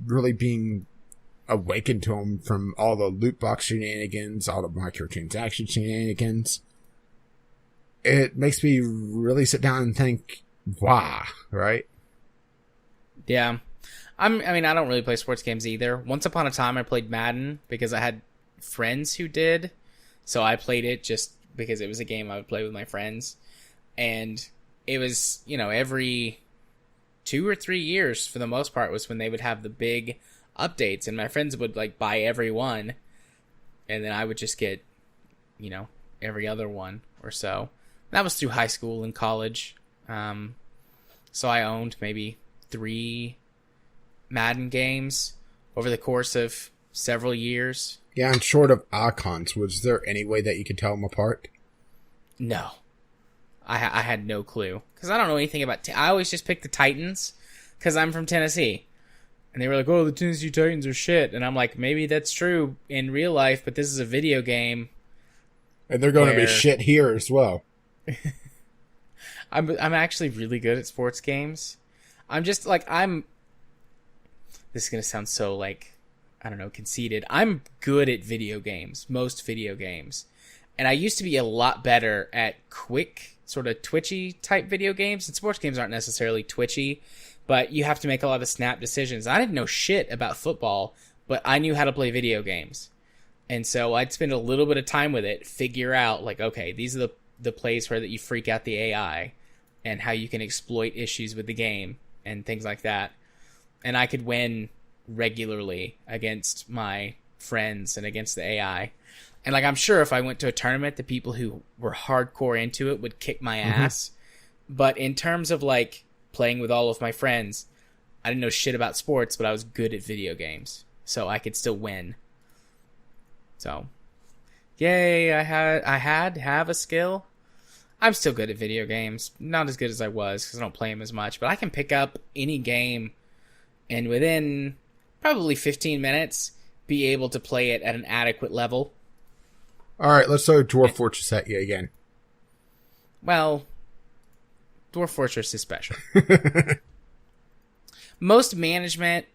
really being awakened to them from all the loot box shenanigans, all the microtransaction shenanigans. it makes me really sit down and think, why, right? Yeah. I mean, I don't really play sports games either. Once upon a time, I played Madden because I had friends who did. So I played it just because it was a game I would play with my friends. And it was, every 2 or 3 years, for the most part, was when they would have the big updates. And my friends would, buy every one. And then I would just get, every other one or so. That was through high school and college. So I owned maybe 3 Madden games over the course of several years. Yeah, and short of icons, was there any way that you could tell them apart? No. I had no clue. Because I don't know anything about... I always just pick the Titans because I'm from Tennessee. And they were like, oh, the Tennessee Titans are shit. And I'm like, maybe that's true in real life, but this is a video game. And they're going to be shit here as well. I'm actually really good at sports games. I'm just this is going to sound so I don't know, conceited. I'm good at video games, most video games. And I used to be a lot better at quick, sort of twitchy type video games. And sports games aren't necessarily twitchy, but you have to make a lot of snap decisions. I didn't know shit about football, but I knew how to play video games. And so I'd spend a little bit of time with it, figure out okay, these are the plays where that you freak out the AI and how you can exploit issues with the game and things like that. And I could win regularly against my friends and against the AI. And I'm sure if I went to a tournament, the people who were hardcore into it would kick my ass. But in terms of playing with all of my friends, I didn't know shit about sports, but I was good at video games. So I could still win. So, yay, I have a skill. I'm still good at video games. Not as good as I was because I don't play them as much. But I can pick up any game and within probably 15 minutes be able to play it at an adequate level. All right, let's throw Dwarf Fortress at you again. Well, Dwarf Fortress is special. Most management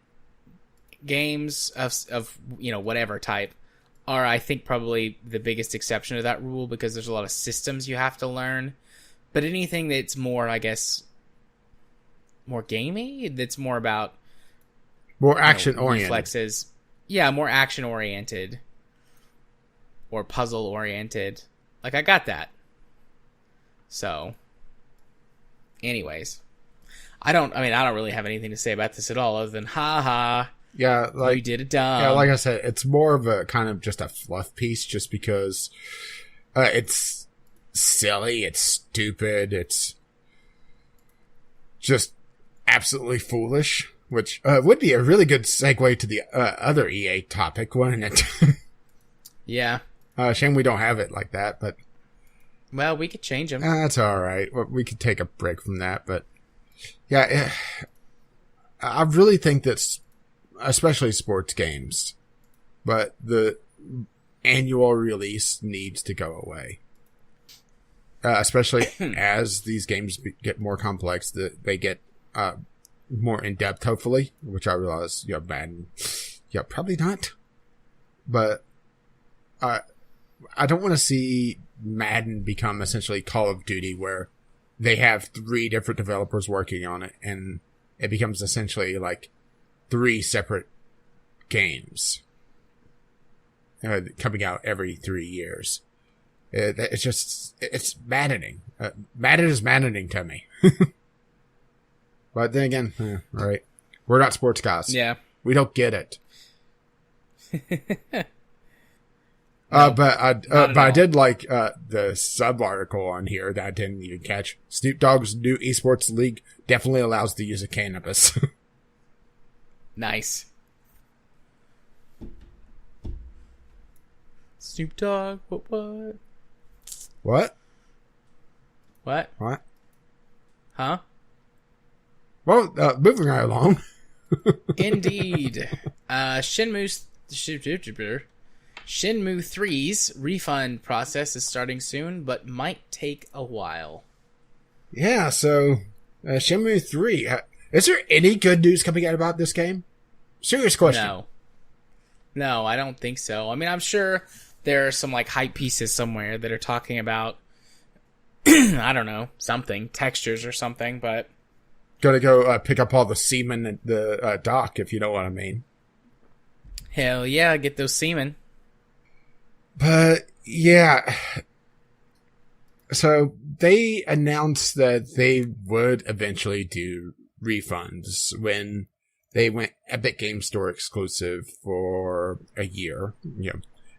games of whatever type are, I think, probably the biggest exception to that rule because there's a lot of systems you have to learn. But anything that's more, I guess, more gamey, that's more about more action-oriented. Reflexes. Yeah, more action-oriented. Or puzzle-oriented. I got that. So, anyways. I don't really have anything to say about this at all other than, ha. Yeah, you did it dumb. Yeah, like I said, it's more of a kind of just a fluff piece just because it's silly, it's stupid, it's just absolutely foolish. Which would be a really good segue to the other EA topic, wouldn't it? Yeah. Shame we don't have it like that, but... Well, we could change them. That's alright. We could take a break from that, but... Yeah, I really think that, especially sports games, but the annual release needs to go away. Especially as these games get more complex, they get... more in depth, hopefully, which I realize, Madden, probably not. But I don't want to see Madden become essentially Call of Duty, where they have 3 different developers working on it, and it becomes essentially 3 separate games coming out every 3 years. It's maddening. Madden is maddening to me. But then again, right? We're not sports guys. Yeah. We don't get it. But I did like the sub article on here that I didn't even catch. Snoop Dogg's new esports league definitely allows the use of cannabis. Nice. Snoop Dogg, what? What? Huh? Well, moving right along. Indeed. Shenmue 3's refund process is starting soon, but might take a while. Yeah, so Shenmue 3. Is there any good news coming out about this game? Serious question. No, I don't think so. I mean, I'm sure there are some hype pieces somewhere that are talking about I don't know, something, textures or something, but Gotta go pick up all the semen at the dock, if you know what I mean. hell yeah, get those semen. But yeah, so they announced that they would eventually do refunds when they went Epic Game Store exclusive for a year.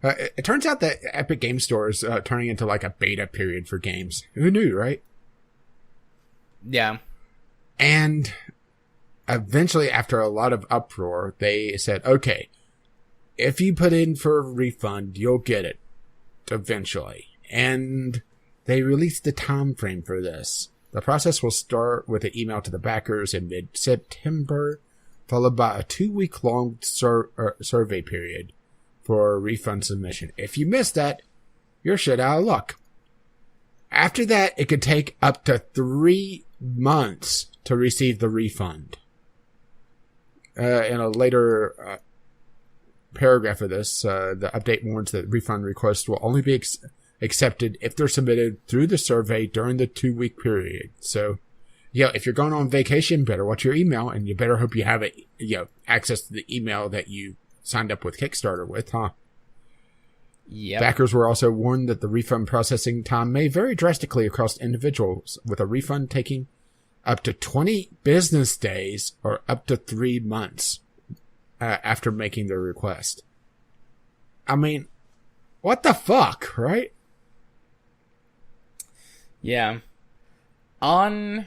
It turns out that Epic Game Store is turning into like a beta period for games. Who knew, right? Yeah. And eventually, after a lot of uproar, they said, okay, if you put in for a refund, you'll get it eventually. And they released the time frame for this. The process will start with an email to the backers in mid-September, followed by a 2-week-long survey period for a refund submission. If you miss that, you're shit out of luck. After that, it could take up to 3 months to receive the refund. In a later paragraph of this, the update warns that refund requests will only be accepted if they're submitted through the survey during the 2-week period. So, if you're going on vacation, better watch your email, and you better hope you have access to the email that you signed up with Kickstarter with, huh? Yep. Backers were also warned that the refund processing time may vary drastically across individuals, with a refund taking up to 20 business days or up to 3 months after making the request. I mean, what the fuck, right? Yeah. On,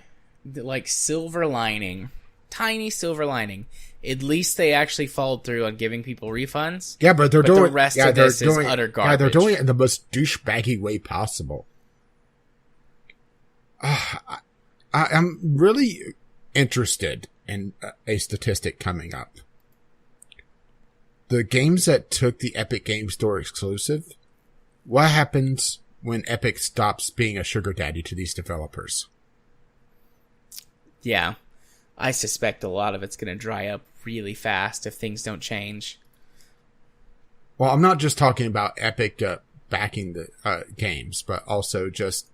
silver lining, tiny silver lining, at least they actually followed through on giving people refunds. Yeah, but they're doing the rest of this is utter garbage. Yeah, they're doing it in the most douchebaggy way possible. I'm really interested in a statistic coming up. The games that took the Epic Game Store exclusive, what happens when Epic stops being a sugar daddy to these developers? Yeah. I suspect a lot of it's going to dry up really fast if things don't change. Well, I'm not just talking about Epic backing the games, but also just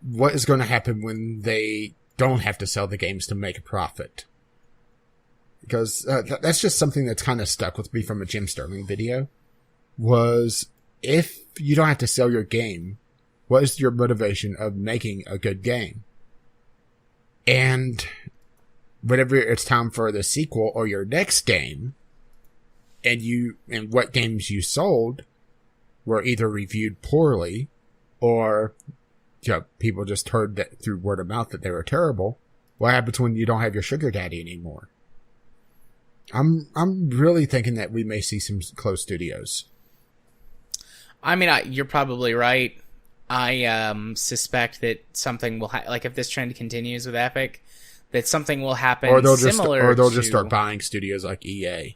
what is going to happen when they don't have to sell the games to make a profit. Because that's just something that's kind of stuck with me from a Jim Sterling video, was if you don't have to sell your game, what is your motivation of making a good game? And whenever it's time for the sequel or your next game, and what games you sold were either reviewed poorly or people just heard that through word of mouth that they were terrible, what happens when you don't have your sugar daddy anymore? I'm really thinking that we may see some closed studios. I mean, you're probably right. I suspect that something will if this trend continues with Epic, that something will happen or they'll just start buying studios like EA.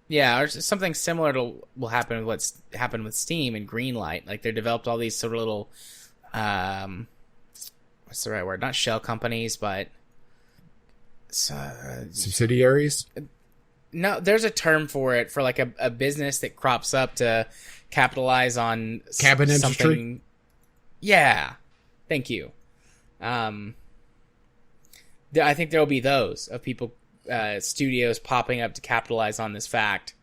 Yeah, or something similar to will happen with what's happened with Steam and Greenlight. Like, they developed all these sort of little what's the right word? Not shell companies, but subsidiaries? No, there's a term for it, for like a business that crops up to capitalize on cabin something. Industry? Yeah. Thank you. I think there'll be those of people, studios popping up to capitalize on this fact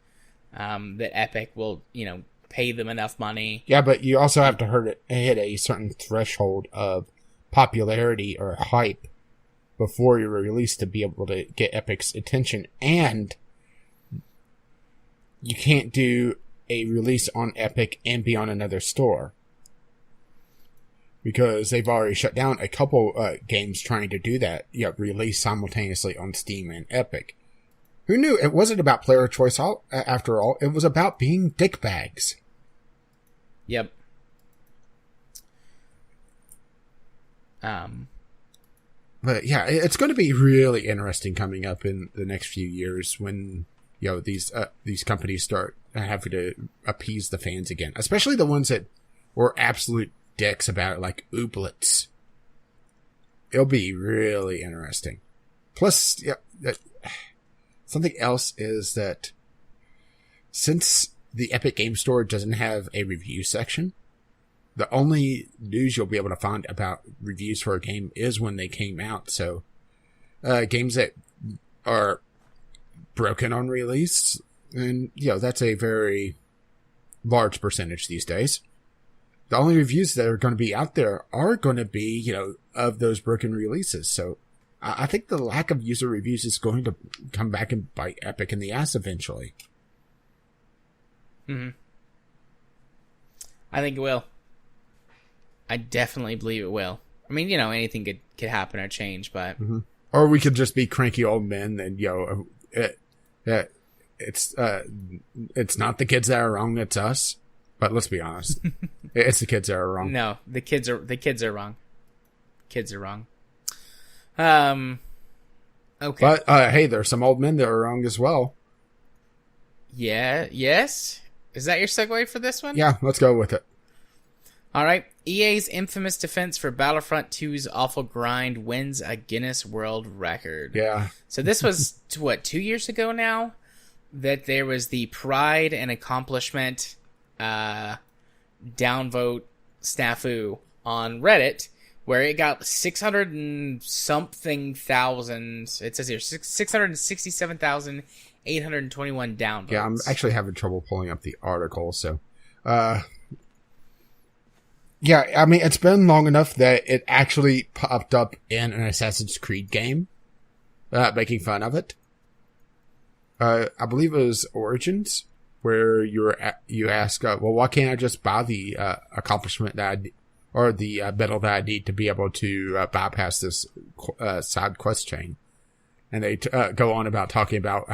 that Epic will, pay them enough money. Yeah, but you also have to hit a certain threshold of popularity or hype before you're released to be able to get Epic's attention, and you can't do a release on Epic and be on another store, because they've already shut down a couple games trying to do that. Release simultaneously on Steam and Epic. Who knew? It wasn't about player choice after all. It was about being dickbags. Yep. But yeah, it's going to be really interesting coming up in the next few years when these companies start having to appease the fans again, especially the ones that were absolute dicks about it, like Ooblets. It'll be really interesting. Plus, something else is that since the Epic Game Store doesn't have a review section, the only news you'll be able to find about reviews for a game is when they came out. So, games that are broken on release, and that's a very large percentage these days. The only reviews that are going to be out there are going to be, of those broken releases. So I think the lack of user reviews is going to come back and bite Epic in the ass eventually. Mm-hmm. I think it will. I definitely believe it will. I mean, anything could happen or change, but... Mm-hmm. Or we could just be cranky old men and, it's not the kids that are wrong, it's us. But let's be honest. It's the kids that are wrong. No, the kids are wrong. Kids are wrong. Okay. But, hey, there's some old men that are wrong as well. Yeah, yes? Is that your segue for this one? Yeah, let's go with it. All right. EA's infamous defense for Battlefront 2's awful grind wins a Guinness World Record. Yeah. So this was, 2 years ago now? That there was the pride and accomplishment downvote snafu on Reddit, where it got 600 and something thousand. It says here 667,821 downvotes. Yeah, I'm actually having trouble pulling up the article. So, yeah, I mean, it's been long enough that it actually popped up in an Assassin's Creed game, making fun of it. I believe it was Origins, where you ask, well, why can't I just buy the accomplishment or the medal that I need to be able to bypass this side quest chain? And they go on about talking about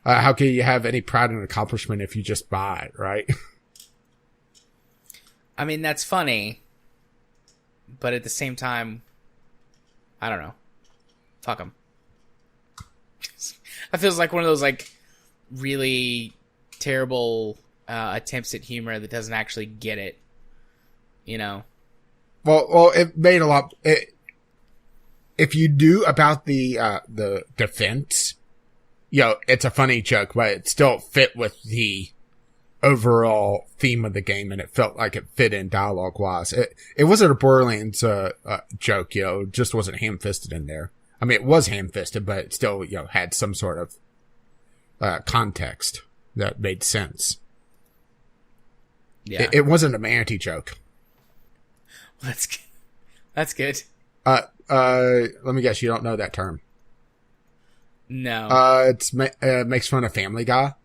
how can you have any pride and accomplishment if you just buy it, right? I mean, that's funny, but at the same time, I don't know. Fuck them. That feels like one of those really terrible attempts at humor that doesn't actually get it. Well, it made a lot. If you do about the defense, it's a funny joke, but it still fit with the overall theme of the game, and it felt like it fit in dialogue wise. It wasn't a Borderlands joke, it just wasn't ham fisted in there. I mean, it was ham-fisted, but it still, had some sort of context that made sense. Yeah, it wasn't a manatee joke. That's good. Let me guess, you don't know that term. No. It makes fun of Family Guy.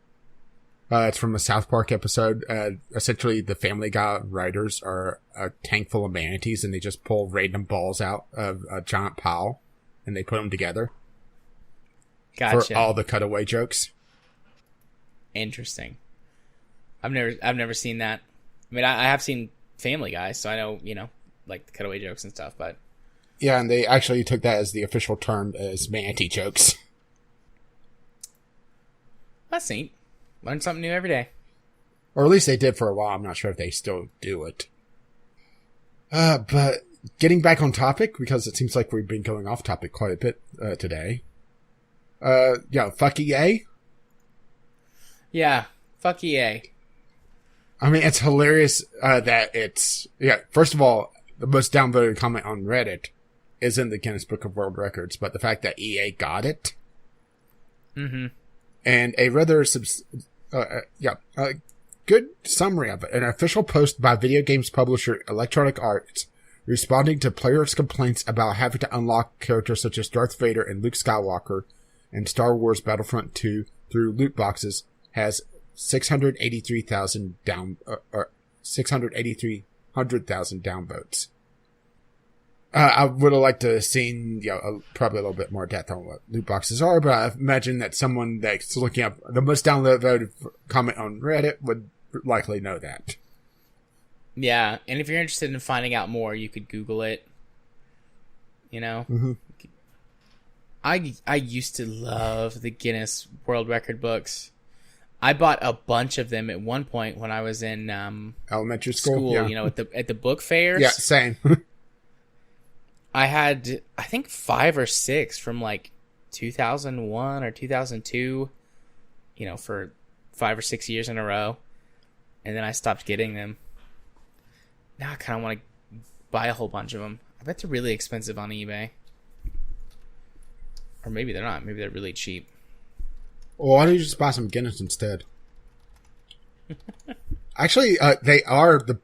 It's from a South Park episode. Essentially, the Family Guy writers are a tank full of manatees, and they just pull random balls out of a giant pile. And they put them together. Gotcha. For all the cutaway jokes. Interesting. I've never seen that. I mean, I have seen Family Guy, so I know, the cutaway jokes and stuff, but... Yeah, and they actually took that as the official term as manatee jokes. That's neat. Learn something new every day. Or at least they did for a while. I'm not sure if they still do it. But... Getting back on topic, because it seems like we've been going off topic quite a bit today. Fuck EA. Yeah, fuck EA. I mean, it's hilarious that it's... first of all, the most downvoted comment on Reddit is in the Guinness Book of World Records, but the fact that EA got it... Mm-hmm. And a rather... good summary of it. An official post by video games publisher Electronic Arts responding to players' complaints about having to unlock characters such as Darth Vader and Luke Skywalker in Star Wars Battlefront 2 through loot boxes, has 683,000 downvotes. I would have liked to have seen, probably a little bit more depth on what loot boxes are, but I imagine that someone that's looking up the most downvoted comment on Reddit would likely know that. Yeah, and if you're interested in finding out more, you could Google it. Mm-hmm. I used to love the Guinness World Record books. I bought a bunch of them at one point when I was in elementary school. Yeah. At the book fairs. Yeah, same. I had, I think, 5 or 6 from 2001 or 2002. For 5 or 6 years in a row, and then I stopped getting them. Now I kind of want to buy a whole bunch of them. I bet they're really expensive on eBay. Or maybe they're not. Maybe they're really cheap. Well, why don't you just buy some Guinness instead? Actually, they are the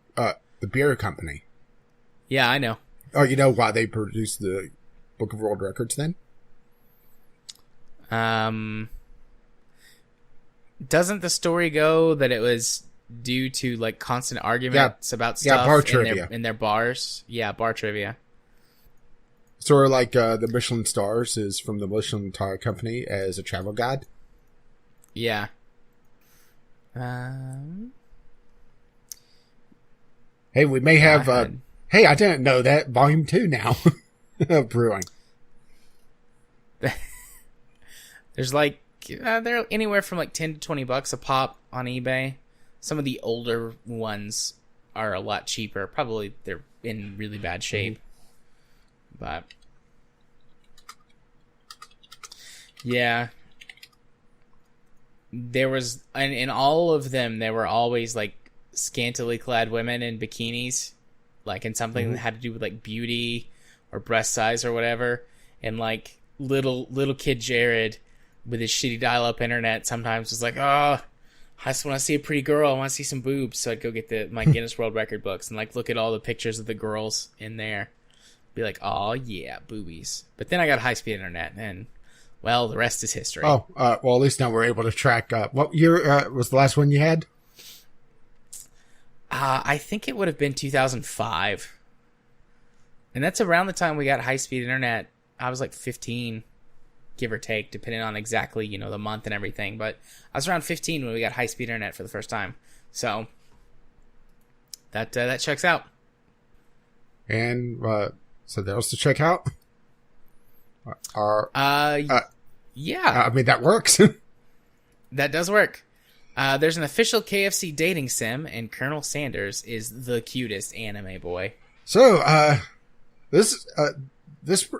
beer company. Yeah, I know. Oh, you know why they produced the Book of World Records then? Doesn't the story go that it was due to like constant arguments about stuff bar trivia. in their bars? Yeah, bar trivia. Sort of like the Michelin stars is from the Michelin Tire Company as a travel guide. Yeah. Hey, we may have... hey, I didn't know that. Volume 2 now of brewing. There's like... they're anywhere from like $10 to $20 a pop on eBay. Some of the older ones are a lot cheaper. Probably they're in really bad shape. But... yeah. There was... and in all of them, there were always like scantily clad women in bikinis. Like in something that had to do with like beauty or breast size or whatever. And like little kid Jared with his shitty dial-up internet sometimes was like, oh, I just want to see a pretty girl. I want to see some boobs. So I'd go get my Guinness World Record books and like look at all the pictures of the girls in there. Be like, oh yeah, boobies. But then I got high-speed internet and, well, the rest is history. Oh, well, at least now we're able to track. What year was the last one you had? I think it would have been 2005. And that's around the time we got high-speed internet. I was like 15, give or take, depending on exactly, the month and everything. But I was around 15 when we got high-speed internet for the first time. So that checks out. And something else to check out? Yeah. I mean, that works. That does work. There's an official KFC dating sim, and Colonel Sanders is the cutest anime boy. So, this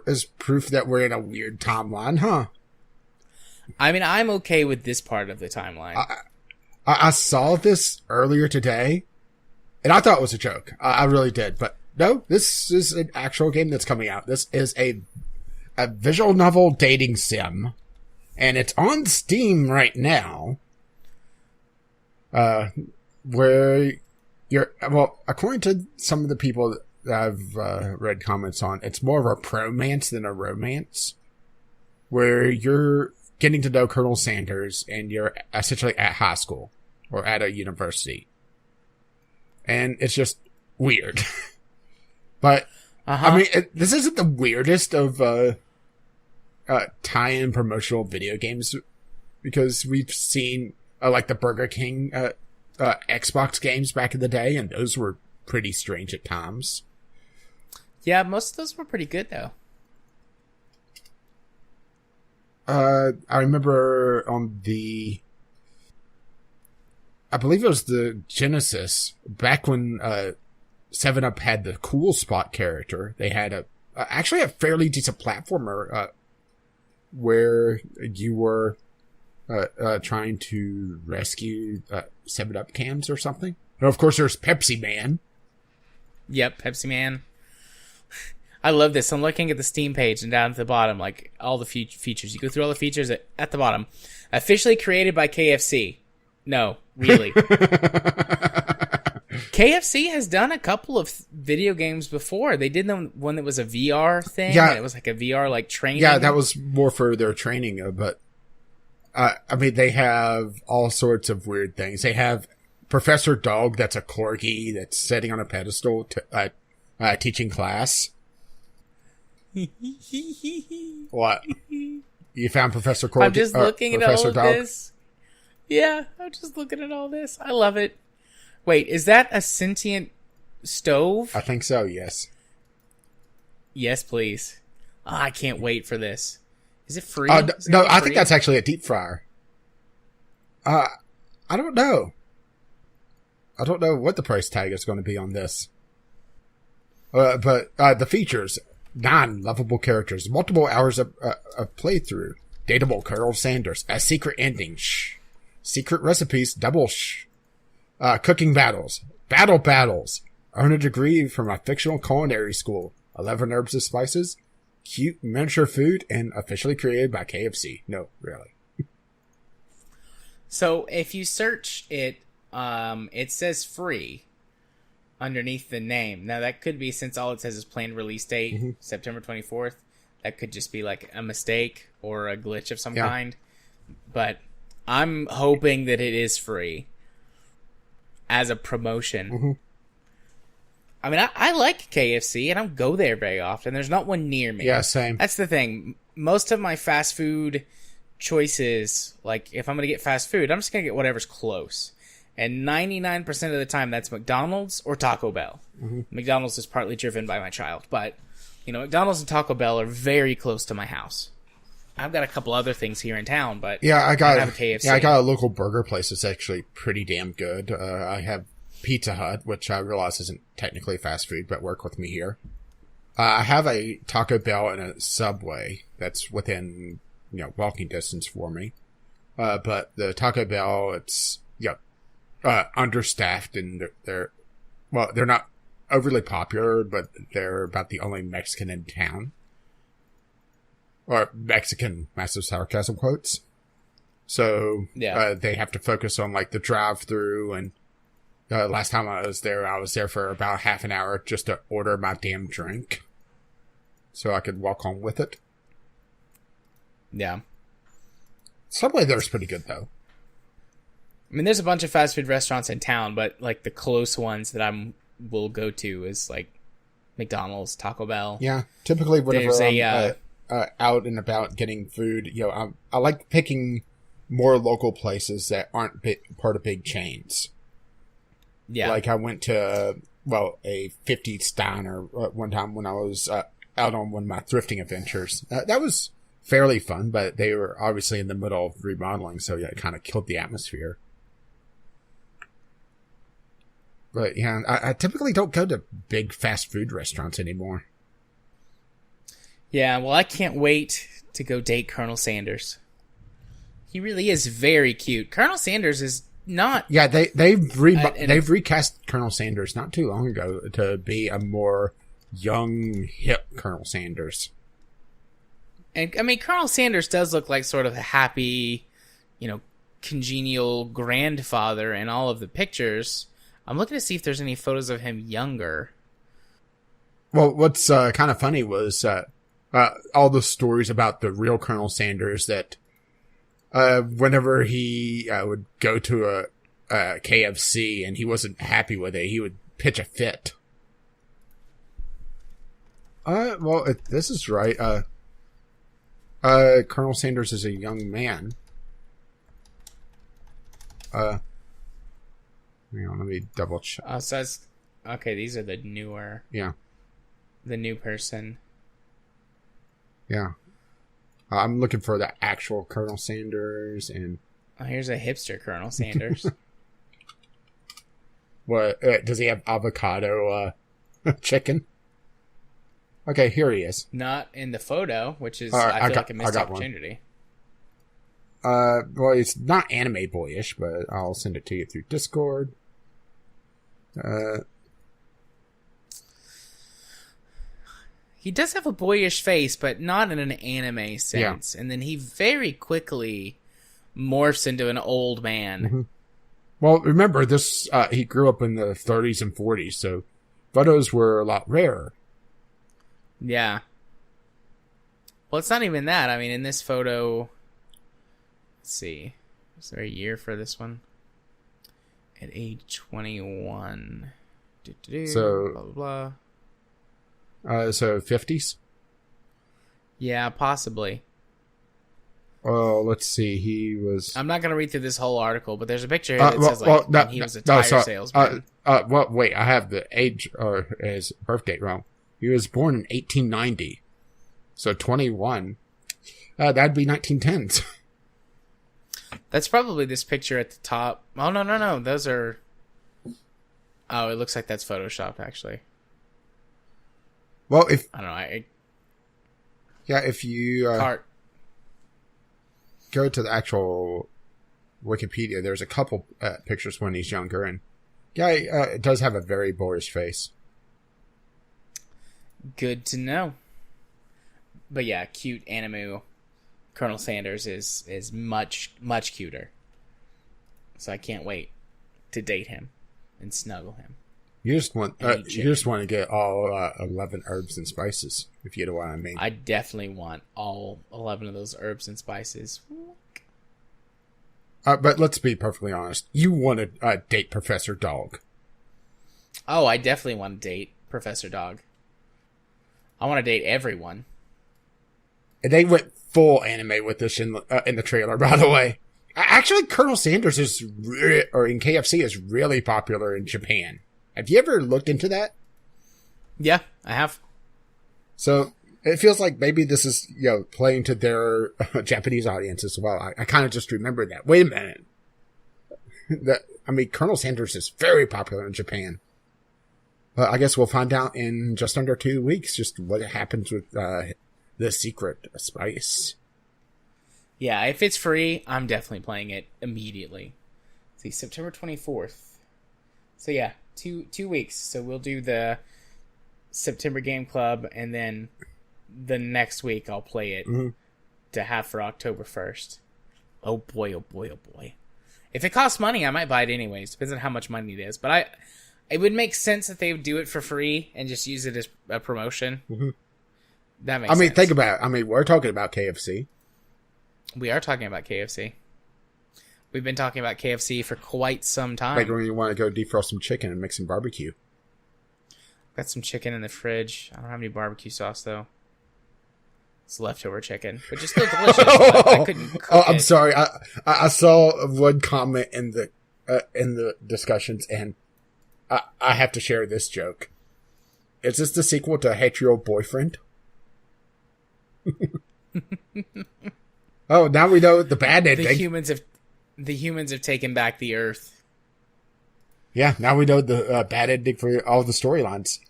is proof that we're in a weird timeline, huh? I mean, I'm okay with this part of the timeline. I saw this earlier today, and I thought it was a joke. I really did. But no, this is an actual game that's coming out. This is a visual novel dating sim, and it's on Steam right now. Where you're, well, according to some of the people that I've read comments on, it's more of a bromance than a romance, where you're getting to know Colonel Sanders and you're essentially at high school or at a university. And it's just weird. But, I mean, this isn't the weirdest of tie-in promotional video games, because we've seen like the Burger King Xbox games back in the day, and those were pretty strange at times. Yeah, most of those were pretty good, though. I remember on I believe it was the Genesis, back when 7-Up had the Cool Spot character, they had actually a fairly decent platformer where you were trying to rescue 7-Up cans or something. And of course, there's Pepsi Man. Yep, Pepsi Man. I love this. I'm looking at the Steam page, and down at the bottom, like all the features. You go through all the features at the bottom. Officially created by KFC. No, really. KFC has done a couple of video games before. They did one that was a VR thing. Yeah, it was like a VR like training. Yeah, that was more for their training. But I mean, they have all sorts of weird things. They have Professor Dog, that's a corgi that's sitting on a pedestal teaching class. What? You found Professor Corgi? I'm just looking at all of Dog? this. Yeah, I'm just looking at all this. I love it. Wait, is that a sentient stove? I think so, yes. Yes, please. Oh, I can't wait for this. Is it free? No, I think that's actually a deep fryer. I don't know. I don't know what the price tag is going to be on this. But the features: 9 lovable characters, multiple hours of playthrough, dateable Colonel Sanders, a secret ending, secret recipes, double, cooking battles, battles, Earn a degree from a fictional culinary school. 11 herbs and spices. Cute miniature food and officially created by KFC. No, really. So if you search it, it says free underneath the name. Now that could be, since all it says is planned release date, September 24th. That could just be like a mistake or a glitch of some kind. But I'm hoping that it is free as a promotion. I mean, I like KFC. I don't go there very often. There's not one near me. Yeah, same. That's the thing. Most of my fast food choices, like if I'm going to get fast food, I'm just going to get whatever's close. And 99% of the time, that's McDonald's or Taco Bell. McDonald's is partly driven by my child. But, you know, McDonald's and Taco Bell are very close to my house. I've got a couple other things here in town, but I don't have a KFC. Yeah, I got a local burger place that's actually pretty damn good. I have Pizza Hut, which I realize isn't technically fast food, but work with me here. I have a Taco Bell and a Subway that's within, walking distance for me. But the Taco Bell, it's, understaffed, and they're not overly popular, but they're about the only Mexican in town. Or Mexican, massive sarcasm quotes. So, they have to focus on, like, the drive-through, and last time I was there for about half an hour just to order my damn drink. So I could walk home with it. Yeah. Subway there's pretty good, though. I mean, there's a bunch of fast food restaurants in town, but, like, the close ones that will go to is, like, McDonald's, Taco Bell. Yeah, typically whenever I'm out and about getting food, I like picking more local places that aren't part of big chains. Yeah. Like I went to, a 50s diner one time when I was out on one of my thrifting adventures. That was fairly fun, but they were obviously in the middle of remodeling, so it kind of killed the atmosphere. But yeah, I typically don't go to big fast food restaurants anymore. Yeah, well, I can't wait to go date Colonel Sanders. He really is very cute. Colonel Sanders is not... Yeah, they've recast Colonel Sanders not too long ago to be a more young, hip Colonel Sanders. And, I mean, Colonel Sanders does look like sort of a happy, congenial grandfather in all of the pictures. I'm looking to see if there's any photos of him younger. Well, what's kind of funny was all the stories about the real Colonel Sanders that whenever he would go to a KFC and he wasn't happy with it, he would pitch a fit. This is right. Colonel Sanders is a young man. Hang on, let me double check. Okay, these are the newer. Yeah. The new person. Yeah. I'm looking for the actual Colonel Sanders and... Oh, here's a hipster Colonel Sanders. What? Does he have avocado chicken? Okay, here he is. Not in the photo, which is, I feel like a missed opportunity. It's not anime boyish, but I'll send it to you through Discord. He does have a boyish face, but not in an anime sense. Yeah. And then he very quickly morphs into an old man. Mm-hmm. Well, remember, he grew up in the 30s and 40s, so photos were a lot rarer. Yeah. Well, it's not even that. I mean, in this photo... Let's see. Is there a year for this one? At age 21. So, blah, blah, blah. So 50s? Yeah, possibly. Oh, let's see. He was... I'm not going to read through this whole article, but there's a picture here that says he was a tire salesman. Wait, I have the age or his birth date wrong. He was born in 1890. So 21. That'd be 1910s. That's probably this picture at the top. Oh, no. Those are... Oh, it looks like that's Photoshopped, actually. Well, I don't know. If you go to the actual Wikipedia, there's a couple pictures when he's younger, and Guy does have a very boorish face. Good to know. But yeah, cute anime Colonel Sanders is much, much cuter. So I can't wait to date him and snuggle him. You just want to get all 11 herbs and spices, if you know what I mean. I definitely want all 11 of those herbs and spices. But let's be perfectly honest. You want to date Professor Dog. Oh, I definitely want to date Professor Dog. I want to date everyone. And they went full anime with this in the trailer, by the way. Actually, Colonel Sanders in KFC is really popular in Japan. Have you ever looked into that? Yeah, I have. So it feels like maybe this is, playing to their Japanese audience as well. I kind of just remember that. Wait a minute. Colonel Sanders is very popular in Japan. I guess we'll find out in just under 2 weeks just what happens with the secret spice. Yeah, if it's free, I'm definitely playing it immediately. Let's see, September 24th. So yeah, two weeks. So we'll do the September Game Club, and then the next week I'll play it to have for October 1st. Oh boy, oh boy, oh boy. If it costs money, I might buy it anyways. Depends on how much money it is. But it would make sense that they would do it for free and just use it as a promotion. Mm-hmm. That makes sense. Think about it. We're talking about KFC. We are talking about KFC. We've been talking about KFC for quite some time. Like when you want to go defrost some chicken and make some barbecue. Got some chicken in the fridge. I don't have any barbecue sauce, though. It's leftover chicken, which is still delicious. I couldn't cook it. I'm sorry. I saw one comment in the discussions, and I have to share this joke. Is this the sequel to Hate Your Old Boyfriend? Oh, now we know the bad ending. The humans have taken back the Earth. Yeah, now we know the bad ending for all the storylines.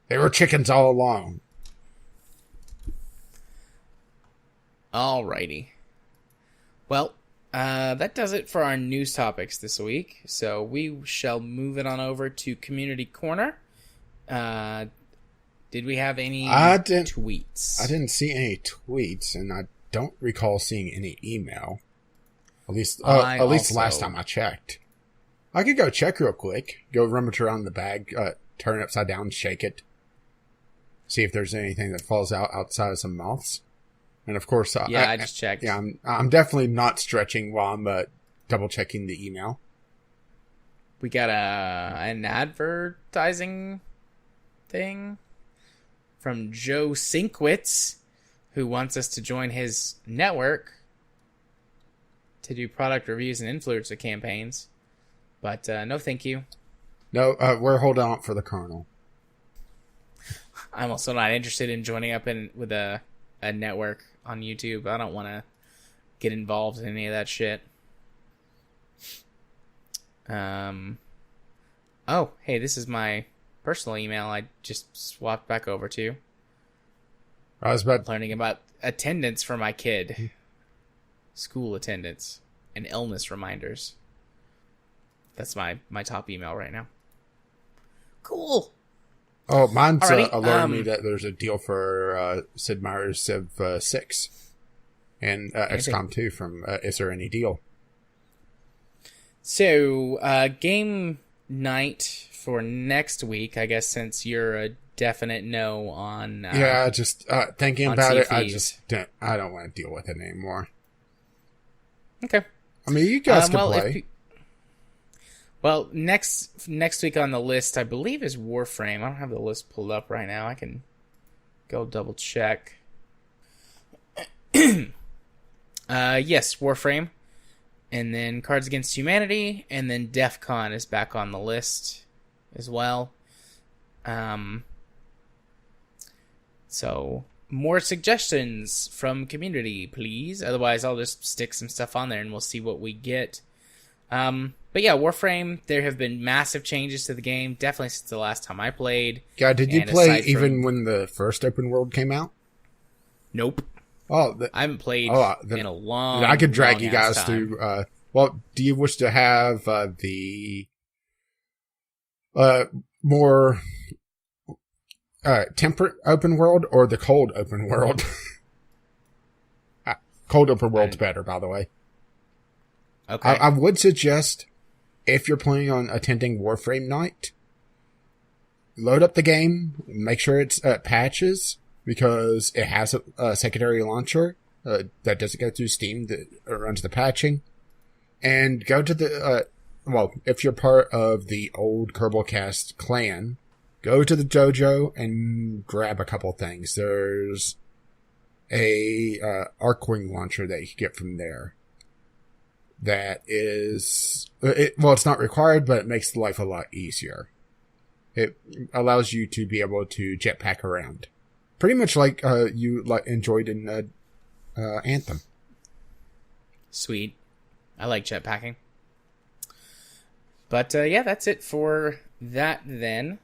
They were chickens all along. Alrighty. Well, that does it for our news topics this week. So we shall move it on over to Community Corner. Did we have any tweets? I didn't see any tweets, and I don't recall seeing any email. At least last time I checked. I could go check real quick. Go rummage around the bag, turn it upside down, shake it. See if there's anything that falls out outside of some mouths. And of course, I just checked. Yeah, I'm definitely not stretching while I'm double checking the email. We got an advertising thing from Joe Sinkwitz, who wants us to join his network to do product reviews and influencer campaigns. But no, thank you. No, we're holding out for the Colonel. I'm also not interested in joining up with a network on YouTube. I don't want to get involved in any of that shit. Oh, hey, this is my personal email I just swapped back over to. I was learning about attendance for my kid. School attendance and illness reminders. That's my top email right now. Cool. Oh, mine's alerting me that there's a deal for Sid Meier's Civ 6 and XCOM 2 from Is There Any Deal? So, game night for next week, I guess, since you're a definite no on... yeah, just thinking about it, Thieves. I don't want to deal with it anymore. Okay. You guys can play. Well, next week on the list, I believe, is Warframe. I don't have the list pulled up right now. I can go double check. Yes, Warframe. And then Cards Against Humanity. And then DEF CON is back on the list as well. So, more suggestions from community, please. Otherwise, I'll just stick some stuff on there and we'll see what we get. But yeah, Warframe, there have been massive changes to the game, definitely since the last time I played. Yeah, did you play even when the first open world came out? Nope. Oh, I haven't played in a long I could drag long you guys time. through Well, do you wish to have the more temperate open world or the cold open world? Cold open world's better, by the way. Okay. I would suggest, if you're planning on attending Warframe Night, load up the game, make sure it's patches, because it has a secondary launcher that doesn't go through Steam, that runs the patching. And go to the, if you're part of the old Kerbalcast clan, go to the dojo and grab a couple things. There's a Arcwing launcher that you can get from there. That is, it's not required, but it makes life a lot easier. It allows you to be able to jetpack around. Pretty much like you enjoyed in Anthem. Sweet. I like jetpacking. But yeah, that's it for that then.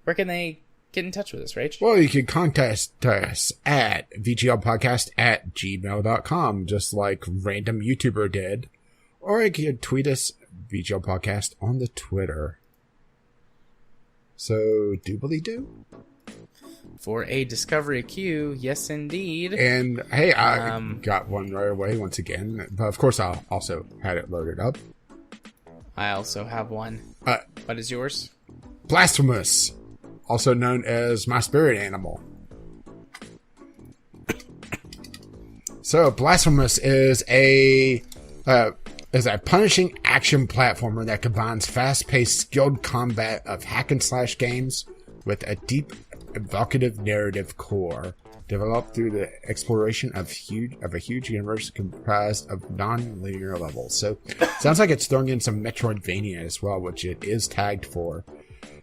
Where can they get in touch with us, Rach? Well, you can contact us at vglpodcast@gmail.com, just like random YouTuber did. Or you can tweet us, VGLpodcast, on the Twitter. So, doobly-doo. For a Discovery Queue, yes indeed. And, hey, I got one right away once again. But, of course, I also had it loaded up. I also have one. What is yours? Blasphemous, also known as my spirit animal. So, Blasphemous is a punishing action platformer that combines fast-paced, skilled combat of hack-and-slash games with a deep, evocative narrative core, developed through the exploration of a huge universe comprised of non-linear levels. So, sounds like it's throwing in some Metroidvania as well, which it is tagged for.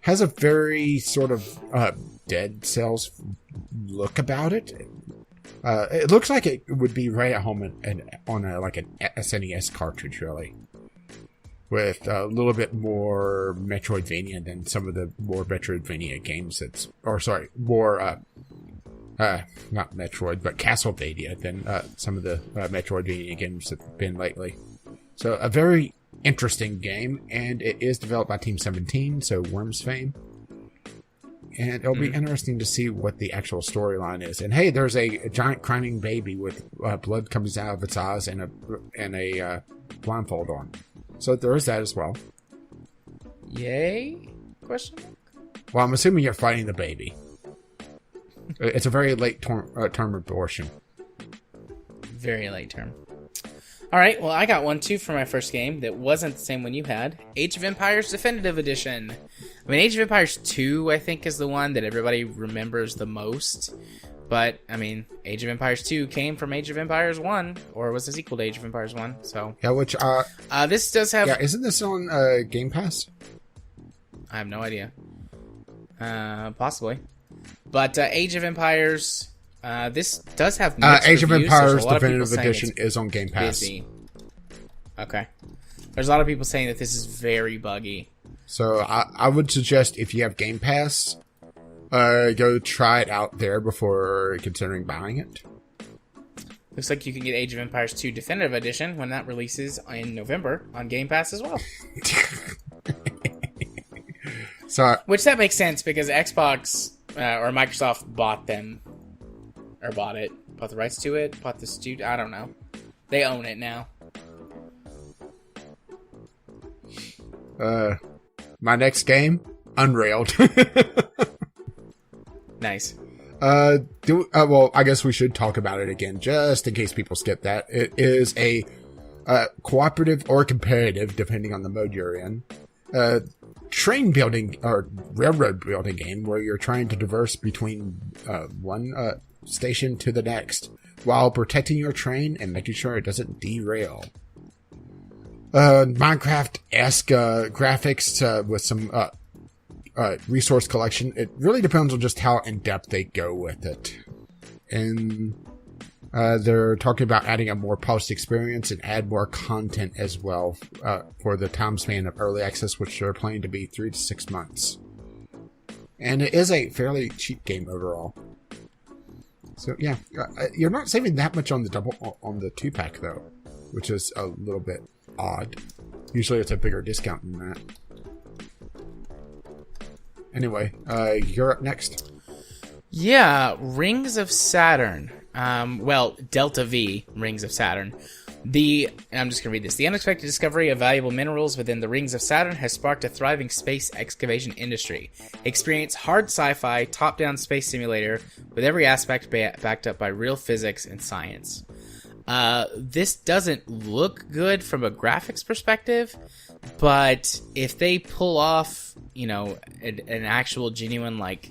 Has a very sort of Dead Cells look about it. It looks like it would be right at home on an SNES cartridge, really. With a little bit more Metroidvania than some of the more Metroidvania games not Metroid, but Castlevania than some of the Metroidvania games that have been lately. So a very interesting game, and it is developed by Team 17, so Worms fame. And it'll be interesting to see what the actual storyline is. And hey, there's a giant crying baby with blood coming out of its eyes and a blindfold on. So there is that as well. Yay? Question mark? Well, I'm assuming you're fighting the baby. It's a very late term abortion. Very late term. Alright, well, I got one too for my first game that wasn't the same one you had. Age of Empires Definitive Edition. I mean, Age of Empires 2, I think, is the one that everybody remembers the most. But, I mean, Age of Empires 2 came from Age of Empires 1, or was a sequel to Age of Empires 1, so... Yeah, which, this does have... Yeah, isn't this on, Game Pass? I have no idea. Possibly. But, Age of Empires... this does have mixed Age of reviews. Empires Definitive Edition is on Game Pass. Busy. Okay. There's a lot of people saying that this is very buggy. So I would suggest if you have Game Pass, go try it out there before considering buying it. Looks like you can get Age of Empires 2 Definitive Edition when that releases in November on Game Pass as well. So, which that makes sense because Xbox or Microsoft bought them. Or bought it. Bought the rights to it. Bought the studio. I don't know. They own it now. My next game, Unrailed. Nice. Well, I guess we should talk about it again, just in case people skip that. It is a cooperative or competitive, depending on the mode you're in, train building or railroad building game where you're trying to traverse between one station to the next while protecting your train and making sure it doesn't derail. Minecraft-esque graphics with some resource collection. It really depends on just how in-depth they go with it. And they're talking about adding a more polished experience and add more content as well for the time span of early access, which they're planning to be 3 to 6 months. And it is a fairly cheap game overall. So yeah, you're not saving that much on the 2-pack though. which is a little bit odd. Usually it's a bigger discount than that. Anyway, you're up next. Yeah, Rings of Saturn. Delta V, Rings of Saturn. I'm just going to read this. The unexpected discovery of valuable minerals within the Rings of Saturn has sparked a thriving space excavation industry. Experience hard sci-fi, top-down space simulator with every aspect backed up by real physics and science. This doesn't look good from a graphics perspective, but if they pull off, an actual genuine, like,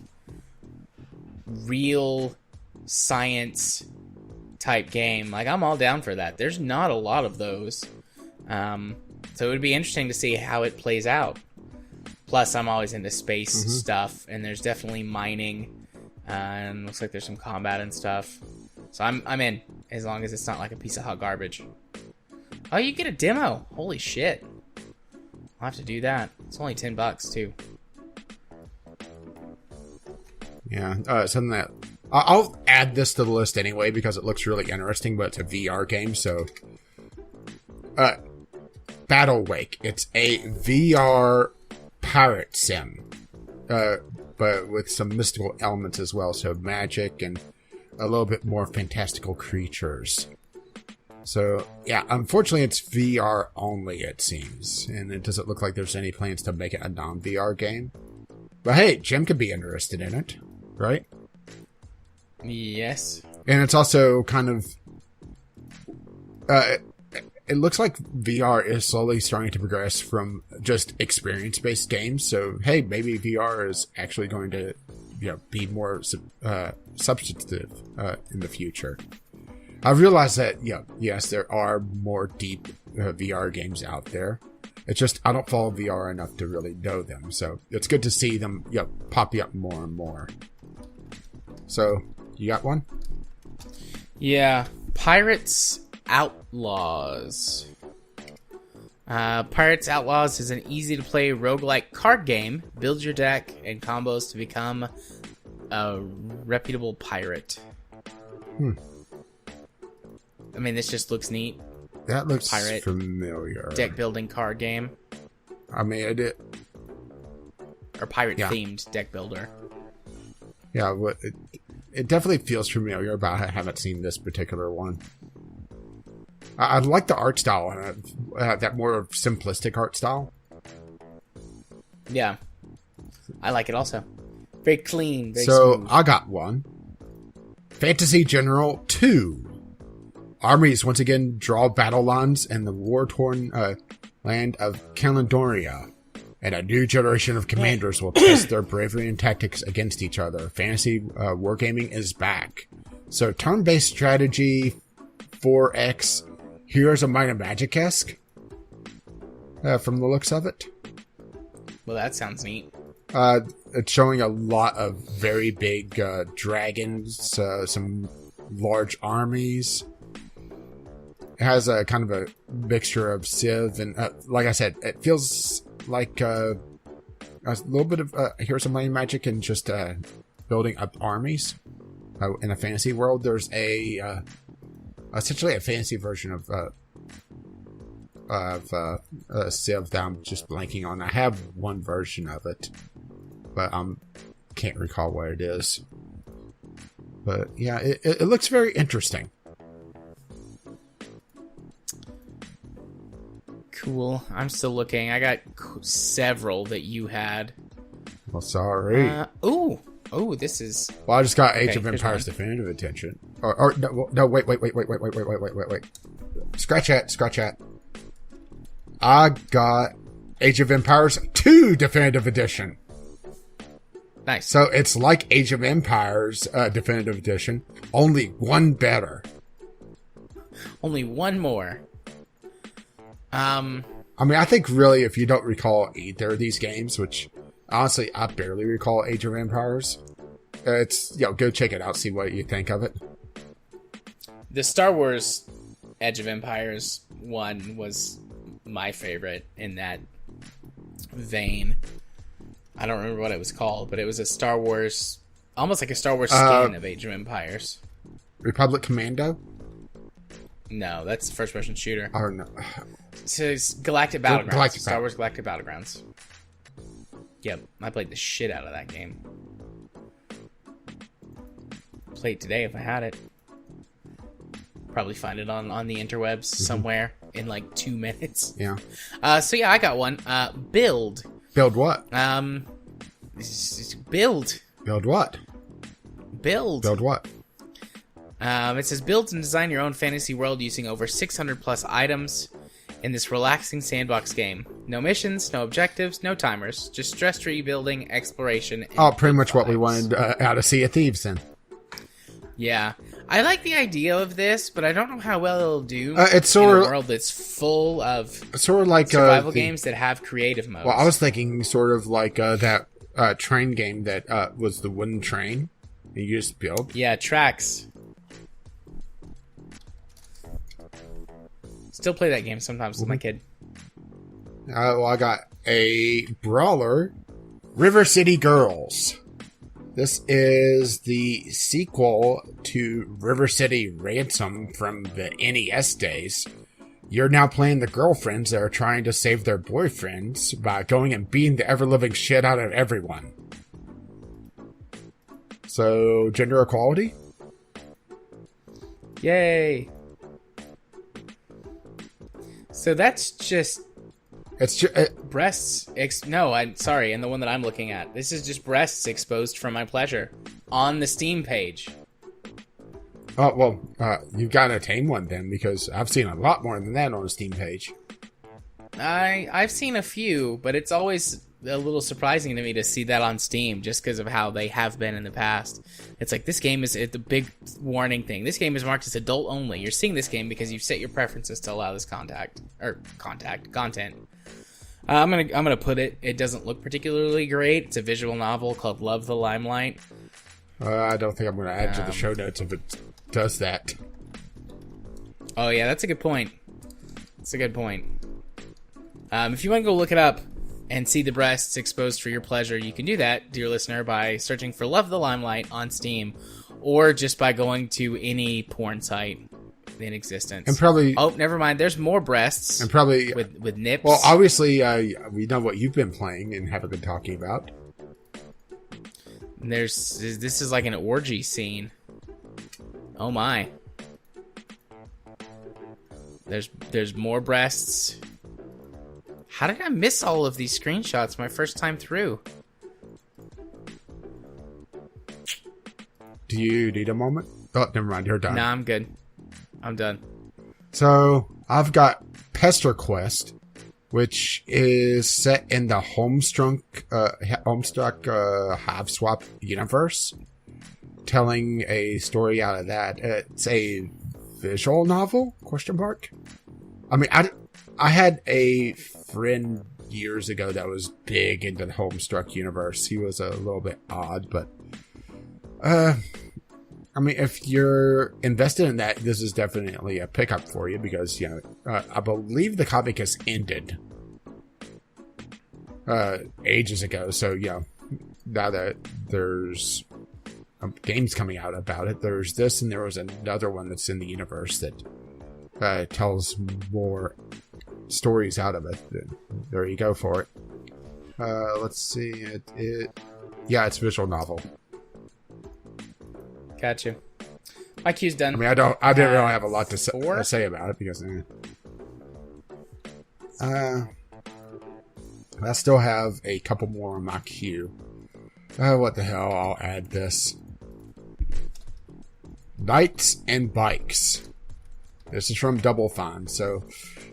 real science type game, like, I'm all down for that. There's not a lot of those, so it would be interesting to see how it plays out. Plus, I'm always into space stuff, and there's definitely mining, and looks like there's some combat and stuff. So I'm in, as long as it's not like a piece of hot garbage. Oh, you get a demo! Holy shit! I'll have to do that. It's only $10 too. Yeah, something that I'll add this to the list anyway because it looks really interesting, but it's a VR game, so Battle Wake. It's a VR pirate sim, but with some mystical elements as well, so magic and a little bit more fantastical creatures. So, yeah, unfortunately it's VR only, it seems, and it doesn't look like there's any plans to make it a non-VR game. But hey, Jim could be interested in it, right? Yes. And it's also kind of... it looks like VR is slowly starting to progress from just experience-based games. So, hey, maybe VR is actually going to be more substantive in the future. I've realized that, yes, there are more deep VR games out there. It's just I don't follow VR enough to really know them. So it's good to see them popping up more and more. So, you got one? Yeah. Pirates Outlaws. Pirates Outlaws is an easy-to-play roguelike card game. Build your deck and combos to become a reputable pirate. I mean, this just looks neat. That looks pirate familiar. Deck building card game. I mean, Or pirate-themed deck builder. Yeah, it definitely feels familiar, but I haven't seen this particular one. I like the art style, that more simplistic art style. Yeah. I like it also. Very clean, very So, smooth. I got one. Fantasy General 2. Armies once again draw battle lines in the war-torn land of Calendoria, and a new generation of commanders will test their bravery and tactics against each other. Fantasy wargaming is back. So, turn-based strategy, 4X, Heroes of Might and Magic-esque, from the looks of it. Well, that sounds neat. It's showing a lot of very big dragons, some large armies. It has a kind of a mixture of Civ and, like I said, it feels like a little bit of Heroes of Might and Magic and just building up armies in a fantasy world. There's essentially a fantasy version of Civ that I'm just blanking on. I have one version of it, but can't recall what it is. But yeah, it looks very interesting. Cool. I'm still looking. I got several that you had. Well, sorry. Oh, this is... Well, I just got Age of here's Empires one. Definitive Edition. Or no, wait. Scratch that. I got Age of Empires 2 Definitive Edition. Nice. So it's like Age of Empires Definitive Edition, only one better. Only one more. I mean, I think really if you don't recall either of these games, which honestly I barely recall Age of Empires, it's go check it out, see what you think of it. The Star Wars Edge of Empires one was my favorite in that vein. I don't remember what it was called, but it was a Star Wars, almost like a Star Wars skin of Age of Empires. Republic Commando? No, that's a first-person shooter. Oh, no. It says Galactic Battlegrounds. Galactic Star Wars Galactic Battlegrounds. Yep, I played the shit out of that game. Play it today if I had it. Probably find it on the interwebs somewhere in like 2 minutes. Yeah. So yeah, I got one. Build. Build what? Build. Build what? Build. Build what? It says build and design your own fantasy world using over 600 plus items in this relaxing sandbox game. No missions, no objectives, no timers. Just stress-free building, exploration. And pretty much vibes. what we wanted out of Sea of Thieves then. Yeah. I like the idea of this, but I don't know how well it'll do it's in sort a of world that's full of sort of like survival games that have creative modes. Well, I was thinking sort of like that train game that was the wooden train. And you just build. Yeah, Tracks. Still play that game sometimes with my kid. Well, I got a brawler, River City Girls. This is the sequel to River City Ransom from the NES days. You're now playing the girlfriends that are trying to save their boyfriends by going and beating the ever-living shit out of everyone. So, gender equality? Yay! So that's just It's just, breasts. No, I'm sorry. And the one that I'm looking at, this is just breasts exposed for my pleasure on the Steam page. oh, well, you've got to tame one then, because I've seen a lot more than that on the Steam page. I've seen a few, but it's always a little surprising to me to see that on Steam just because of how they have been in the past. It's like this game is the big warning thing. This game is marked as adult only. You're seeing this game because you've set your preferences to allow this content. I'm gonna put it. It doesn't look particularly great. It's a visual novel called Love the Limelight. I don't think I'm going to add to the show notes if it does that. Oh yeah, that's a good point. That's a good point. If you want to go look it up and see the breasts exposed for your pleasure, you can do that, dear listener, by searching for Love the Limelight on Steam, or just by going to any porn site in existence. And probably... Oh, never mind. There's more breasts. And probably... With nips. Well, obviously, we know what you've been playing and haven't been talking about. This is like an orgy scene. Oh my. There's more breasts. How did I miss all of these screenshots my first time through? Do you need a moment? Oh, never mind. You're done. Nah, I'm good. I'm done. So, I've got Pester Quest, which is set in the Homestuck Hive Swap universe, telling a story out of that. It's a visual novel? Question mark. I mean, I had a friend years ago that was big into the Homestuck universe. He was a little bit odd, but I mean, if you're invested in that, this is definitely a pickup for you because, you know, I believe the comic has ended ages ago. So, you know, now that there's games coming out about it, there's this and there was another one that's in the universe that tells more stories out of it. There you go for it. Let's see. Yeah, it's a visual novel. Gotcha. My queue's done. I mean, I didn't really have a lot to say about it because I still have a couple more on my queue. What the hell? I'll add this. Knights and Bikes. This is from Double Fine, so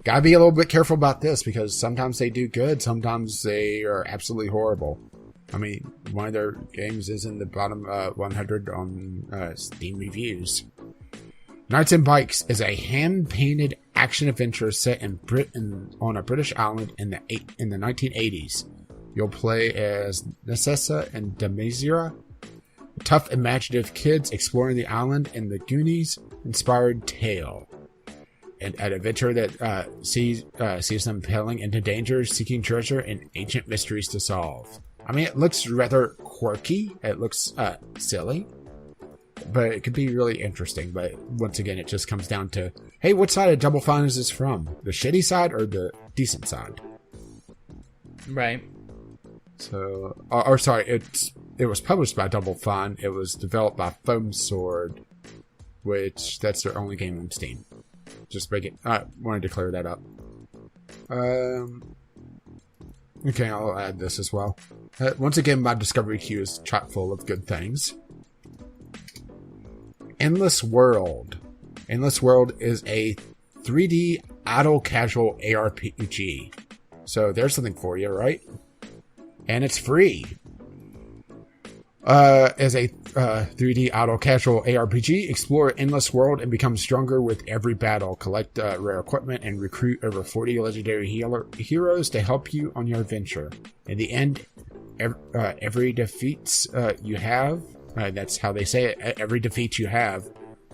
gotta be a little bit careful about this because sometimes they do good, sometimes they are absolutely horrible. I mean, one of their games is in the bottom 100 on Steam reviews. Knights and Bikes is a hand-painted action-adventure set in Britain on a British island in the 1980s. You'll play as Nemesis and Demesia, tough, imaginative kids exploring the island in the Goonies-inspired tale. An adventure that sees them impelling into danger, seeking treasure, and ancient mysteries to solve. I mean, it looks rather quirky. It looks silly. but it could be really interesting. But once again, it just comes down to, hey, what side of Double Fine is this from? The shitty side or the decent side? Right. So, sorry, it was published by Double Fine. It was developed by Foam Sword, which that's their only game on Steam. Just make it. I wanted to clear that up. Okay, I'll add this as well. Once again, my discovery queue is chock full of good things. Endless World. Endless World is a 3D idle casual ARPG. So there's something for you, right? And it's free. As a 3D idle casual ARPG, explore Endless World and become stronger with every battle. Collect rare equipment and recruit over 40 legendary heroes to help you on your adventure. In the end, every defeats you have, that's how they say it, every defeat you have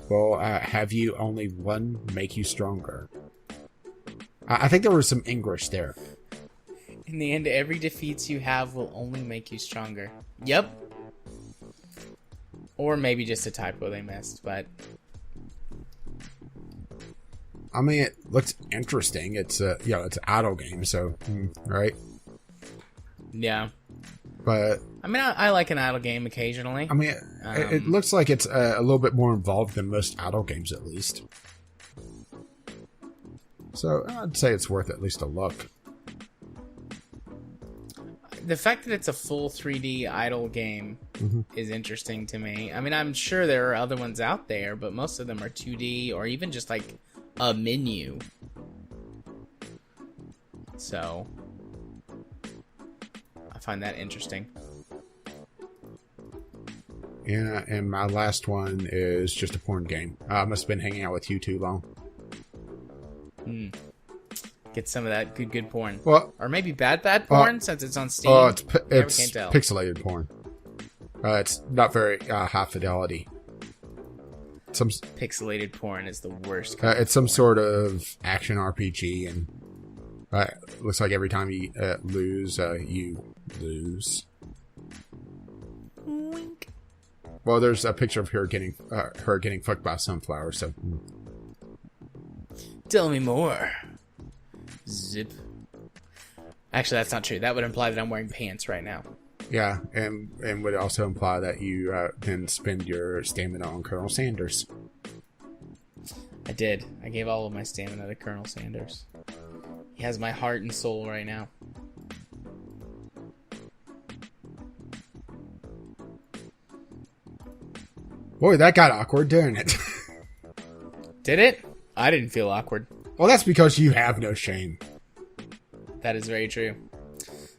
will have you only one make you stronger. I think there was some English there. In the end, every defeats you have will only make you stronger. Yep. Or maybe just a typo they missed, but... I mean, it looks interesting. It's it's an idle game, so, right? Yeah. But... I mean, I like an idle game occasionally. I mean, it looks like it's a little bit more involved than most idle games, at least. So, I'd say it's worth at least a look. The fact that it's a full 3D idle game is interesting to me. I mean, I'm sure there are other ones out there, but most of them are 2D or even just like a menu. So, I find that interesting. Yeah, and my last one is just a porn game. I must have been hanging out with you too long. Get some of that good porn. Well, or maybe bad porn, since it's on Steam. Oh, it's pixelated porn. It's not very high fidelity. Pixelated porn is the worst. It's some sort of action RPG, and looks like every time you lose, you lose. Wink. Well, there's a picture of her getting fucked by a sunflower. So, tell me more. Zip. Actually, that's not true. That would imply that I'm wearing pants right now. Yeah, and would also imply that you then spend your stamina on Colonel Sanders. I did. I gave all of my stamina to Colonel Sanders. He has my heart and soul right now. Boy, that got awkward, didn't it? Did it? I didn't feel awkward. Well, that's because you have no shame. That is very true.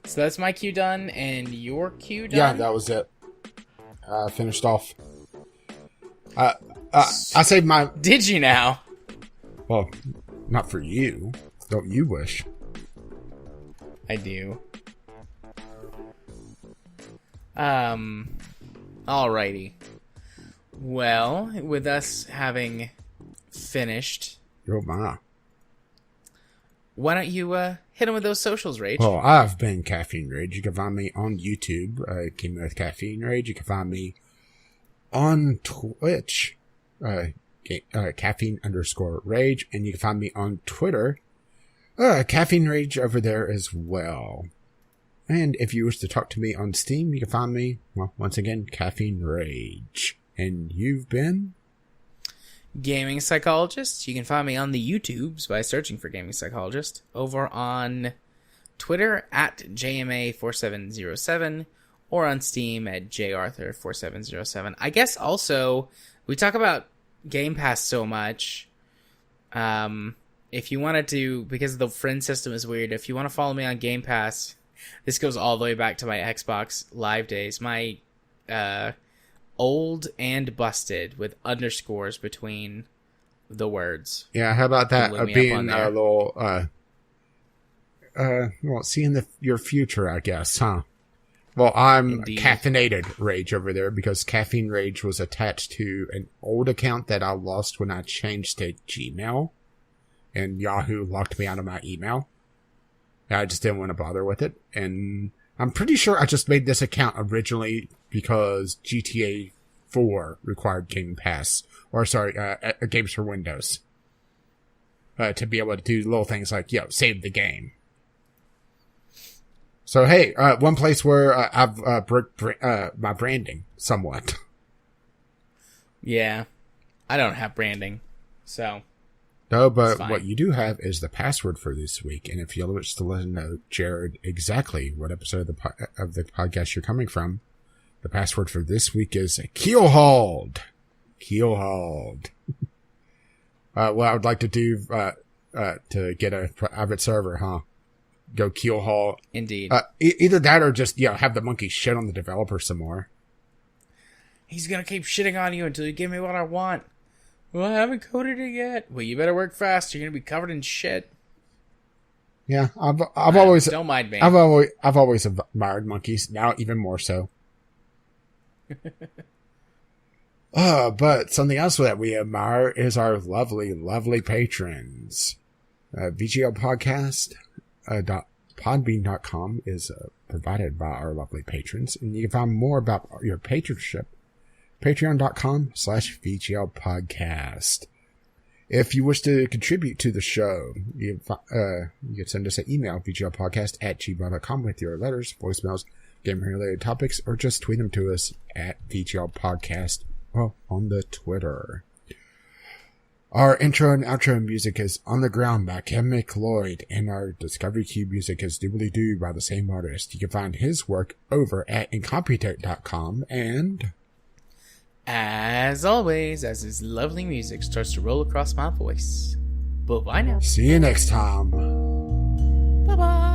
So that's my queue done, and your queue done? Yeah, that was it. Finished off. I saved my... Did you now? Well, not for you. Don't you wish? I do. Alrighty. Well, with us having finished... Oh, my. Why don't you hit him with those socials, Rage? Well, I've been Caffeine Rage. You can find me on YouTube. Came with Caffeine Rage. You can find me on Twitch. Caffeine_Rage. And you can find me on Twitter. Caffeine Rage over there as well. And if you wish to talk to me on Steam, you can find me, well, once again, Caffeine Rage. And you've been... Gaming Psychologist. You can find me on the YouTubes by searching for Gaming Psychologist. Over on Twitter at JMA4707 or on Steam at JArthur4707. I guess also, we talk about Game Pass so much. If you wanted to, because the friend system is weird, if you want to follow me on Game Pass, this goes all the way back to my Xbox Live days. My old and busted with underscores between the words. Yeah, how about that? Being a little, seeing your future, I guess, huh? Well, I'm Indeed. Caffeinated Rage over there because Caffeine Rage was attached to an old account that I lost when I changed to Gmail, and Yahoo locked me out of my email. I just didn't want to bother with it, and I'm pretty sure I just made this account originally because GTA 4 required Game Pass, games for Windows. To be able to do little things like, save the game. So, hey, one place where I've broke my branding somewhat. Yeah. I don't have branding, so... No, but what you do have is the password for this week. And if you'll wish to let know, Jared, exactly what episode of the podcast you're coming from, the password for this week is Keelhauled. Keelhauled. What I would like to do to get a private server, go Keelhaul. Indeed. Either that or just, have the monkey shit on the developer some more. He's gonna keep shitting on you until you give me what I want. Well, I haven't coded it yet. Well, you better work fast. You're gonna be covered in shit. Yeah, I've always don't mind me. I've always admired monkeys. Now even more so. But something else that we admire is our lovely, lovely patrons. VGL Podcast .podbean.com is provided by our lovely patrons, and you can find more about your patronship. Patreon.com/VGL Podcast. If you wish to contribute to the show, you can send us an email, VGLpodcast@gmail.com, with your letters, voicemails, game-related topics, or just tweet them to us at VGL Podcast on the Twitter. Our intro and outro music is On the Ground by Chemic Lloyd, and our Discovery Cube music is Doobly Doo by the same artist. You can find his work over at Incompetech.com, and... as always, as his lovely music starts to roll across my voice. Bye-bye now. See you next time. Bye-bye.